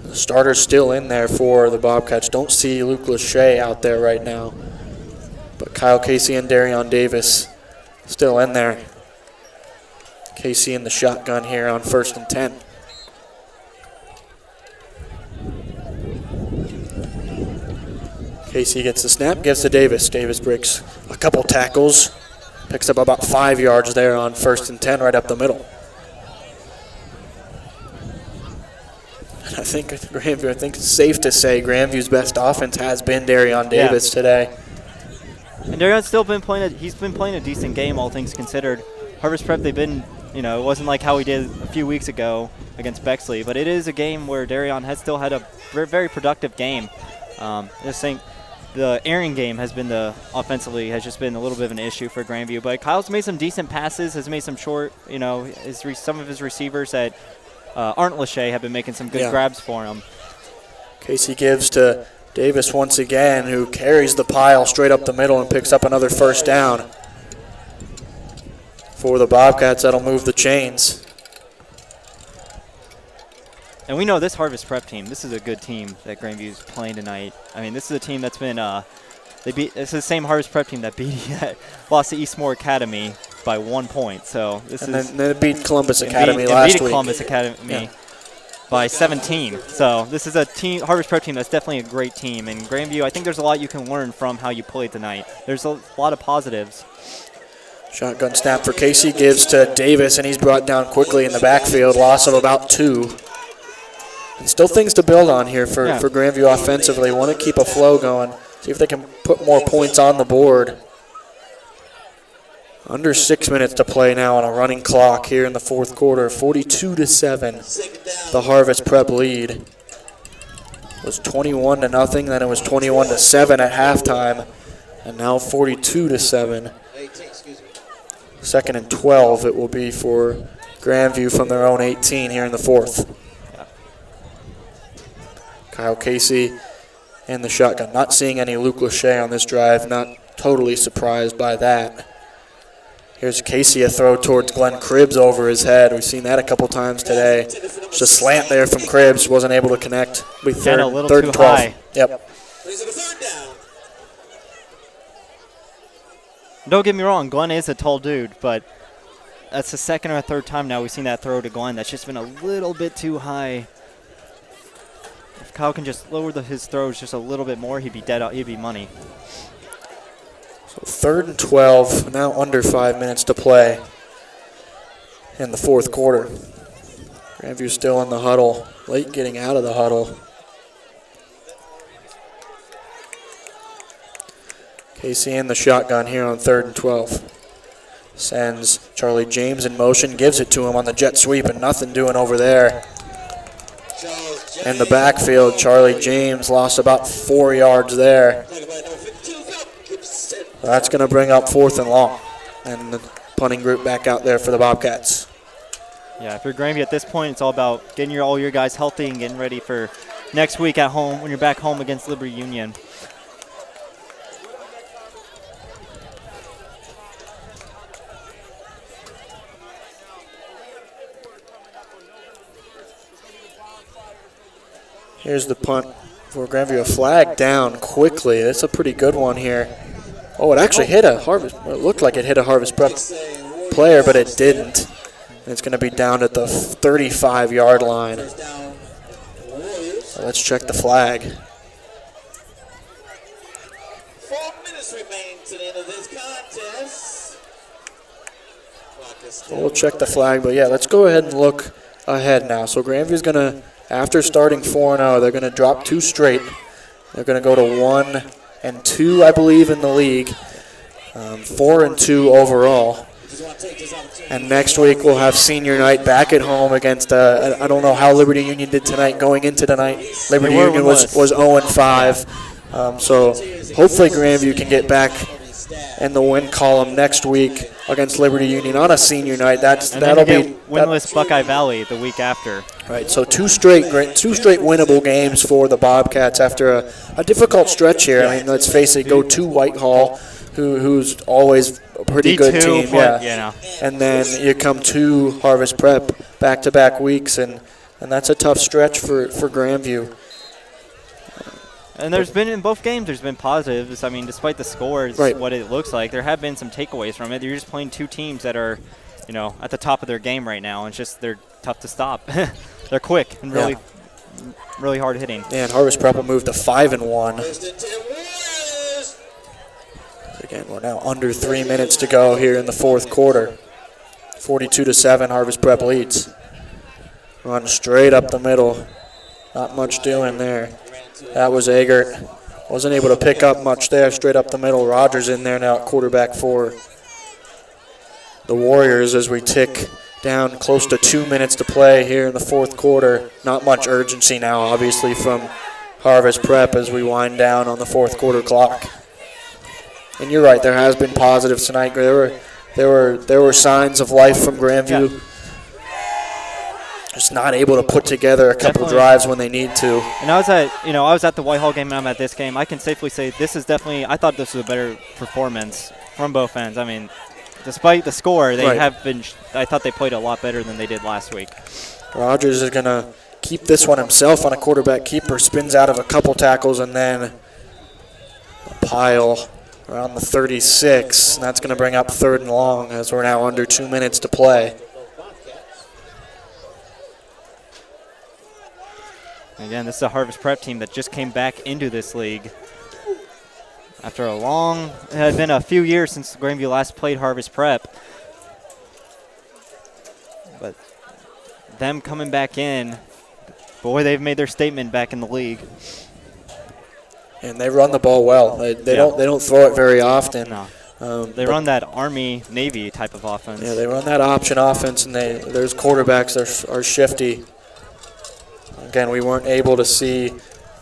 The starter's still in there for the Bobcats. Don't see Luke Lachey out there right now, but Kyle Casey and Darion Davis still in there. Casey in the shotgun here on 1st and 10. Casey gets the snap, gives to Davis. Davis breaks a couple tackles, picks up about 5 yards there on 1st and 10 right up the middle. And I think it's safe to say Grandview's best offense has been Darion Davis today. And Darion's still been playing he's been playing a decent game, all things considered. Harvest Prep, they've been, it wasn't like how he did a few weeks ago against Bexley, but it is a game where Darion has still had a very, very productive game. I just think the airing game has been offensively has just been a little bit of an issue for Grandview. But Kyle's made some decent passes, has made some short, some of his receivers that aren't Lachey have been making some good grabs for him. Casey gives to Davis once again, who carries the pile straight up the middle and picks up another first down. For the Bobcats, that'll move the chains. And we know this Harvest Prep team, this is a good team that Grandview's playing tonight. I mean, this is a team that's been, this is the same Harvest Prep team that lost to Eastmore Academy by 1 point. So then it beat Columbus Academy last week. Columbus Academy by 17. So this is a team, Harvest Prep team, that's definitely a great team. And Grandview, I think there's a lot you can learn from how you played tonight. There's a lot of positives. Shotgun snap for Casey, gives to Davis, and he's brought down quickly in the backfield. Loss of about 2. And still things to build on here for Grandview offensively. Want to keep a flow going, see if they can put more points on the board. Under 6 minutes to play now on a running clock here in the fourth quarter. 42-7, the Harvest Prep lead. It was 21-0, then it was 21-7 at halftime, and now 42-7. 2nd and 12 it will be for Grandview from their own 18 here in the fourth. Kyle Casey in the shotgun. Not seeing any Luke Lachey on this drive. Not totally surprised by that. Here's Casey, a throw towards Glenn Cribbs over his head. We've seen that a couple times today. Just a slant there from Cribbs. Wasn't able to connect. We third a little and too 12. High. Yep. Don't get me wrong, Glenn is a tall dude, but that's the second or third time now we've seen that throw to Glenn. That's just been a little bit too high. If Kyle can just lower his throws just a little bit more, he'd be dead out. He'd be money. So 3rd and 12, now under 5 minutes to play in the fourth quarter. Grandview still in the huddle, late getting out of the huddle. Casey in the shotgun here on 3rd and 12. Sends Charlie James in motion, gives it to him on the jet sweep, and nothing doing over there. Charles in the backfield. Charlie James lost about 4 yards there. That's going to bring up 4th and long. And the punting group back out there for the Bobcats. Yeah, if you're Grandview at this point, it's all about getting all your guys healthy and getting ready for next week at home when you're back home against Liberty Union. Here's the punt for Grandview. A flag down quickly. That's a pretty good one here. Oh, it actually hit a Harvest. It looked like it hit a Harvest Prep player, but it didn't. It's going to be down at the 35-yard line. So let's check the flag. 4 minutes remain to the end of this contest. So we'll check the flag, but yeah, let's go ahead and look ahead now. So Grandview's going to, after starting 4-0, they're going to drop 2 straight. They're going to go to 1-2, I believe, in the league. 4-2 overall. And next week we'll have senior night back at home against, I don't know how Liberty Union did tonight. Going into tonight, Liberty Union was 0-5. So hopefully Grandview can get back in the win column next week against Liberty Union on a senior night. That'll be winless Buckeye Valley the week after. Right, so two straight winnable games for the Bobcats after a difficult stretch here. I mean, let's face it, go to Whitehall, who's always a pretty good team, and then you come to Harvest Prep back-to-back weeks, and that's a tough stretch for Grandview. And there's been, in both games, there's been positives. I mean, despite the scores, what it looks like, there have been some takeaways from it. You're just playing 2 teams that are, at the top of their game right now. It's just they're tough to stop. They're quick and really hard hitting. And Harvest Prep will move to 5-1. Again, we're now under 3 minutes to go here in the fourth quarter. 42-7, Harvest Prep leads. Run straight up the middle. Not much doing there. That was Eggert. Wasn't able to pick up much there, straight up the middle. Rogers in there now at quarterback for the Warriors as we tick down close to 2 minutes to play here in the fourth quarter. Not much urgency now, obviously, from Harvest Prep as we wind down on the fourth quarter clock. And you're right, there has been positives tonight. There were signs of life from Grandview. Yeah. Just not able to put together a couple drives when they need to. And I was at the Whitehall game and I'm at this game. I can safely say this is definitely, I thought this was a better performance from both ends. I mean, despite the score, they have been, I thought they played a lot better than they did last week. Rogers is going to keep this one himself on a quarterback keeper, spins out of a couple tackles, and then a pile around the 36. And that's going to bring up 3rd and long as we're now under 2 minutes to play. Again, this is a Harvest Prep team that just came back into this league. After it had been a few years since Grandview last played Harvest Prep. But them coming back in, boy, they've made their statement back in the league. And they run the ball well. They don't throw it very often. No. They run that Army-Navy type of offense. Yeah, they run that option offense, and there's quarterbacks that are shifty. Again, we weren't able to see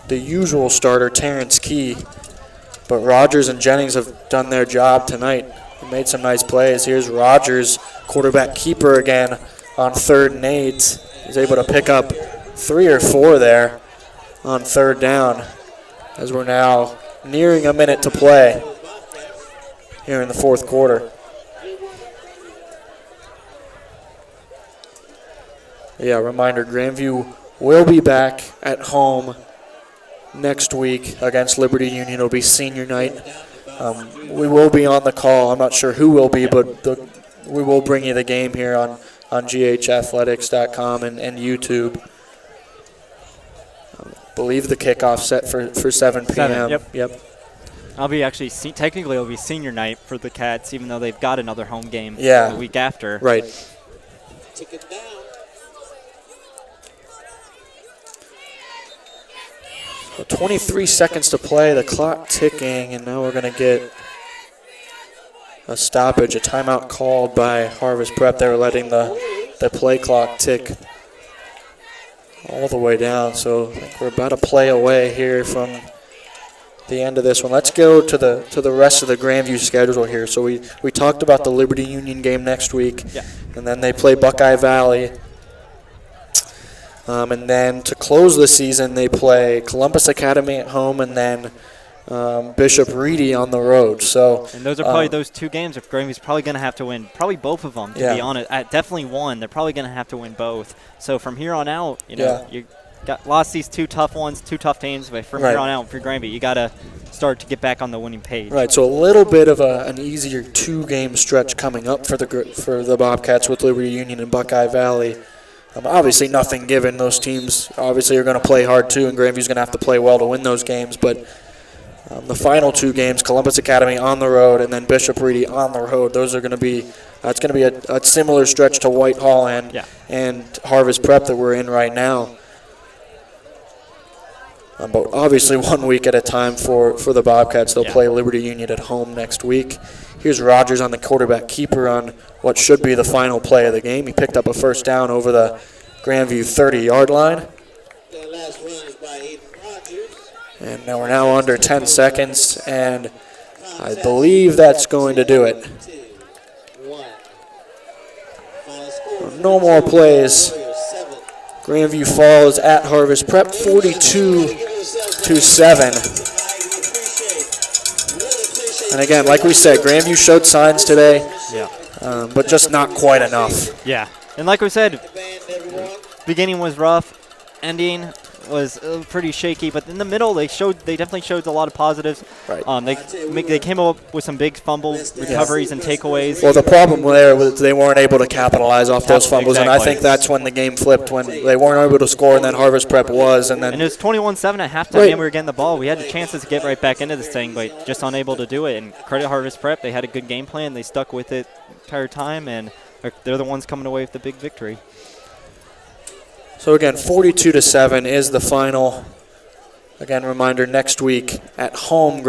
the usual starter, Terrence Key, but Rogers and Jennings have done their job tonight. They made some nice plays. Here's Rogers, quarterback keeper again on 3rd and 8. He's able to pick up 3 or 4 there on 3rd down as we're now nearing a minute to play here in the fourth quarter. Yeah, reminder, Grandview will be back at home next week against Liberty Union. It'll be senior night. We will be on the call. I'm not sure who will be, but we will bring you the game here on ghathletics.com and YouTube. I believe the kickoff set for 7 p.m. Yep. I'll be technically it'll be senior night for the Cats, even though they've got another home game the week after. Right. Take it down. So 23 seconds to play, the clock ticking, and now we're going to get a stoppage, a timeout called by Harvest Prep. They were letting the play clock tick all the way down. So I think we're about a play away here from the end of this one. Let's go to the rest of the Grandview schedule here. So we talked about the Liberty Union game next week, and then they play Buckeye Valley. And then to close the season, they play Columbus Academy at home, and then Bishop Reedy on the road. So, and those are probably those two games if Grandview's probably going to have to win, probably both of them, to be honest. Definitely one. They're probably going to have to win both. So from here on out, you lost these two tough ones, two tough teams, but from here on out for Grandview, you got to start to get back on the winning page. Right, so a little bit of an easier two-game stretch coming up for the Bobcats with Liberty Union and Buckeye Valley. Obviously, nothing given. Those teams obviously are going to play hard too, and Grandview's going to have to play well to win those games. But the final two games, Columbus Academy on the road and then Bishop Reedy on the road, those are going to be it's going to be a similar stretch to Whitehall and Harvest Prep that we're in right now. But obviously 1 week at a time for the Bobcats. They'll play Liberty Union at home next week. Here's Rogers on the quarterback keeper on what should be the final play of the game. He picked up a first down over the Grandview 30-yard line. That last run is by Aiden Rogers. And now we're now under 10 seconds, and I believe that's going to do it. 2-1. Final score, No more plays. Grandview falls at Harvest Prep 42-7. And again, like we said, Grandview showed signs today, but just not quite enough. Yeah, and like we said, beginning was rough, ending was pretty shaky, but in the middle they definitely showed a lot of positives. Right. They came up with some big fumble recoveries and takeaways. Well, the problem there was they weren't able to capitalize off those fumbles, and I think that's when the game flipped, when they weren't able to score, and then Harvest Prep was. And it was 21-7 at halftime, and we were getting the ball. We had the chances to get right back into this thing, but just unable to do it. And credit Harvest Prep, they had a good game plan. They stuck with it the entire time, and they're the ones coming away with the big victory. So again, 42-7 is the final. Again, reminder, next week at home,